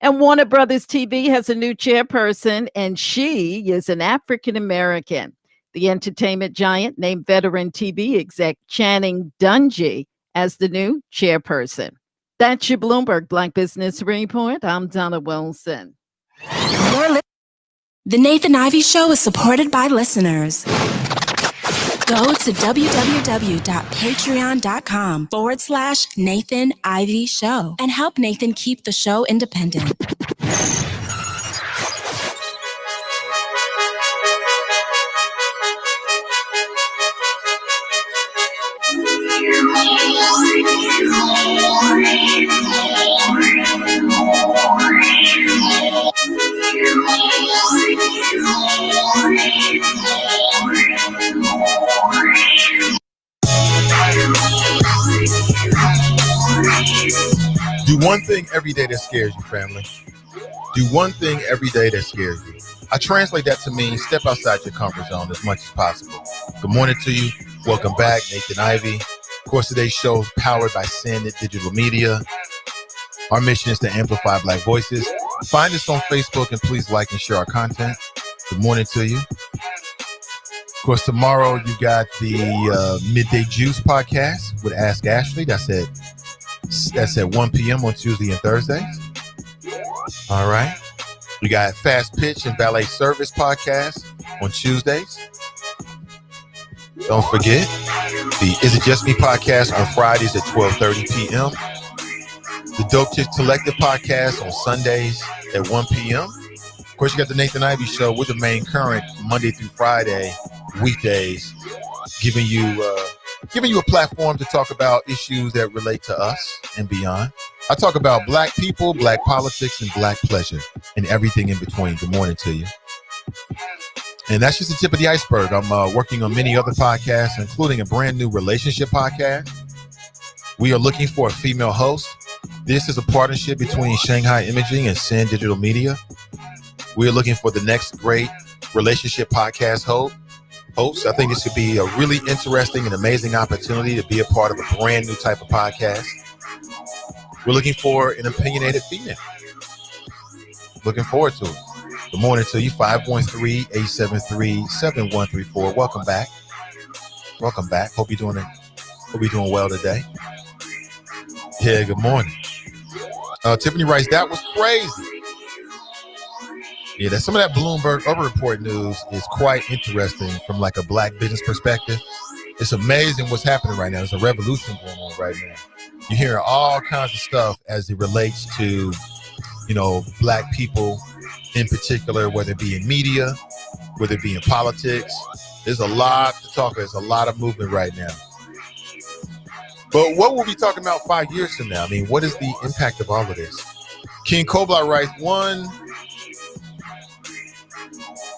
And Warner Brothers TV has a new chairperson, and she is an African-American. The entertainment giant named veteran TV exec Channing Dungey as the new chairperson. That's your Bloomberg Black Business Report. I'm Donna Wilson. The Nathan Ivey Show is supported by listeners. Go to www.patreon.com/Nathan Ivey Show and help Nathan keep the show independent. Do one thing every day that scares you, family. Do one thing every day that scares you. I translate that to mean step outside your comfort zone as much as possible. Good morning to you. Welcome back, Nathan Ivey. Of course, today's show is powered by Sandit Digital Media. Our mission is to amplify Black voices. Find us on Facebook and please like and share our content. Good morning to you. Of course, tomorrow you got the Midday Juice podcast with Ask Ashley. That's at 1 p.m. on Tuesday and Thursdays. All right. We got Fast Pitch and Valet Service podcast on Tuesdays. Don't forget the Is It Just Me podcast on Fridays at 12:30 p.m. The Dope Chicks Collective podcast on Sundays at 1 p.m. Of course, you got the Nathan Ivey Show with the main current Monday through Friday, weekdays, giving you a platform to talk about issues that relate to us and beyond. I talk about Black people, Black politics, and Black pleasure, and everything in between. Good morning to you. And that's just the tip of the iceberg. I'm working on many other podcasts, including a brand new relationship podcast. We are looking for a female host. This is a partnership between Shanghai Imaging and Sin Digital Media. We are looking for the next great relationship podcast host. I think this could be a really interesting and amazing opportunity to be a part of a brand new type of podcast. We're looking for an opinionated female. Looking forward to it. Good morning to you. 513-873-7134. Welcome back. Welcome back. Hope you're doing well today. Yeah, good morning. Tiffany writes, that was crazy. Yeah, some of that Bloomberg Urban Report news is quite interesting from like a Black business perspective. It's amazing what's happening right now. There's a revolution going on right now. You're hearing all kinds of stuff as it relates to, Black people in particular, whether it be in media, whether it be in politics. There's a lot to talk about. There's a lot of movement right now. But what we'll be talking about 5 years from now? I mean, what is the impact of all of this? King Kobla writes,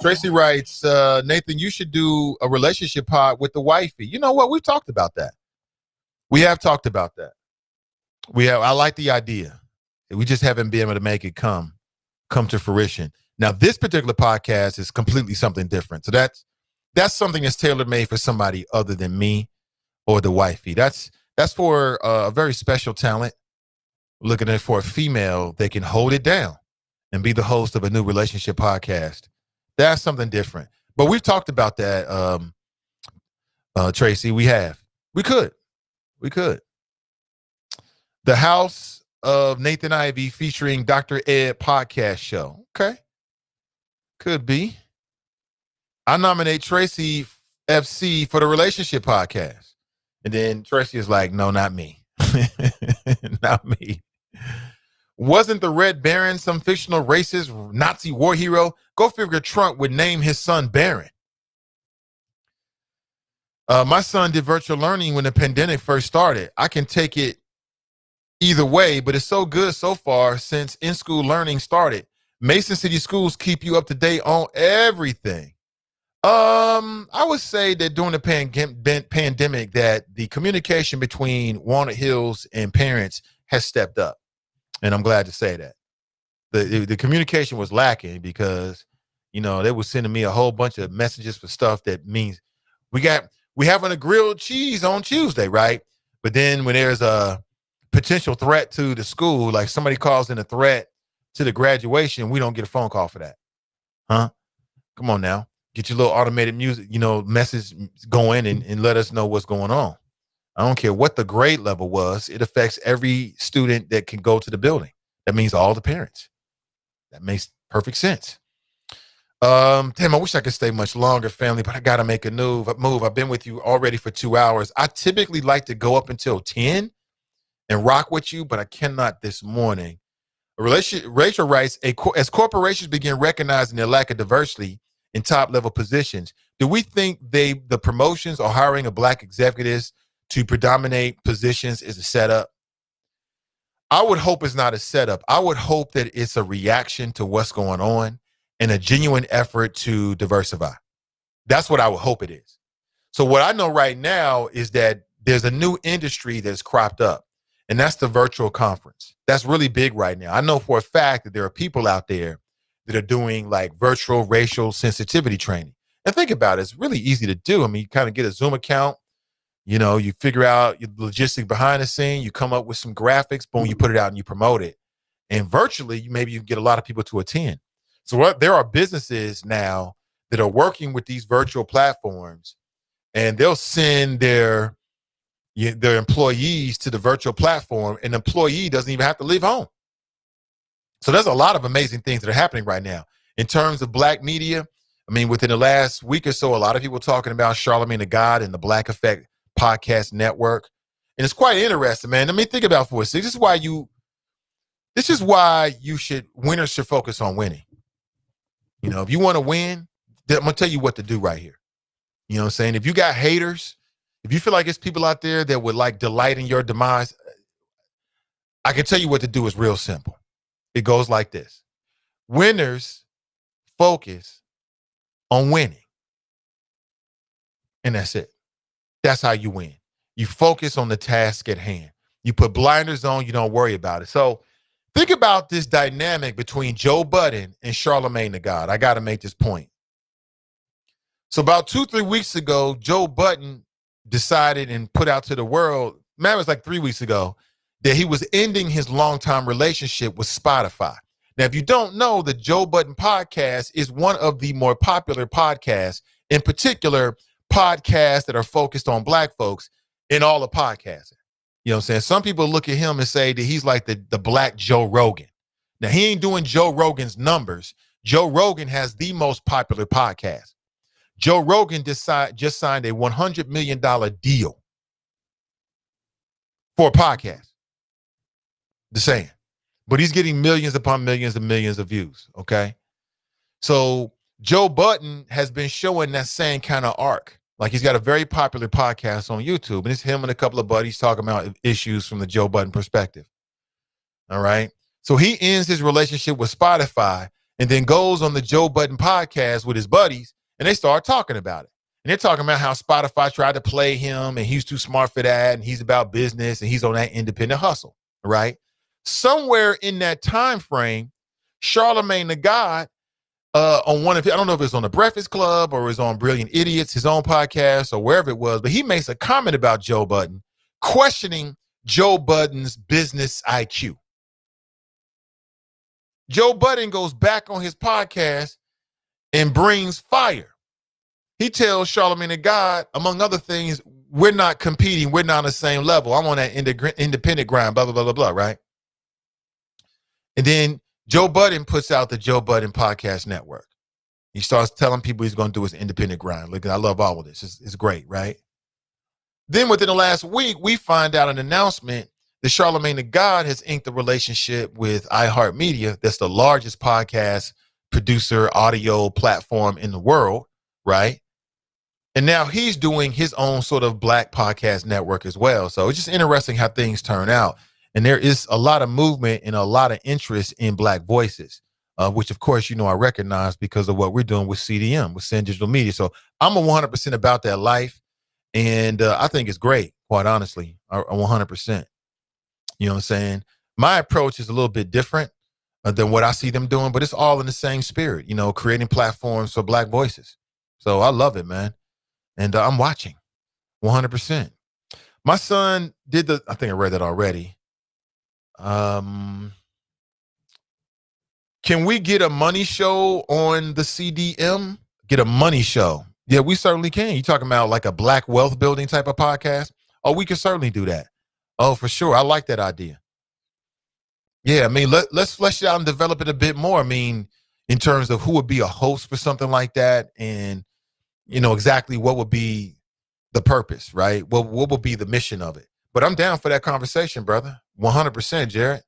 Tracy writes, Nathan, you should do a relationship pod with the wifey. You know what? We've talked about that. We have talked about that. I like the idea. We just haven't been able to make it come to fruition. Now, this particular podcast is completely something different. So that's something that's tailor-made for somebody other than me or the wifey. That's for a very special talent. Looking at for a female, they can hold it down and be the host of a new relationship podcast. That's something different. But we've talked about that, Tracy. We could. The House of Nathan Ivey featuring Dr. Ed podcast show. Okay. Could be. I nominate Tracy FC for the relationship podcast. And then Tracy is like, no, not me. Not me. Wasn't the Red Baron some fictional racist Nazi war hero? Go figure Trump would name his son Baron. My son did virtual learning when the pandemic first started. I can take it either way, but it's so good so far since in-school learning started. Mason City schools keep you up to date on everything. I would say that during the pandemic that the communication between Walnut Hills and parents has stepped up. And I'm glad to say that. The communication was lacking because, they were sending me a whole bunch of messages for stuff that means we having a grilled cheese on Tuesday, right? But then when there's a potential threat to the school, like somebody calls in a threat to the graduation, we don't get a phone call for that. Huh? Come on now. Get your little automated music, message going and let us know what's going on. I don't care what the grade level was. It affects every student that can go to the building. That means all the parents. That makes perfect sense. Damn, I wish I could stay much longer, family, but I got to make a move. I've been with you already for 2 hours. I typically like to go up until 10 and rock with you, but I cannot this morning. Rachel writes, as corporations begin recognizing their lack of diversity in top-level positions, do we think the promotions or hiring of Black executives to predominate positions is a setup? I would hope it's not a setup. I would hope that it's a reaction to what's going on and a genuine effort to diversify. That's what I would hope it is. So what I know right now is that there's a new industry that's cropped up. and that's the virtual conference. That's really big right now. I know for a fact that there are people out there that are doing like virtual racial sensitivity training. And think about it, it's really easy to do. I mean, you kind of get a Zoom account, you figure out your logistics behind the scene, you come up with some graphics, boom, you put it out and you promote it. And virtually, maybe you can get a lot of people to attend. So there are businesses now that are working with these virtual platforms, and they'll send their employees to the virtual platform, and the employee doesn't even have to leave home. So there's a lot of amazing things that are happening right now. In terms of Black media, I mean, within the last week or so, a lot of people talking about Charlamagne the God and the Black Effect podcast network. And it's quite interesting, man. I mean, think about it for a second. This is why winners should focus on winning. If you want to win, I'm going to tell you what to do right here. You know what I'm saying? If you got haters, if you feel like it's people out there that would like delight in your demise, I can tell you what to do is real simple. It goes like this. Winners focus on winning. And that's it. That's how you win. You focus on the task at hand. You put blinders on, you don't worry about it. So think about this dynamic between Joe Budden and Charlamagne the God. I got to make this point. So about 2-3 weeks ago, Joe Budden decided and put out to the world, man, it was like 3 weeks ago, that he was ending his longtime relationship with Spotify. Now, if you don't know, the Joe Budden podcast is one of the more popular podcasts, in particular, podcasts that are focused on Black folks in all of podcasting. You know what I'm saying? Some people look at him and say that he's like the Black Joe Rogan. Now, he ain't doing Joe Rogan's numbers. Joe Rogan has the most popular podcast. Joe Rogan just signed a $100 million deal for a podcast. Just saying. But he's getting millions upon millions and millions of views, okay? So Joe Budden has been showing that same kind of arc. Like, he's got a very popular podcast on YouTube, and it's him and a couple of buddies talking about issues from the Joe Budden perspective. All right? So he ends his relationship with Spotify and then goes on the Joe Budden podcast with his buddies, and they start talking about it. And they're talking about how Spotify tried to play him, and he's too smart for that, and he's about business, and he's on that independent hustle, right? Somewhere in that time frame, Charlamagne the God, on one of I don't know if it's on the Breakfast Club or it's on Brilliant Idiots, his own podcast, or wherever it was, but he makes a comment about Joe Budden, questioning Joe Budden's business IQ. Joe Budden goes back on his podcast and brings fire. He tells Charlamagne the God, among other things, we're not competing, we're not on the same level. I'm on that independent grind, blah, blah, blah, blah, blah, right? And then Joe Budden puts out the Joe Budden Podcast Network. He starts telling people he's going to do his independent grind. Look, I love all of this. It's great, right? Then within the last week, we find out an announcement that Charlamagne the God has inked a relationship with iHeartMedia. That's the largest podcast producer audio platform in the world, right? And now he's doing his own sort of Black podcast network as well. So it's just interesting how things turn out. And there is a lot of movement and a lot of interest in Black voices, which, of course, I recognize because of what we're doing with CDM, with Sin Digital Media. So I'm 100% about that life. And I think it's great, quite honestly, 100%. You know what I'm saying? My approach is a little bit different than what I see them doing, but it's all in the same spirit, creating platforms for Black voices. So I love it, man. And I'm watching 100%. My son did I think I read that already. Can we get a money show on the CDM? Get a money show? Yeah, we certainly can. You talking about like a Black wealth building type of podcast? Oh, we can certainly do that. Oh, for sure. I like that idea. Yeah, I mean, let's flesh it out and develop it a bit more. I mean, in terms of who would be a host for something like that, and exactly what would be the purpose, right? What would be the mission of it? But I'm down for that conversation, brother. 100%, Jared.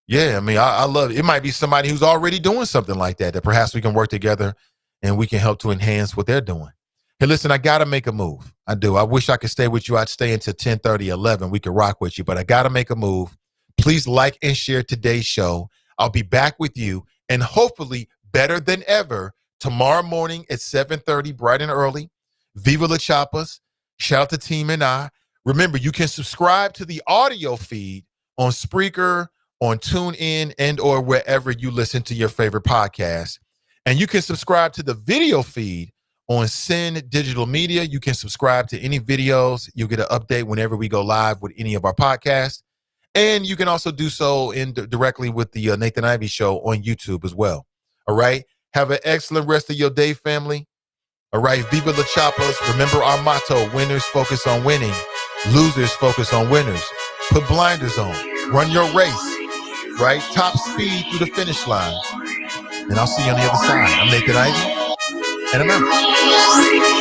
Yeah, I mean, I love it. It might be somebody who's already doing something like that perhaps we can work together and we can help to enhance what they're doing. Hey, listen, I got to make a move. I do. I wish I could stay with you. I'd stay until 10:30, 11. We could rock with you, but I got to make a move. Please like and share today's show. I'll be back with you, and hopefully better than ever tomorrow morning at 7:30, bright and early. Viva La Chapas. Shout out to Team and I. Remember, you can subscribe to the audio feed on Spreaker, on TuneIn, and or wherever you listen to your favorite podcast. And you can subscribe to the video feed on Sin Digital Media. You can subscribe to any videos. You'll get an update whenever we go live with any of our podcasts. And you can also do so directly with the Nathan Ivey Show on YouTube as well. All right? Have an excellent rest of your day, family. All right? Viva la Chapas. Remember our motto, winners focus on winning. Losers focus on winners. Put blinders on. Run your race, right? Top speed through the finish line. And I'll see you on the other side. I'm Nathan Ivey, and I'm out.